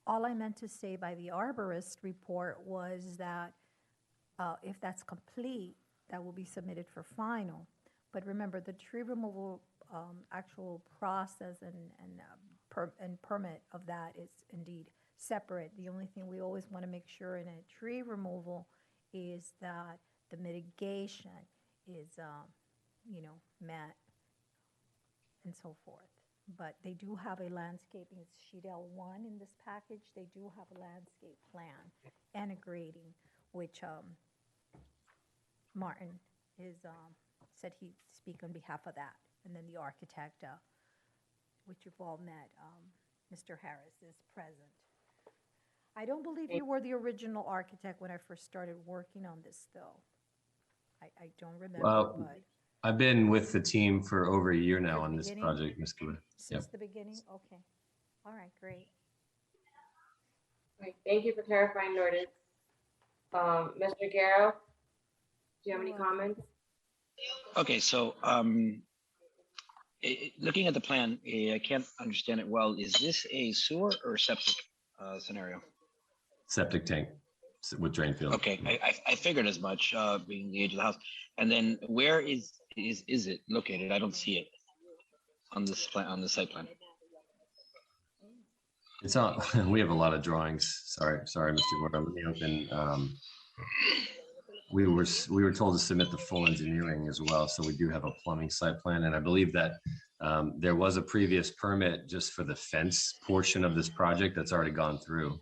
All I meant to say by the arborist report was that if that's complete, that will be submitted for final. But remember, the tree removal actual process and permit of that is indeed separate. The only thing we always want to make sure in a tree removal is that the mitigation is, met and so forth. But they do have a landscaping, it's sheet L1 in this package. They do have a landscape plan and a grading, which Martin is, said he'd speak on behalf of that. And then the architect, which you've all met, Mr. Harris, is present. I don't believe you were the original architect when I first started working on this, though. I don't remember, Well, but I've been with the team for over a year now Since on the this beginning? project, Ms. Cabrera. Yep. since the beginning, okay. All right, great. Right, thank you for clarifying, Lourdes. Mr. Guerrero, do you have any comments? Okay, so looking at the plan, I can't understand it well. Is this a sewer or septic scenario? Septic tank with drain field. Okay, I figured as much, being the age of the house. And then where is it located? I don't see it on this plan, on the site plan. It's on, we have a lot of drawings. Sorry, Mr. Gordon. Let me open. We were told to submit the full engineering as well. So we do have a plumbing site plan. And I believe that there was a previous permit just for the fence portion of this project that's already gone through.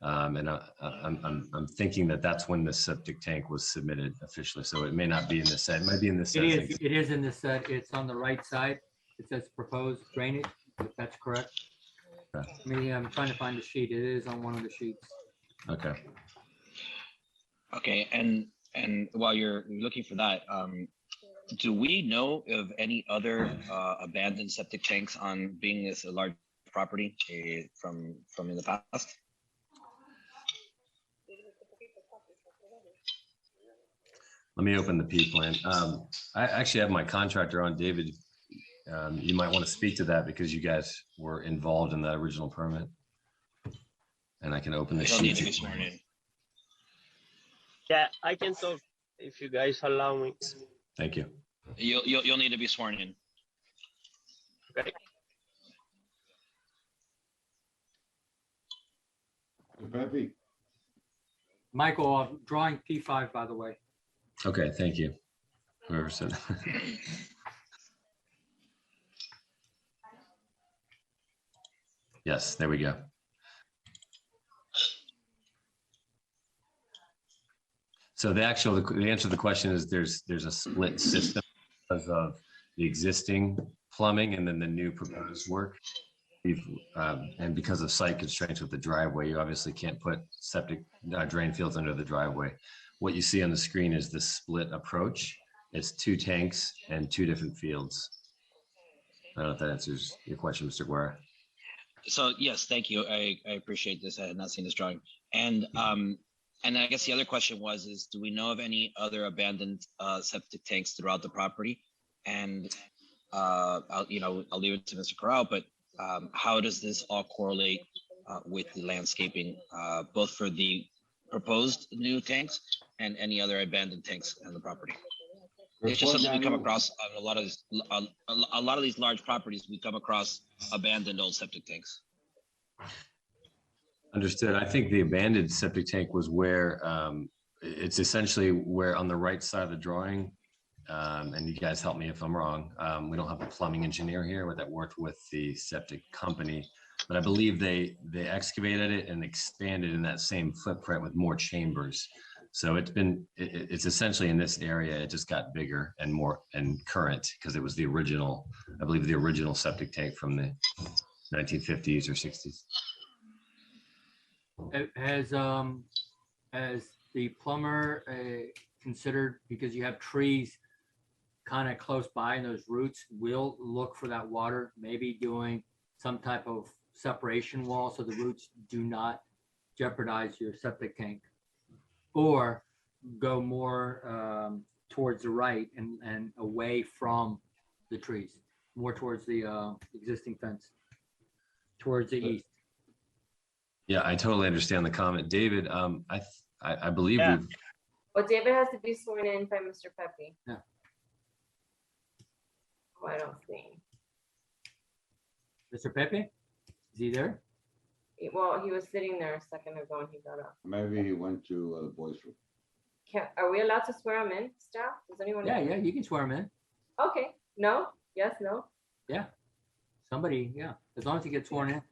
And I'm thinking that that's when the septic tank was submitted officially. So it may not be in this set. It might be in this set. It is in this set. It's on the right side. It says proposed drainage, if that's correct. Okay. I mean, I'm trying to find the sheet. It is on one of the sheets. Okay. Okay, and while you're looking for that, do we know of any other abandoned septic tanks on being this a large property from in the past? Let me open the P plan. I actually have my contractor on, David. You might want to speak to that because you guys were involved in that original permit. And I can open the He'll need sheet. to be sworn in. Yeah, I can talk if you guys allow me. Thank you. You'll need to be sworn in. Okay. Pepe. Michael, I'm drawing P5, by the way. Okay, thank you. Whoever said that. Yes, there we go. So the answer to the question is there's a split system because of the existing plumbing and then the new proposed work. And because of site constraints with the driveway, you obviously can't put septic drain fields under the driveway. What you see on the screen is the split approach. It's 2 tanks and 2 different fields. I don't know if that answers your question, Mr. Guerra. So yes, thank you. I appreciate this. I had not seen this drawing. And I guess the other question is do we know of any other abandoned septic tanks throughout the property? And I'll leave it to Mr. Corral, but how does this all correlate with the landscaping, both for the proposed new tanks and any other abandoned tanks on the property? It's just something we come across on a lot of these large properties. We come across abandoned old septic tanks. Understood. I think the abandoned septic tank was where it's essentially where on the right side of the drawing, and you guys help me if I'm wrong. We don't have a plumbing engineer here that worked with the septic company, but I believe they excavated it and expanded in that same footprint with more chambers. So it's essentially in this area. It just got bigger and more and current because it was the original, I believe, the original septic tank from the 1950s or 60s. Has the plumber considered, because you have trees kind of close by and those roots will look for that water, maybe doing some type of separation wall so the roots do not jeopardize your septic tank, or go more towards the right and away from the trees, more towards the existing fence, towards the east? Yeah, I totally understand the comment, David. I believe Well, David has to be sworn in by Mr. Pepe. Yeah. Oh, I don't see. Mr. Pepe, is he there? Well, he was sitting there a second ago and he got up. Maybe he went to the boys' room. Are we allowed to swear him in, staff? Does anyone? Yeah, you can swear him in. Okay, no, yes, no. Yeah. Somebody, yeah, as long as he gets sworn in.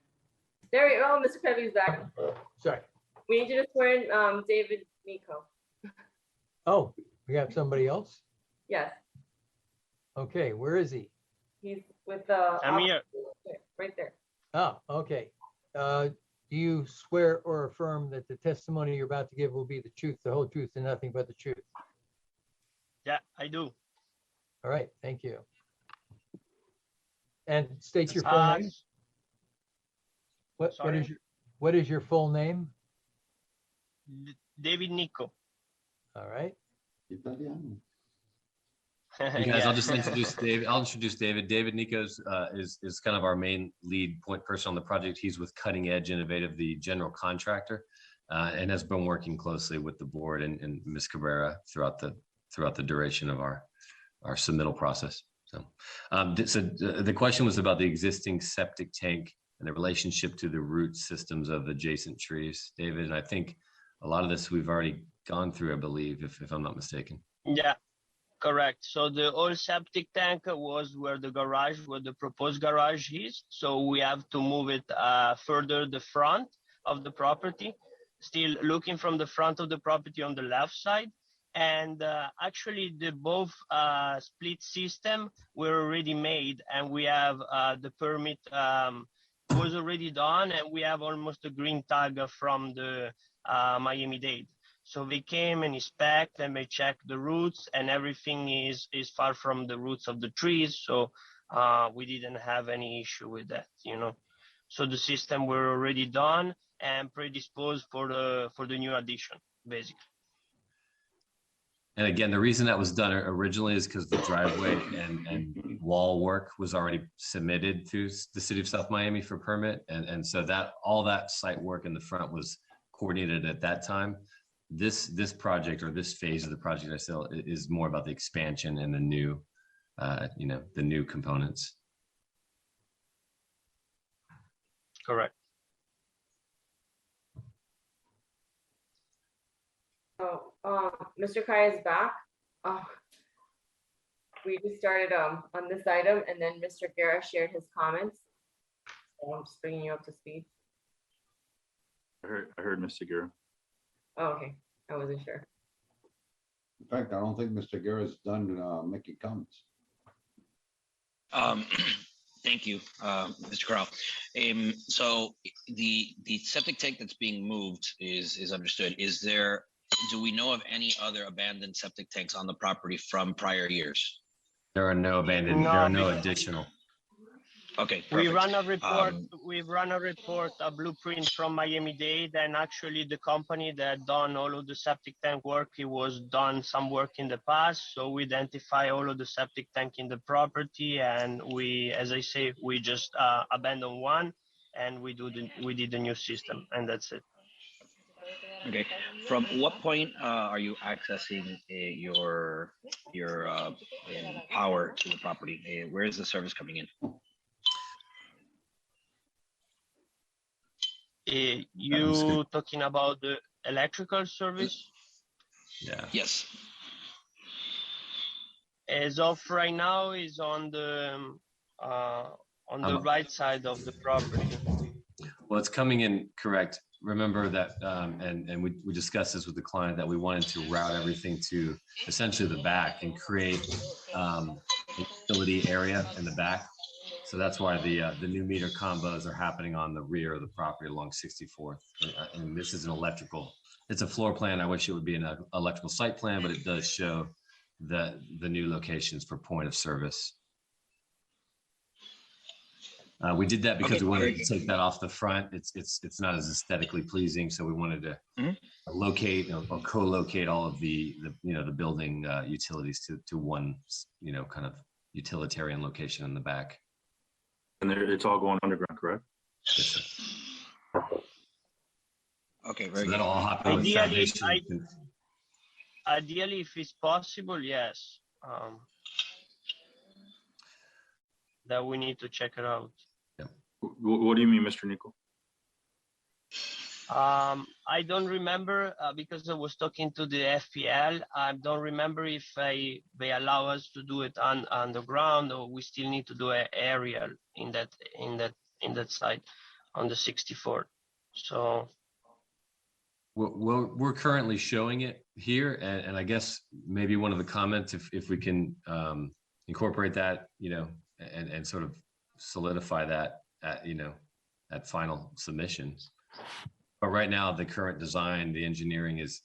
There we go, Mr. Pepe's back. Sorry. We need you to swear in David Nico. Oh, we have somebody else? Yes, Okay, where is he? he's with the. I'm here. Right there. Oh, okay. Do you swear or affirm that the testimony you're about to give will be the truth, the whole truth, and nothing but the truth? Yeah, I do. All right, thank you. And state your full name. What sorry? is your full name? David Nico. All right. Italiano. You guys, Yeah. I'll just introduce David. I'll introduce David. David Nikos is kind of our main lead point person on the project. He's with Cutting Edge Innovative, the general contractor, and has been working closely with the board and Ms. Cabrera throughout the duration of our submittal process. So the question was about the existing septic tank and the relationship to the root systems of adjacent trees, David. And I think a lot of this we've already gone through, I believe, if I'm not mistaken. Yeah, correct. So the old septic tank was where the proposed garage is. So we have to move it further the front of the property, still looking from the front of the property on the left side. And actually the both split system were already made, and we have the permit was already done, and we have almost a green tag from the Miami-Dade. So they came and inspect and they check the roots, and everything is far from the roots of the trees. So we didn't have any issue with that, you know. So the system were already done and predisposed for the new addition, basically. And again, the reason that was done originally is because the driveway and wall work was already submitted to the city of South Miami for permit. And so that all that site work in the front was coordinated at that time. This project, or this phase of the project I sell, is more about the expansion and the new, the new components. Correct. Mr. Kai is back. We just started on this item, and then Mr. Guerra shared his comments. So I'm just bringing you up to speed. I heard Mr. Guerra. Oh, okay, I wasn't sure. In fact, I don't think Mr. Guerra's done making comments. Thank you, Mr. Corral. So the septic tank that's being moved is understood. Do we know of any other abandoned septic tanks on the property from prior years? There are no abandoned. There are no additional. Okay. We perfect. run a report. We've run a report, a blueprint from Miami-Dade, and actually the company that done all of the septic tank work, it was done some work in the past. So we identify all of the septic tank in the property, and we, as I say, we just abandon one, and we did the new system, and that's it. Okay. From what point are you accessing your power to the property? Where is the service coming in? You talking about the electrical service? Yeah. Yes. As of right now, is on the right side of the property. Well, it's coming in correct. Remember that, and we discussed this with the client, that we wanted to route everything to essentially the back and create a utility area in the back. So that's why the new meter combos are happening on the rear of the property along 64th. And this is an electrical. It's a floor plan. I wish it would be an electrical site plan, but it does show the new locations for point of service. We did that because we wanted to take that off the front. It's not as aesthetically pleasing, so we wanted to locate or co-locate all of the building utilities to one kind of utilitarian location in the back. And it's all going underground, correct? Yes, sir. Okay, very so good. That'll all happen with foundation. Ideally, if it's possible, yes. that we need to check it out. What do you mean, Mr. Nico? I don't remember because I was talking to the FPL. I don't remember if they allow us to do it on the ground, or we still need to do an aerial in that site on the 64. So We're currently showing it here, and I guess maybe one of the comments, if we can incorporate that, and sort of solidify that at final submission. But right now, the current design, the engineering is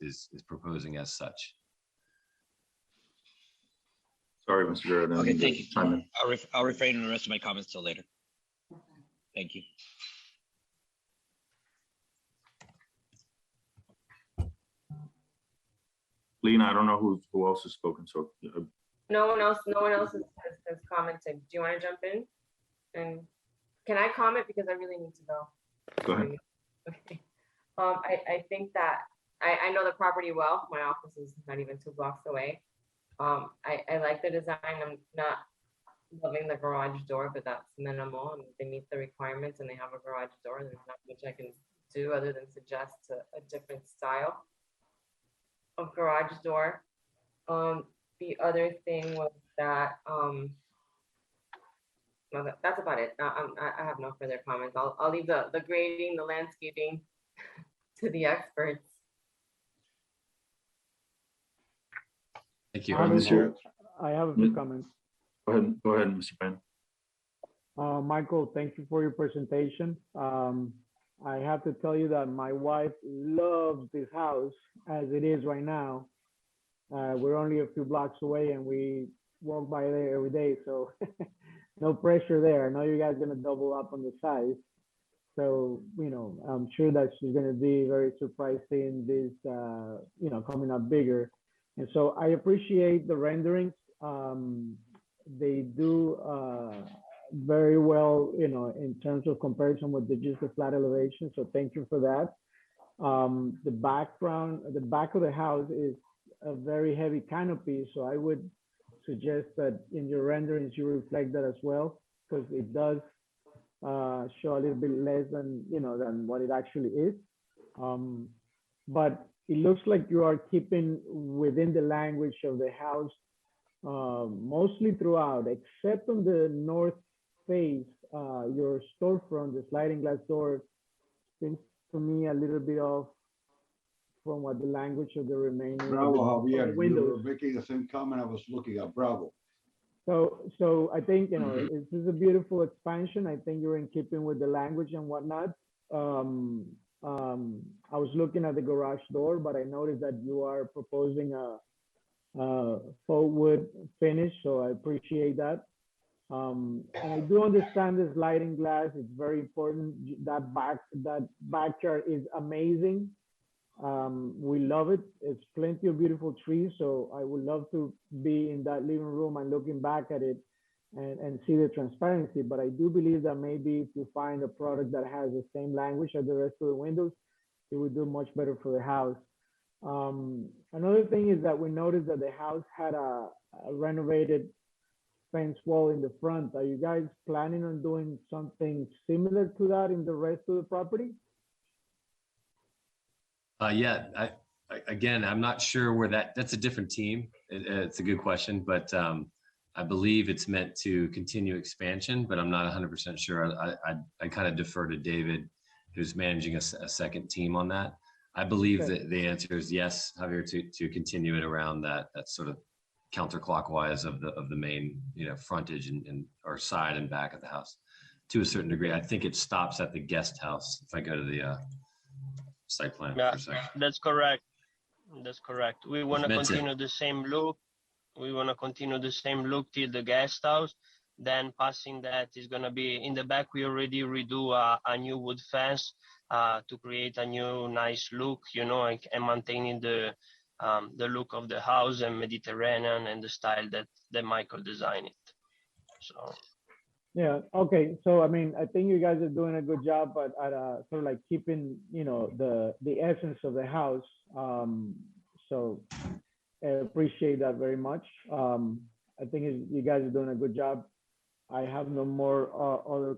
proposing as such. Sorry, Mr. Guerrero. Okay, thank you. I'll refrain from the rest of my comments till later. Thank you. Lena, I don't know who else has spoken, so. No one else has commented. Do you want to jump in? And can I comment, because I really need to go? Go ahead. Okay. I think that I know the property well. My office is not even 2 blocks away. I like the design. I'm not loving the garage door, but that's minimal, and they meet the requirements and they have a garage door. There's not much I can do other than suggest a different style of garage door. The other thing was that no, that's about it. I have no further comments. I'll leave the grading, the landscaping to the experts. Thank you. I have a few comments. Go ahead, Mr. Pan. Michael, thank you for your presentation. I have to tell you that my wife loves this house as it is right now. We're only a few blocks away and we walk by there every day, so no pressure there. I know you guys are gonna double up on the size. So, I'm sure that she's gonna be very surprised seeing this, coming up bigger. And so I appreciate the renderings. They do very well, in terms of comparison with just the flat elevation. So thank you for that. The back of the house is a very heavy canopy. So I would suggest that in your renderings, you reflect that as well, because it does show a little bit less than, than what it actually is. But it looks like you are keeping within the language of the house mostly throughout, except on the north face, your storefront, the sliding glass door seems to me a little bit off from what the language of the remaining Bravo, Javier. You windows. were making the same comment I was looking at. Bravo. So I think, this is a beautiful expansion. I think you're in keeping with the language and whatnot. I was looking at the garage door, but I noticed that you are proposing a faux wood finish, so I appreciate that. And I do understand the sliding glass. It's very important. That backyard is amazing. We love it. It's plenty of beautiful trees. So I would love to be in that living room and looking back at it and see the transparency. But I do believe that maybe if you find a product that has the same language as the rest of the windows, it would do much better for the house. Another thing is that we noticed that the house had a renovated fence wall in the front. Are you guys planning on doing something similar to that in the rest of the property? Yeah, again, I'm not sure where that's a different team. It's a good question, but I believe it's meant to continue expansion, but I'm not 100% sure. I kind of defer to David, who's managing a second team on that. I believe that the answer is yes, Javier, to continue it around that sort of counterclockwise of the main, frontage and or side and back of the house to a certain degree. I think it stops at the guest house. If I go to the site plan for a second. That's correct. That's correct. We want to continue the same look. We want to continue the same look till the guest house. Then passing that is going to be in the back. We already redo a new wood fence to create a new nice look, and maintaining the look of the house and Mediterranean and the style that Michael designed it. So. Yeah. Okay. So I mean, I think you guys are doing a good job, but at sort of like keeping, the essence of the house. So I appreciate that very much. I think you guys are doing a good job. I have no more other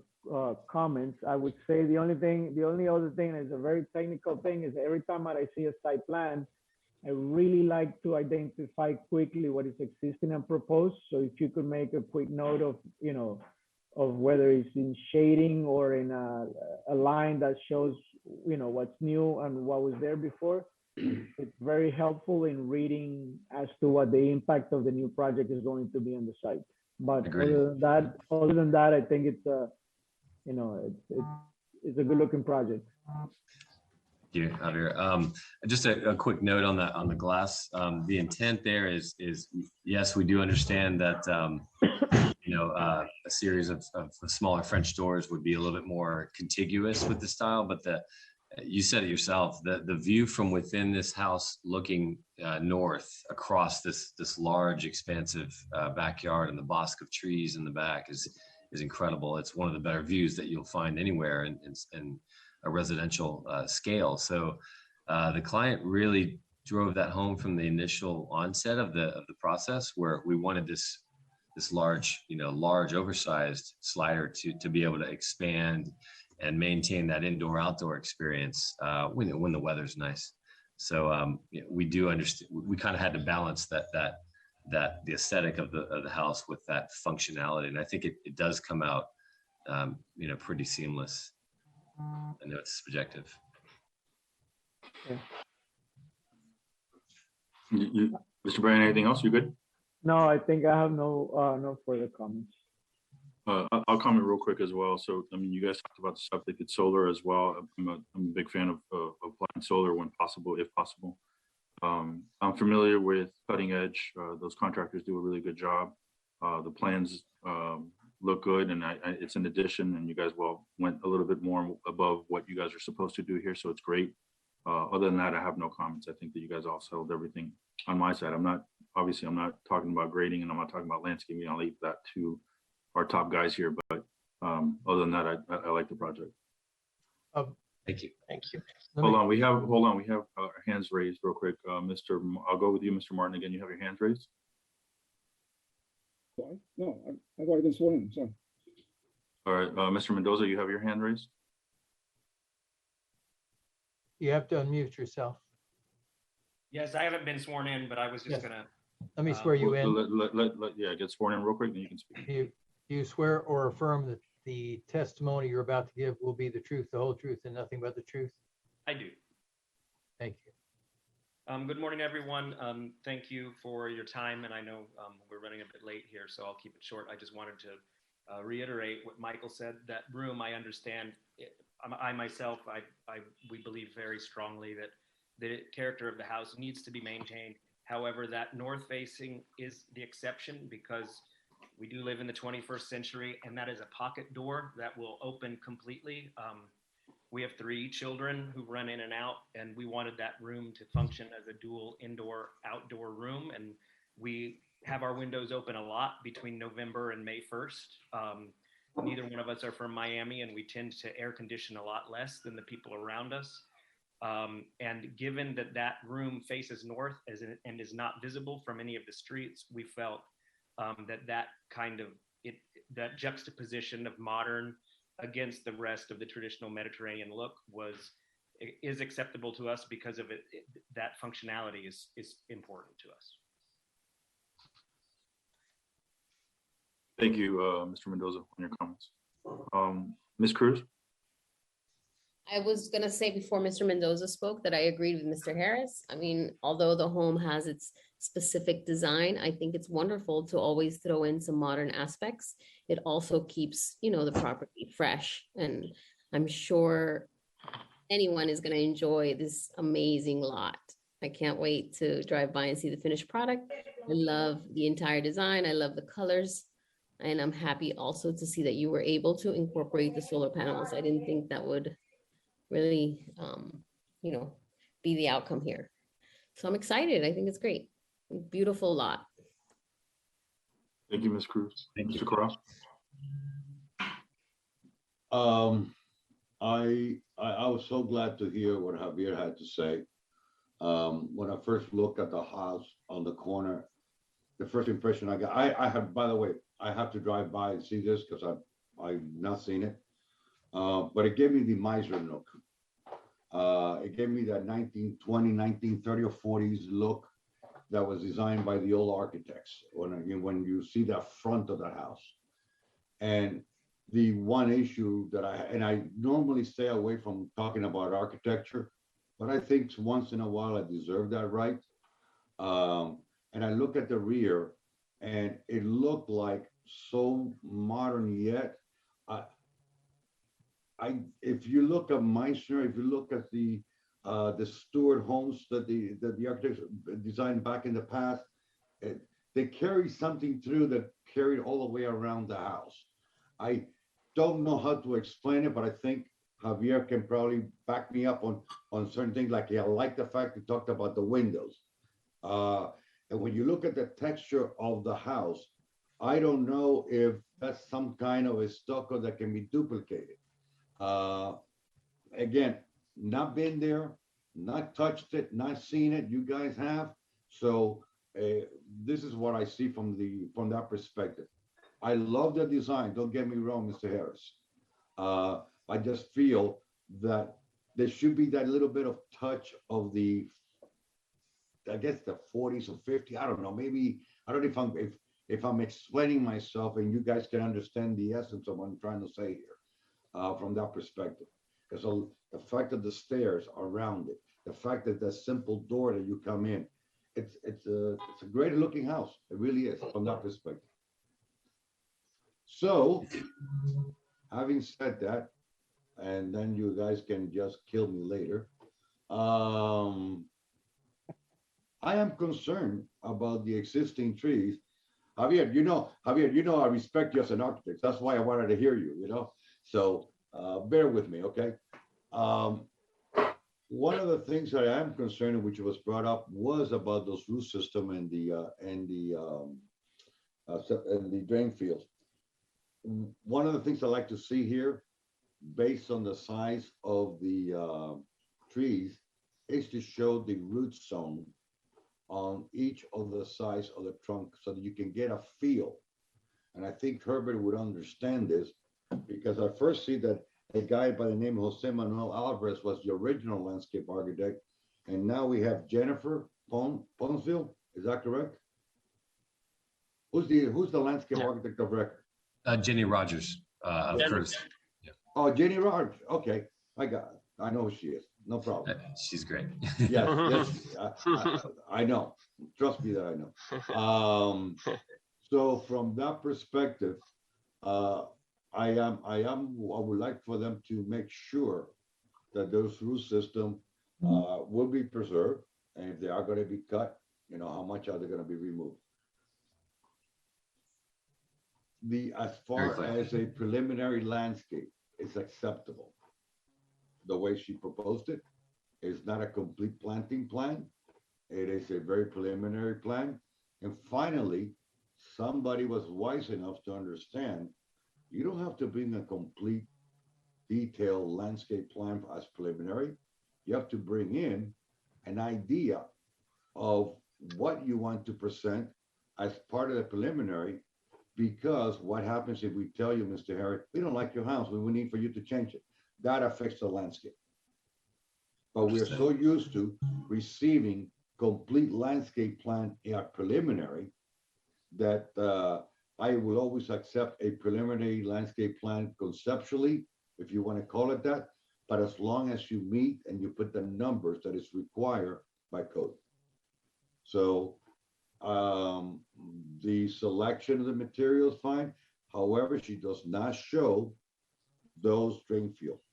comments. I would say the only other thing is a very technical thing is every time that I see a site plan, I really like to identify quickly what is existing and proposed. So if you could make a quick note of, of whether it's in shading or in a line that shows, what's new and what was there before, it's very helpful in reading as to what the impact of the new project is going to be on the site. But Agreed. other than that, I think it's it's a good looking project. Thank you, Javier. Just a quick note on the glass. The intent there is yes, we do understand that a series of smaller French doors would be a little bit more contiguous with the style, but you said it yourself, the view from within this house looking north across this large expansive backyard and the bosque of trees in the back is incredible. It's one of the better views that you'll find anywhere in a residential scale. So the client really drove that home from the initial onset of the process, where we wanted this large oversized slider to be able to expand and maintain that indoor-outdoor experience when the weather's nice. So we do understand. We kind of had to balance that the aesthetic of the house with that functionality, and I think it does come out pretty seamless. I know it's subjective. Mr. Bryan, anything else? You good? No, I think I have no further comments. I'll comment real quick as well. So, I mean, you guys talked about the septic and solar as well. I'm a big fan of applying solar when possible, if possible. I'm familiar with Cutting Edge. Those contractors do a really good job. The plans look good, and it's an addition, and you guys went a little bit more above what you guys are supposed to do here, so it's great. Other than that, I have no comments. I think that you guys all settled everything on my side. I'm not talking about grading, and I'm not talking about landscaping. I'll leave that to our top guys here, but other than that, I like the project. Thank you. Thank you. Hold on, we have our hands raised real quick. I'll go with you, Mr. Martin, again. You have your hands raised? Sorry? No, I've already been sworn in, sorry. All right, Mr. Mendoza, you have your hand raised? You have to unmute yourself. Yes, I haven't been sworn in, but I was just gonna. Let me swear you in. Yeah, get sworn in real quick, then you can speak. Do you swear or affirm that the testimony you're about to give will be the truth, the whole truth, and nothing but the truth? I do. Thank you. Good morning, everyone. Thank you for your time, and I know we're running a bit late here, so I'll keep it short. I just wanted to reiterate what Michael said. That room, I understand. I myself, we believe very strongly that the character of the house needs to be maintained. However, that north facing is the exception because we do live in the 21st century, and that is a pocket door that will open completely. We have 3 children who run in and out, and we wanted that room to function as a dual indoor-outdoor room. And we have our windows open a lot between November and May 1st. Neither one of us are from Miami, and we tend to air condition a lot less than the people around us. And given that that room faces north and is not visible from any of the streets, we felt that that juxtaposition of modern against the rest of the traditional Mediterranean look is acceptable to us because of it. That functionality is important to us. Thank you, Mr. Mendoza, on your comments. Ms. Cruz? I was going to say before Mr. Mendoza spoke that I agreed with Mr. Harris. I mean, although the home has its specific design, I think it's wonderful to always throw in some modern aspects. It also keeps, the property fresh. And I'm sure anyone is going to enjoy this amazing lot. I can't wait to drive by and see the finished product. I love the entire design. I love the colors. And I'm happy also to see that you were able to incorporate the solar panels. I didn't think that would really, be the outcome here. So I'm excited. I think it's great. Beautiful lot. Thank you, Ms. Cruz. Thank Mr. you. Cross? I was so glad to hear what Javier had to say. When I first looked at the house on the corner, the first impression I got. I have, by the way, I have to drive by and see this because I've not seen it. But it gave me the miser look. It gave me that 1920, 1930 or 40s look that was designed by the old architects when you see the front of the house. And the one issue that I normally stay away from talking about architecture, but I think once in a while I deserve that right. And I look at the rear and it looked like so modern yet. If you look at Meissner, if you look at the Stewart homes that the architects designed back in the past, they carry something through that carried all the way around the house. I don't know how to explain it, but I think Javier can probably back me up on certain things. Like, I like the fact he talked about the windows. And when you look at the texture of the house, I don't know if that's some kind of a stucco that can be duplicated. Again, not been there, not touched it, not seen it. You guys have. So this is what I see from that perspective. I love the design. Don't get me wrong, Mr. Harris. I just feel that there should be that little bit of touch of the, I guess, the 40s or 50s. I don't know. Maybe I don't know if I'm explaining myself and you guys can understand the essence of what I'm trying to say here from that perspective. Because the fact that the stairs are rounded, the fact that the simple door that you come in, it's a great looking house. It really is from that perspective. So, having said that, and then you guys can just kill me later. I am concerned about the existing trees. Javier, you know I respect you as an architect. That's why I wanted to hear you, So bear with me, okay? One of the things that I am concerned, which was brought up, was about those root system and the drain fields. One of the things I like to see here, based on the size of the trees, is to show the root zone on each of the sides of the trunk so that you can get a feel. And I think Herbert would understand this because I first see that a guy by the name of Jose Manuel Alvarez was the original landscape architect. And now we have Jennifer Ponsville. Is that correct? Who's the landscape architect of record? Jenny Rogers of Curtis. Yeah. Oh, Jenny Rogers. Okay, I know who she is. No problem. She's great. Yes, I know. Trust me that I know. So from that perspective, I would like for them to make sure that those root system will be preserved, and if they are going to be cut, how much are they going to be removed? As far as a preliminary landscape, it's acceptable. The way she proposed it is not a complete planting plan. It is a very preliminary plan. And finally, somebody was wise enough to understand you don't have to bring a complete detailed landscape plan as preliminary. You have to bring in an idea of what you want to present as part of the preliminary, because what happens if we tell you, Mr. Harris, we don't like your house, we will need for you to change it. That affects the landscape. But we're so used to receiving complete landscape plan at preliminary that I will always accept a preliminary landscape plan conceptually, if you want to call it that, but as long as you meet and you put the numbers that is required by code. So the selection of the material is fine. However, she does not show those drain fields.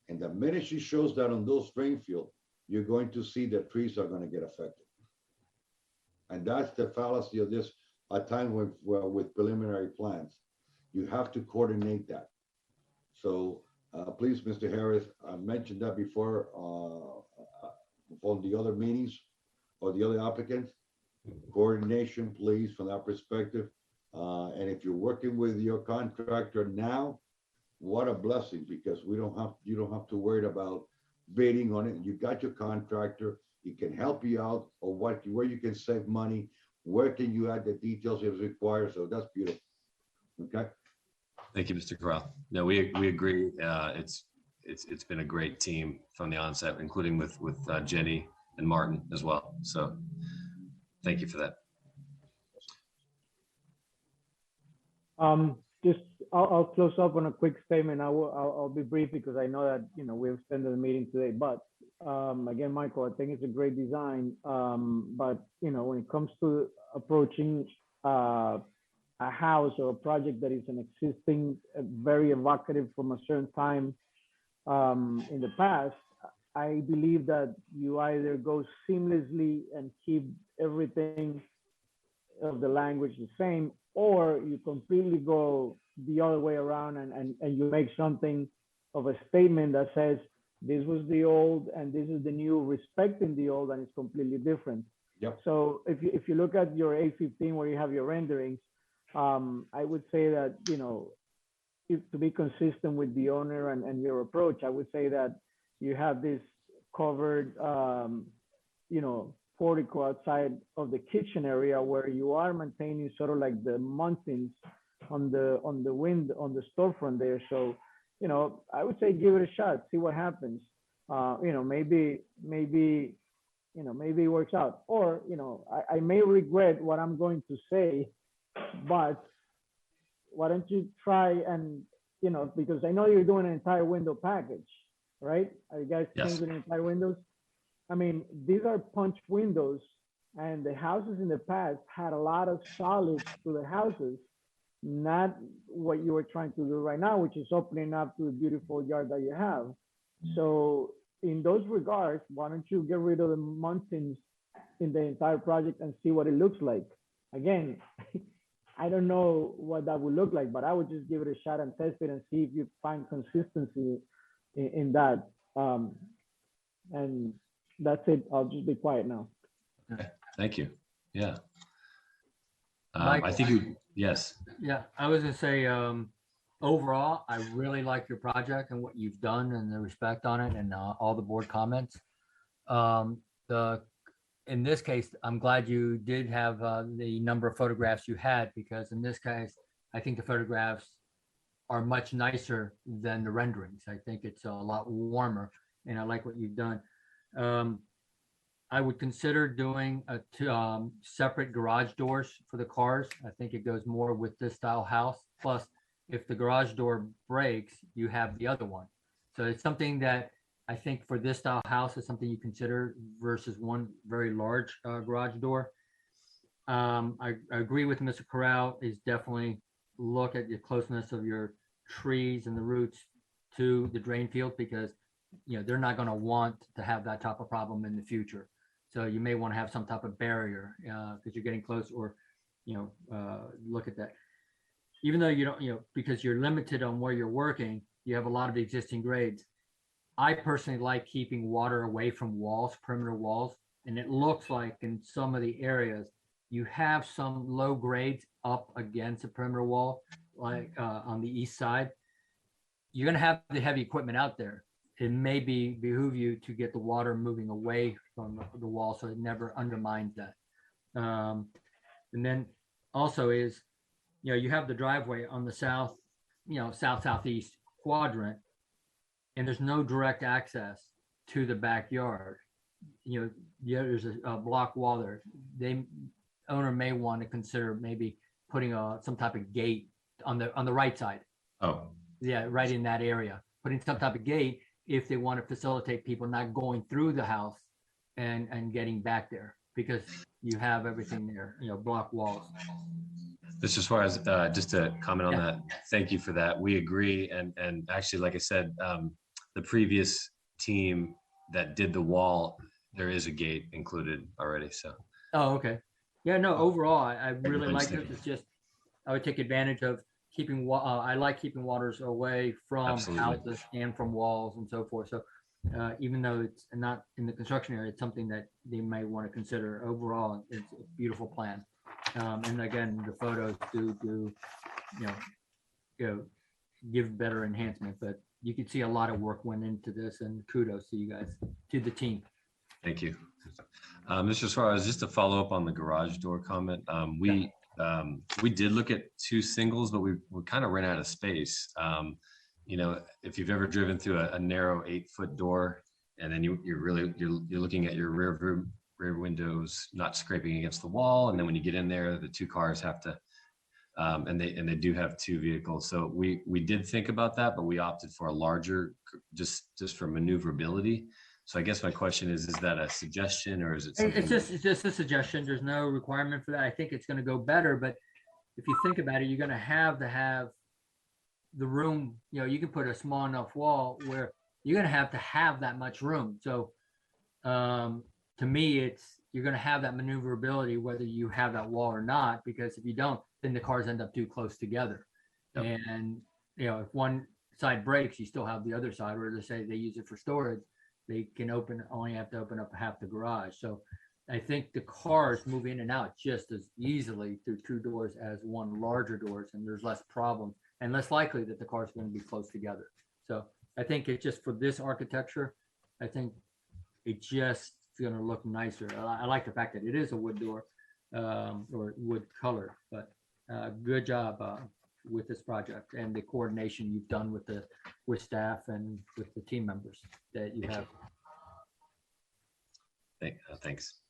And the minute she shows that on those drain field, you're going to see that trees are going to get affected. And that's the fallacy of this, a time with preliminary plans. You have to coordinate that. So please, Mr. Harris, I mentioned that before on the other meetings or the other applicants. Coordination, please, from that perspective. And if you're working with your contractor now, what a blessing, because you don't have to worry about bidding on it. You got your contractor, he can help you out or where you can save money, where can you add the details if required? So that's beautiful. Okay. Thank you, Mr. Corral. No, we agree. It's been a great team from the onset, including with Jenny and Martin as well. So thank you for that. Just, I'll close up on a quick statement. I'll be brief because I know that, we've extended the meeting today, but again, Michael, I think it's a great design. But when it comes to approaching a house or a project that is an existing, very evocative from a certain time in the past, I believe that you either go seamlessly and keep everything of the language the same, or you completely go the other way around and you make something of a statement that says, this was the old and this is the new, respecting the old, and it's completely different. Yep. So if you look at your A15 where you have your renderings, I would say that, to be consistent with the owner and your approach, I would say that you have this covered, portico outside of the kitchen area where you are maintaining sort of like the mountings on the storefront there. So, I would say give it a shot, see what happens. Maybe it works out, or, I may regret what I'm going to say, but why don't you try and, because I know you're doing an entire window package, right? Are you guys Yes. changing the entire windows? I mean, these are punch windows, and the houses in the past had a lot of solids to the houses, not what you are trying to do right now, which is opening up to the beautiful yard that you have. So in those regards, why don't you get rid of the mountains in the entire project and see what it looks like? Again, I don't know what that would look like, but I would just give it a shot and test it and see if you find consistency in that. And that's it. I'll just be quiet now. Okay. Thank you. Yeah. Michael. I think yes. Yeah, I was gonna say, overall, I really like your project and what you've done and the respect on it and all the board comments. In this case, I'm glad you did have the number of photographs you had, because in this case, I think the photographs are much nicer than the renderings. I think it's a lot warmer, and I like what you've done. I would consider doing separate garage doors for the cars. I think it goes more with this style house. Plus, if the garage door breaks, you have the other one. So it's something that I think for this style house is something you consider versus one very large garage door. I agree with Mr. Corral, is definitely look at the closeness of your trees and the roots to the drain field, because they're not going to want to have that type of problem in the future. So you may want to have some type of barrier because you're getting close, or look at that. Even though you don't, because you're limited on where you're working, you have a lot of existing grades. I personally like keeping water away from walls, perimeter walls, and it looks like in some of the areas you have some low grades up against the perimeter wall, like on the east side. You're going to have the heavy equipment out there. It may behoove you to get the water moving away from the wall so it never undermines that. And then also is, you have the driveway on the south, southeast quadrant, and there's no direct access to the backyard. There's a block wall there. Owner may want to consider maybe putting some type of gate on the right side. Oh. Yeah, right in that area. Putting some type of gate if they want to facilitate people not going through the house and getting back there, because you have everything there, block walls. Mr. Suarez, just to comment on that, thank you for that. We agree. And actually, like I said, the previous team that did the wall, there is a gate included already. So. Oh, okay. Yeah, no, overall, I really like this. It's just, I would take advantage of keeping, I like keeping waters away from houses and from walls and so forth. So even though it's not in the construction area, it's something that they may want to consider. Overall, it's a beautiful plan. And again, the photos do give better enhancement, but you can see a lot of work went into this, and kudos to you guys, to the team. Thank you. Mr. Suarez, just to follow up on the garage door comment, we did look at 2 singles, but we kind of ran out of space. You know, if you've ever driven through a narrow 8-foot door, and then you're looking at your rear windows not scraping against the wall, and then when you get in there, the 2 cars have to, and they do have 2 vehicles. So we did think about that, but we opted for a larger, just for maneuverability. So I guess my question is that a suggestion, or is it something? It's just a suggestion. There's no requirement for that. I think it's going to go better, but if you think about it, you're going to have the room, you know, you can put a small enough wall where you're going to have that much room. So to me, you're going to have that maneuverability, whether you have that wall or not, because if you don't, then the cars end up too close together. Yep. And, you know, if one side breaks, you still have the other side, or they say they use it for storage, they can only have to open up half the garage. So I think the cars move in and out just as easily through 2 doors as one larger doors, and there's less problems and less likely that the cars are going to be close together. So I think it just, for this architecture, I think it just going to look nicer. I like the fact that it is a wood door or wood color, but good job with this project and the coordination you've done with staff and with the team members that you have. Thanks.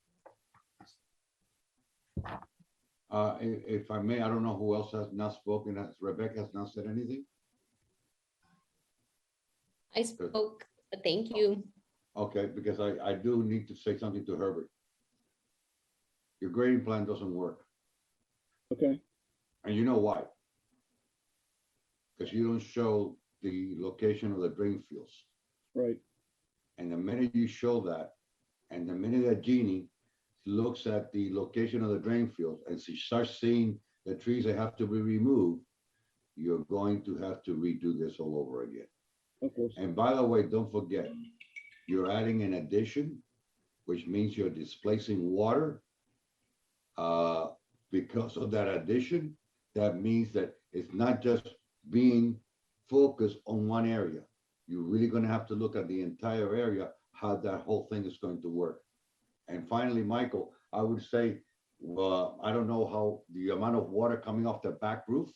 If I may, I don't know who else has not spoken. Rebecca has not said anything? I spoke, but thank you. Okay, because I do need to say something to Herbert. Your grading plan doesn't work. Okay. And you know why? Because you don't show the location of the drain fields. Right. And the minute you show that, and the minute that Jeannie looks at the location of the drain fields and she starts seeing the trees that have to be removed, you're going to have to redo this all over again. Of course. And by the way, don't forget, you're adding an addition, which means you're displacing water. Because of that addition, that means that it's not just being focused on one area. You're really going to have to look at the entire area, how that whole thing is going to work. And finally, Michael, I would say, I don't know how the amount of water coming off the back roof,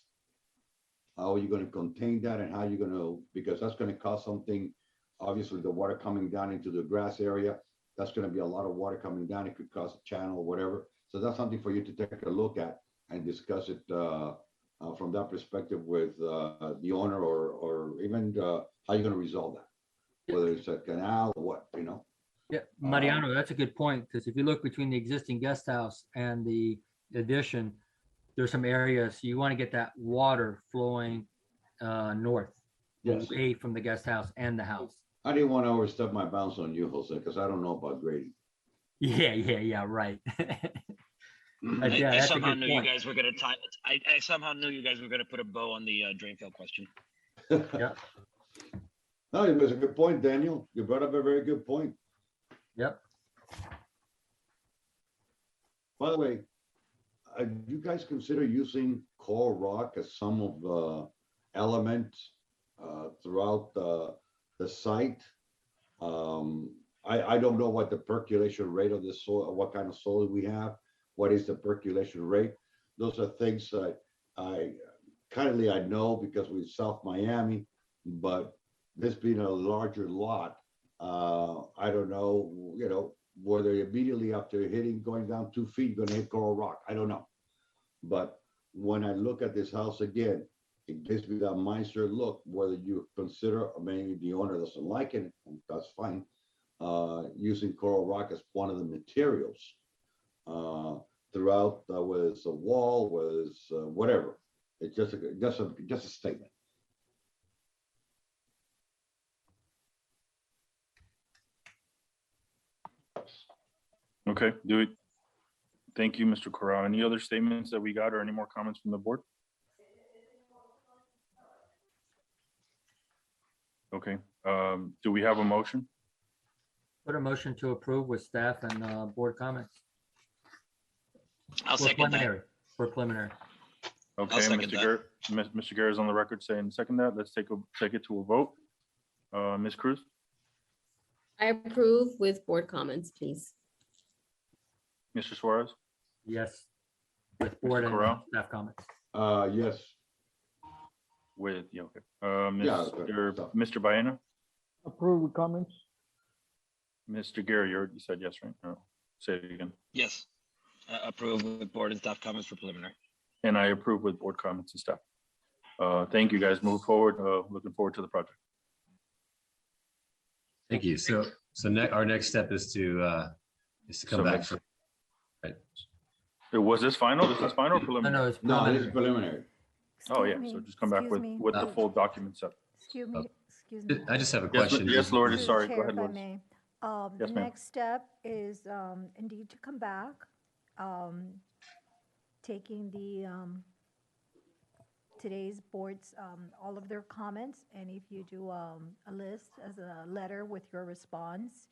how are you going to contain that, and how you're going to, because that's going to cause something. Obviously, the water coming down into the grass area, that's going to be a lot of water coming down. It could cause a channel or whatever. So that's something for you to take a look at and discuss it from that perspective with the owner, or even how you're going to resolve that, whether it's a canal or what, you know. Yeah, Mariano, that's a good point, because if you look between the existing guest house and the addition, there's some areas you want to get that water flowing north, yes, away from the guest house and the house. I didn't want to overstep my bounds on you, Jose, because I don't know about grading. Yeah, right. I somehow knew you guys were going to tie. I somehow knew you guys were going to put a bow on the drain field question. Yeah. No, it was a good point, Daniel. You brought up a very good point. Yep. By the way, do you guys consider using coral rock as some of the elements throughout the site? I don't know what the percolation rate of the soil, what kind of soil we have. What is the percolation rate? Those are things that I know because we're South Miami, but this being a larger lot, I don't know, you know, whether immediately after going down 2 feet, you're going to hit coral rock. I don't know. But when I look at this house again, it gives me that Meister look, whether you consider, maybe the owner doesn't like it, and that's fine, using coral rock as one of the materials throughout, whether it's a wall, whether it's whatever. It's just a statement. Okay, do it. Thank you, Mr. Corral. Any other statements that we got, or any more comments from the board? Okay, do we have a motion? Put a motion to approve with staff and board comments. I'll second that. For preliminary. Okay, Mr. Guerra is on the record saying second that. Let's take it to a vote. Ms. Cruz? I approve with board comments, please. Mr. Suarez, Yes. With board and Corral? staff comments. Yes. with, yeah, okay. Yeah, okay. Mr. Baena, Approve with comments. Mr. Gary, you said yes, right? No, say it again. Yes. Approve with board and staff comments for preliminary. And I approve with board comments and staff. Thank you, guys. Move forward. Looking forward to the project. Thank you. So our next step is to come back. Right. Was this final? Is this final or preliminary? No, it's No, this is preliminary. Oh, yeah. Excuse So me, just come back with excuse me. the full document set. Excuse me. I just have a Yes, question. yes, Lourdes, Through the sorry. chair, Go ahead, if I Lourdes. may. Yes, The ma'am. next step is indeed to come back, taking the today's board's, all of their comments, and if you do a list as a letter with your response,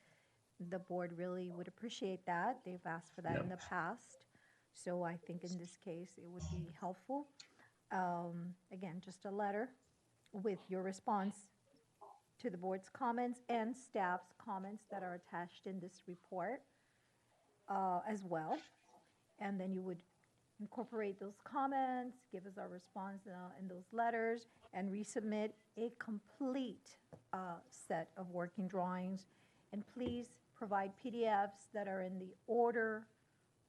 the board really would appreciate that. They've asked for that in the past. So I think in this case, it would be helpful. Again, just a letter with your response to the board's comments and staff's comments that are attached in this report as well. And then you would incorporate those comments, give us our response in those letters, and resubmit a complete set of working drawings. And please provide PDFs that are in the order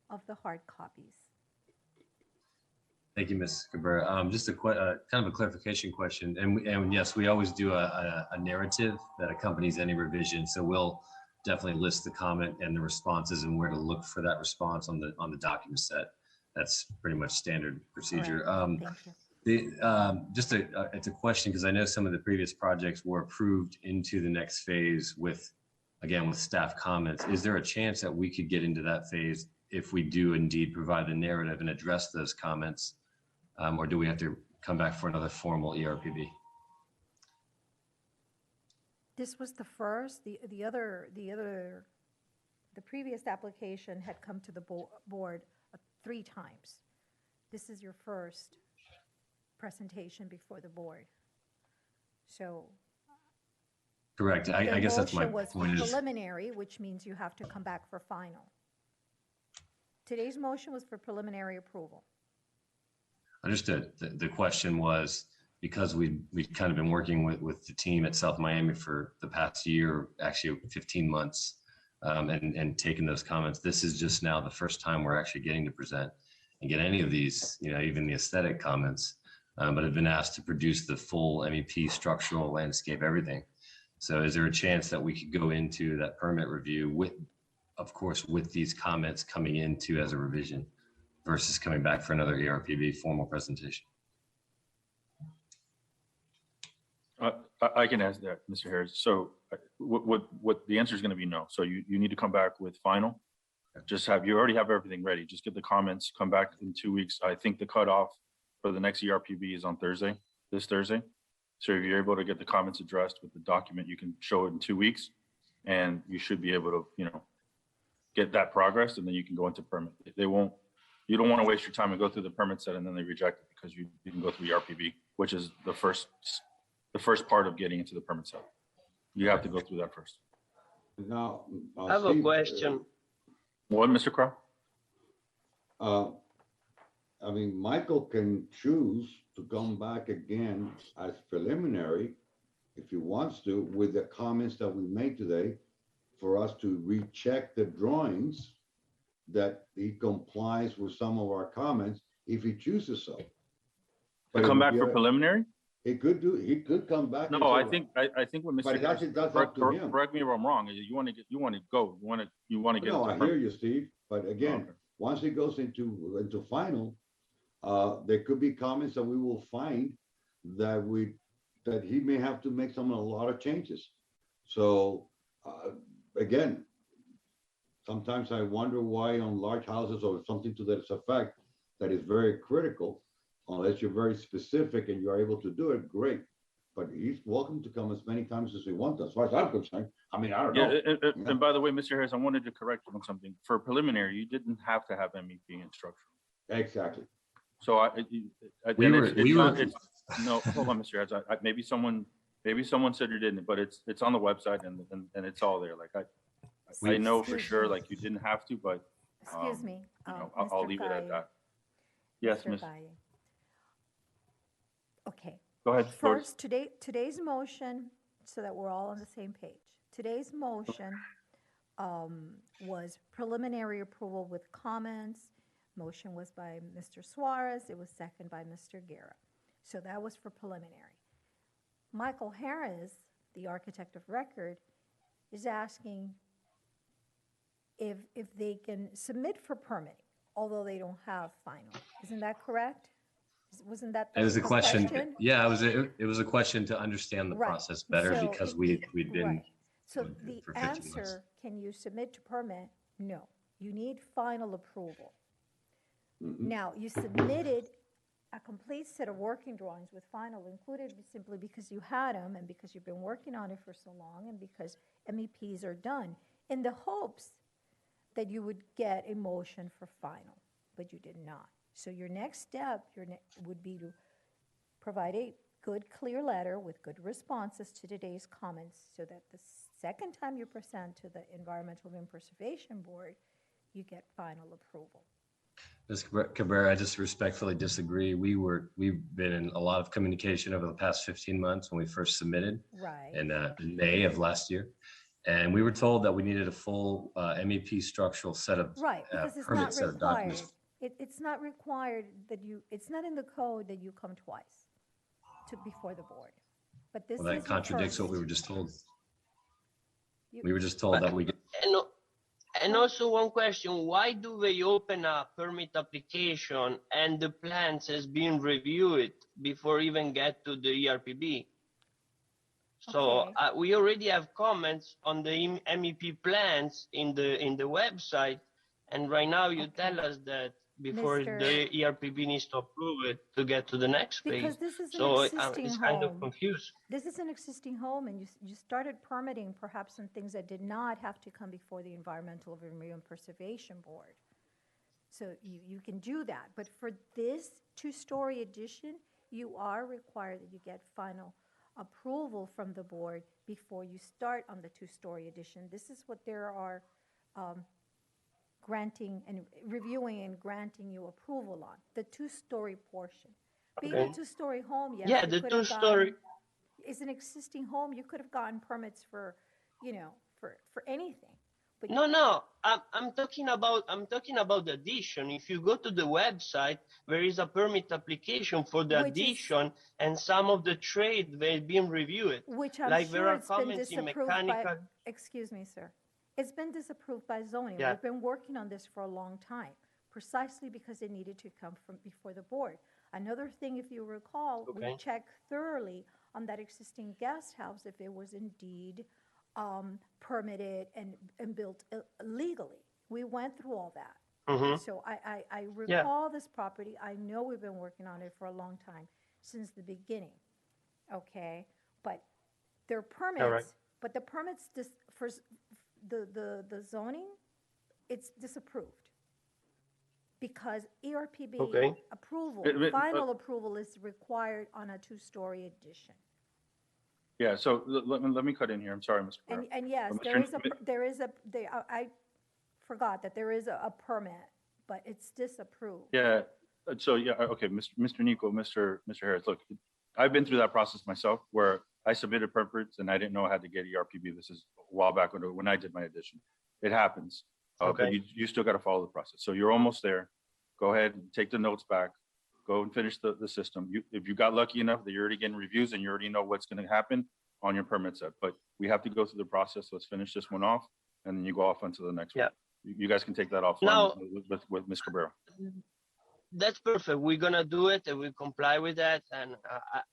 of the hard copies. Thank you, Ms. Cabrera. Just a kind of a clarification question. And yes, we always do a narrative that accompanies any revision. So we'll definitely list the comment and the responses and where to look for that response on the document set. That's pretty much standard procedure. Thank you. It's a question because I know some of the previous projects were approved into the next phase with staff comments. Is there a chance that we could get into that phase if we do indeed provide the narrative and address those comments? Or do we have to come back for another formal ERPB? This was the first, the previous application had come to the board 3 times. This is your first presentation before the board. So. Correct. I guess that's my The motion point was is, preliminary, which means you have to come back for final. Today's motion was for preliminary approval. understood. The question was, because we've kind of been working with the team at South Miami for the past year, actually 15 months, and taking those comments. This is just now the first time we're actually getting to present and get any of these, even the aesthetic comments, but have been asked to produce the full MEP, structural, landscape, everything. So is there a chance that we could go into that permit review with, of course, with these comments coming into as a revision versus coming back for another ERPB formal presentation? I can answer that, Mr. Harris. So what the answer is going to be no. So you need to come back with final. You already have everything ready. Just get the comments, come back in 2 weeks. I think the cutoff for the next ERPB is on this Thursday. So if you're able to get the comments addressed with the document, you can show it in 2 weeks and you should be able to, get that progress, and then you can go into permit. You don't want to waste your time and go through the permit set and then they reject it because you didn't go through ERPB, which is the first part of getting into the permit set. You have to go through that first. Now, I have a question. What, Mr. Crow? Michael can choose to come back again as preliminary if he wants to with the comments that we made today for us to recheck the drawings that he complies with some of our comments if he chooses so. To come back for preliminary? He could come back. No, I think what Mr. But that's up to him. Correct me if I'm wrong. You want to go. You want to get. No, into I permit. hear you, Steve. But again, once it goes into final, there could be comments that we will find that he may have to make a lot of changes. So again, sometimes I wonder why on large houses or something to that effect that is very critical, unless you're very specific and you're able to do it, great. But he's welcome to come as many times as he wants, as far as I'm concerned. I don't know. And by the way, Mr. Harris, I wanted to correct you on something. For preliminary, you didn't have to have MEP instruction. Exactly. So We were- no, hold on, Mr. Harris. Maybe someone Maybe someone said you didn't, but it's on the website and it's all there. Like I know for sure, like you didn't have to, but Excuse me. you know, I'll Mr. leave it at Valle. that. Yes, Mr. Miss. Valle. Okay. Go ahead. Floor is- First, today's motion, so that we're all on the same page. Today's motion was preliminary approval with comments. Motion was by Mr. Suarez. It was seconded by Mr. Guerra. So that was for preliminary. Michael Harris, the architect of record, is asking if they can submit for permitting, although they don't have final. Isn't that correct? Wasn't that It was a the question. Yeah, it was a question to understand the Right. process better So because it- we'd been right. So doing it the for 15 months. answer, can you submit to permit? No. You need final approval. Now, you submitted a complete set of working drawings with final included simply because you had them and because you've been working on it for so long and because MEPs are done in the hopes that you would get a motion for final, but you did not. So your next step would be to provide a good, clear letter with good responses to today's comments so that the second time you present to the Environmental and Preservation Board, you get final approval. Ms. Cabrera, I just respectfully disagree. We've been in a lot of communication over the past 15 months when we first submitted Right. in May of last year. And we were told that we needed a full MEP structural set of Right, because it's permit not set of required. documents. It's not required that it's not in the code that you come twice before the board. But this Well, that is your contradicts what first. we were just told. You- We were just told that we. And also one question, why do they open a permit application and the plans has been reviewed before even get to the ERPB? So Okay. we already have comments on the MEP plans in the website. And right now you tell us that before Mr. the ERPB needs to approve it to get to the next phase. Because this is an So existing it's kind of home. confused. This is an existing home, and you started permitting perhaps some things that did not have to come before the Environmental and Preservation Board. So you can do that. But for this two-story addition, you are required that you get final approval from the board before you start on the two-story addition. This is what there are granting and reviewing and granting you approval on, the two-story portion. Being a Okay. two-story home, yes. Yeah, you the could have two-story. gotten- It's an existing home, you could have gotten permits for, for anything. But No, I'm talking about the addition. If you go to the website, there is a permit application for the Which is- addition, and some of the trade they've been reviewed. Which I'm Like sure there are it's been comments in disapproved mechanical. by, excuse me, sir. It's been disapproved by zoning. Yeah. We've been working on this for a long time, precisely because it needed to come from before the board. Another thing, if you recall, we Okay. checked thoroughly on that existing guest house if it was indeed permitted and built legally. We went through all that. Mhm. So I Yeah. recall this property. I know we've been working on it for a long time, since the beginning. Okay, but there are permits, but the permits for the zoning, it's disapproved. Because ERPB Okay. approval, But- final approval is required on a two-story addition. Yeah, so let me cut in here. I'm sorry, Mr. Cabrera. And yes, Mr. I forgot that there is a permit, but it's disapproved. Yeah, so yeah, okay, Mr. Nico, Mr. Harris, look, I've been through that process myself where I submitted permits and I didn't know I had to get ERPB. This is a while back when I did my addition. It happens, but Okay. you still got to follow the process. So you're almost there. Go ahead and take the notes back. Go and finish the system. If you got lucky enough that you're already getting reviews and you already know what's going to happen on your permit set, but we have to go through the process. Let's finish this one off and then you go off onto the next one. You guys can take that offline Now- with Ms. Cabrera. That's perfect. We're gonna do it and we comply with that. And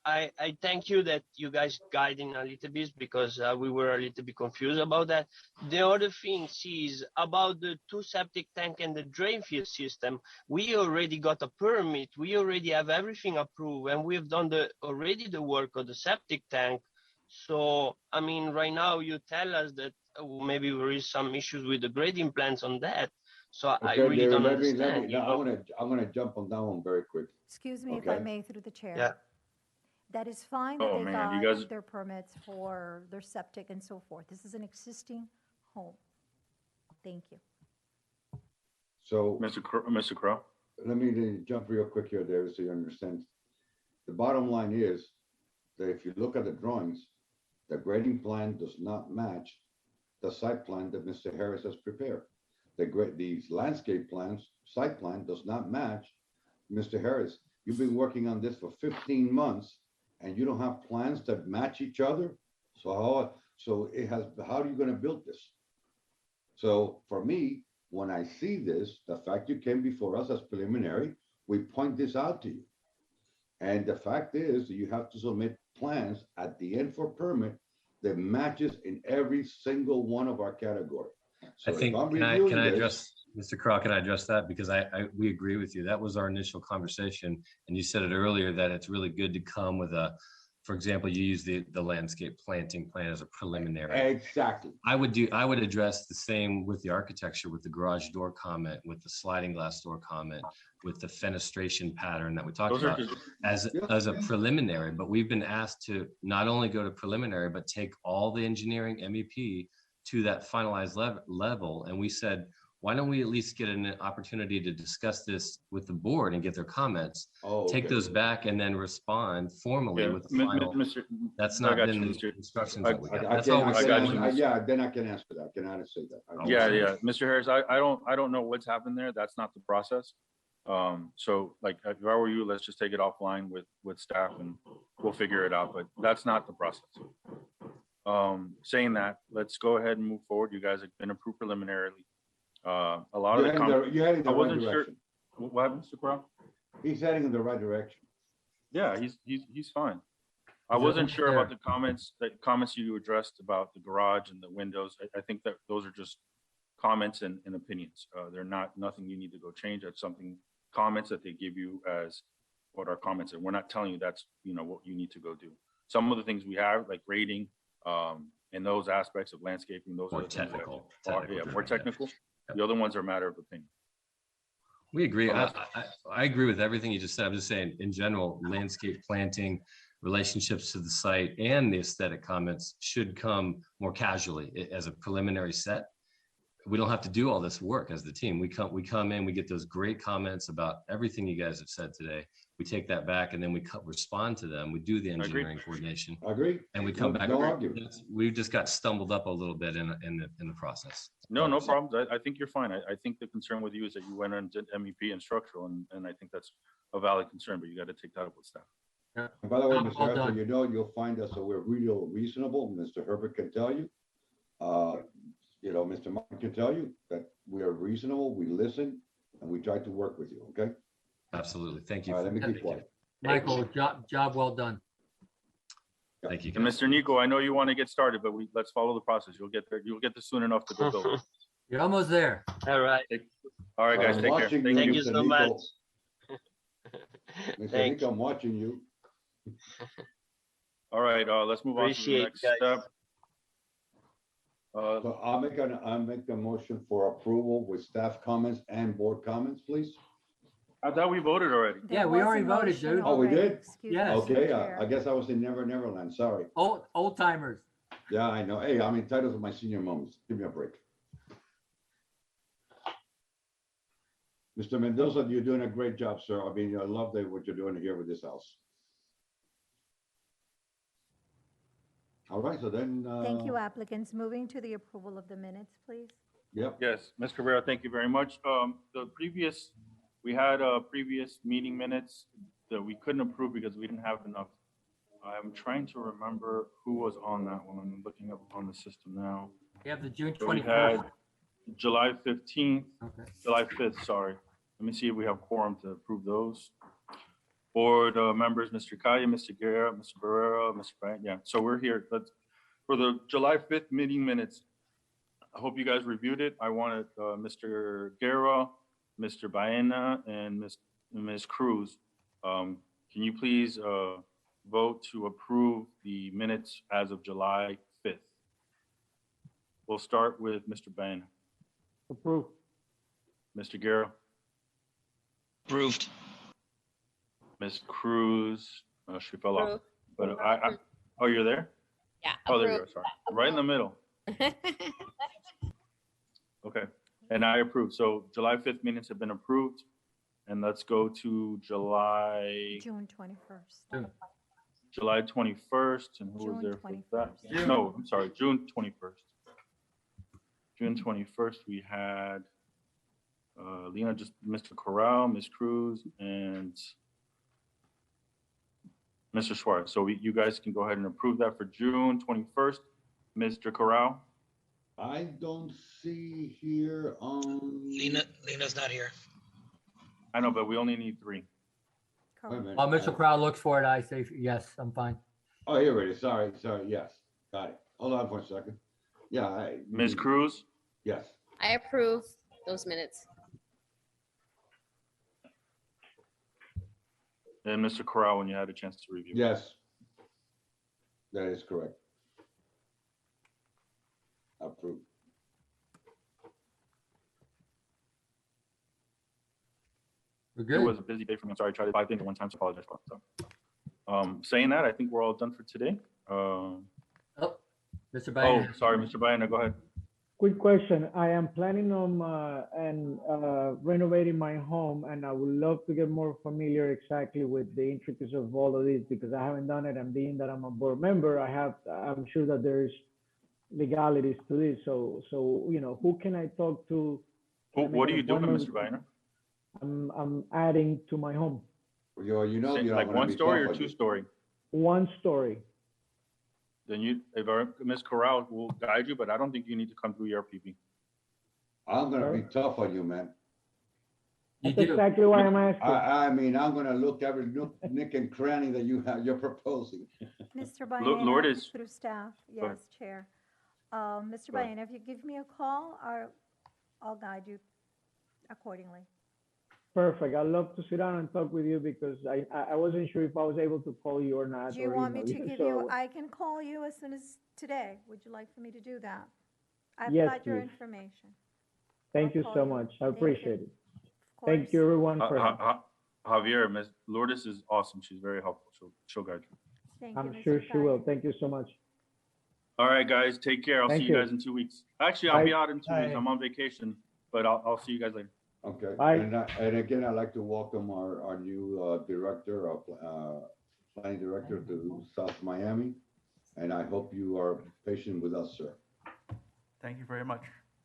I thank you that you guys guiding a little bit because we were a little bit confused about that. The other thing is about the two septic tank and the drain field system. We already got a permit. We already have everything approved and we've done already the work of the septic tank. So, I mean, right now you tell us that maybe there is some issues with the grading plans on that. So I Okay, really David, don't let me, understand. no, I'm gonna jump on that one very quick. Excuse me if I Okay. may, through the chair. Yeah. That is fine that Oh, they man, you got guys- their permits for their septic and so forth. This is an existing home. Thank you. So Mr. Crow? let me jump real quick here, David, so you understand. The bottom line is that if you look at the drawings, the grading plan does not match the site plan that Mr. Harris has prepared. These landscape plans, site plan does not match. Mr. Harris, you've been working on this for 15 months and you don't have plans that match each other? How are you gonna build this? So for me, when I see this, the fact you came before us as preliminary, we point this out to you. And the fact is that you have to submit plans at the end for permit that matches in every single one of our categories. I think, can I address, Mr. Crow, can I address that? Because we agree with you. That was our initial conversation. And you said it earlier that it's really good to come with for example, you use the landscape planting plan as a preliminary. Exactly. I would address the same with the architecture, with the garage door comment, with the sliding glass door comment, with the fenestration pattern that we talked about as a preliminary. But we've been asked to not only go to preliminary, but take all the engineering MEP to that finalized level. And we said, why don't we at least get an opportunity to discuss this with the board and get their comments, take those back and then respond formally with the final. That's not been the instructions that we got. That's all we're saying. Yeah, then I can answer that. I can say that. Yeah. Mr. Harris, I don't know what's happened there. That's not the process. So like if I were you, let's just take it offline with staff and we'll figure it out. But that's not the process. Saying that, let's go ahead and move forward. You guys have been approved preliminarily. A lot of the comments, I wasn't sure. What, Mr. Crow? He's heading in the right direction. Yeah, he's fine. I wasn't sure about the comments you addressed about the garage and the windows. I think that those are just comments and opinions. They're nothing you need to go change. That's comments that they give you as what our comments are. We're not telling you that's what you need to go do. Some of the things we have, like grading, and those aspects of landscaping, those more are technical. More technical. The other ones are a matter of opinion. We agree. I agree with everything you just said. I'm just saying, in general, landscape planting, relationships to the site, and the aesthetic comments should come more casually as a preliminary set. We don't have to do all this work as the team. We come in, we get those great comments about everything you guys have said today. We take that back and then we respond to them. We do the engineering coordination. I agree. And we come back. No argument. We just got stumbled up a little bit in the process. No problems. I think you're fine. I think the concern with you is that you went into MEP and structural, and I think that's a valid concern, but you got to take that up with staff. Yeah. And by the way, Mr. Harrison, you'll find us so we're real reasonable. Mr. Herbert can tell you. Mr. Martin can tell you that we are reasonable, we listen, and we try to work with you, okay? Absolutely. Thank you. All right, let me keep quiet. Michael, job well done. Thank you. And Mr. Nico, I know you want to get started, but let's follow the process. You'll get there. You'll get there soon enough to go build. You're almost there. All right. All right, guys, take care. Thank you so much. Mr. Nico, I'm watching you. All right, let's move on to the next step. So I'll make a motion for approval with staff comments and board comments, please. I thought we voted already. Yeah, we already voted, dude. Oh, we did? Yes. Okay, I guess I was in Neverland, sorry. Old timers. Yeah, I know. Hey, I'm entitled to my senior moments. Give me a break. Mr. Mendoza, you're doing a great job, sir. I mean, I love what you're doing here with this house. All right, so then. Thank you, applicants. Moving to the approval of the minutes, please. Yep. Yes, Ms. Cabrera, thank you very much. We had previous meeting minutes that we couldn't approve because we didn't have enough. I'm trying to remember who was on that one. I'm looking up on the system now. You have the June So we 24th. had July 15th, July 5th, sorry. Let me see if we have quorum to approve those. Board members, Mr. Kaya, Mr. Guerra, Mr. Barrera, Mr. Bryant. Yeah, so we're here. For the July 5th meeting minutes, I hope you guys reviewed it. I wanted Mr. Guerra, Mr. Baena, and Ms. Cruz. Can you please vote to approve the minutes as of July 5th? We'll start with Mr. Baena. Approved. Mr. Guerra. Approved. Ms. Cruz, she fell off. But oh, you're there? Yeah. Oh, there you are, sorry. Right in the middle. Okay, and I approve. So July 5th minutes have been approved. And let's go to June 21st. July 21st, and who was June there for 21st. that? No, I'm sorry, June 21st. June 21st, we had Lena, just Mr. Corral, Ms. Cruz, and Mr. Suarez. So you guys can go ahead and approve that for June 21st. Mr. Corral? I don't see here on. Lena's not here. I know, but we only need 3. Wait a minute. While Mr. Crowe looks for it, I say, yes, I'm fine. Oh, here it is. Sorry, yes, got it. Hold on for a second. Yeah. Ms. Cruz? Yes. I approve those minutes. And Mr. Corral, when you had a chance to review. Yes. That is correct. Approved. We're It good. was a busy day for me. I'm sorry, I tried to 5 things at one time, so I apologize for that. So, saying that, I think we're all done for today. Mr. Oh, Baena. sorry, Mr. Baena, go ahead. Quick question. I am planning on renovating my home, and I would love to get more familiar exactly with the intricacies of all of this because I haven't done it. And being that I'm a board member, I'm sure that there's legalities to this. So who can I talk to? What are you doing, Mr. Baena? I'm adding to my home. You're not Like gonna 1 be story or tough on 2 you. story? 1 story. Then Ms. Corral will guide you, but I don't think you need to come through ERPB. I'm gonna be tough on you, man. That's exactly why I'm asking. I mean, I'm gonna look every nick and cranny that you're proposing. Mr. Baena, Lourdes. through staff, Go ahead. yes, Chair. Mr. Go ahead. Baena, if you give me a call, I'll guide you accordingly. Perfect. I'd love to sit down and talk with you because I wasn't sure if I was able to call you or not. Do you or want me email to you. give So, you, I can call you as soon as today. Would you like for me to do that? I've Yes, got your please. information. Thank you call so you. much. I Thank you. appreciate it. Of Thank course. you, everyone, for Javier, Ms. Lourdes is awesome. She's very helpful. She'll guide you. Thank I'm you, sure Mr. she will. Baena. Thank you so much. All right, guys, take care. I'll Thank see you you. guys in 2 weeks. Actually, I'll be Bye. out in 2 weeks. Bye. I'm on vacation, but I'll see you guys later. Okay. Bye. And again, I'd like to welcome our new director, planning director to South Miami. And I hope you are patient with us, sir. Thank you very much.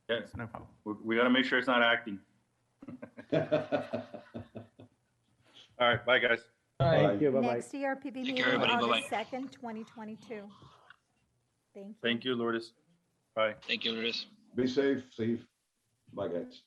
Yeah. It's no problem. We got to make sure it's not acting. All right, bye, guys. Thank you. Bye-bye. Next ERPB meeting, care, everybody. August Bye-bye. 2nd, 2022. Thank you. Thank you, Lourdes. Bye. Thank you, Lourdes. Be safe, Steve. Bye, guys.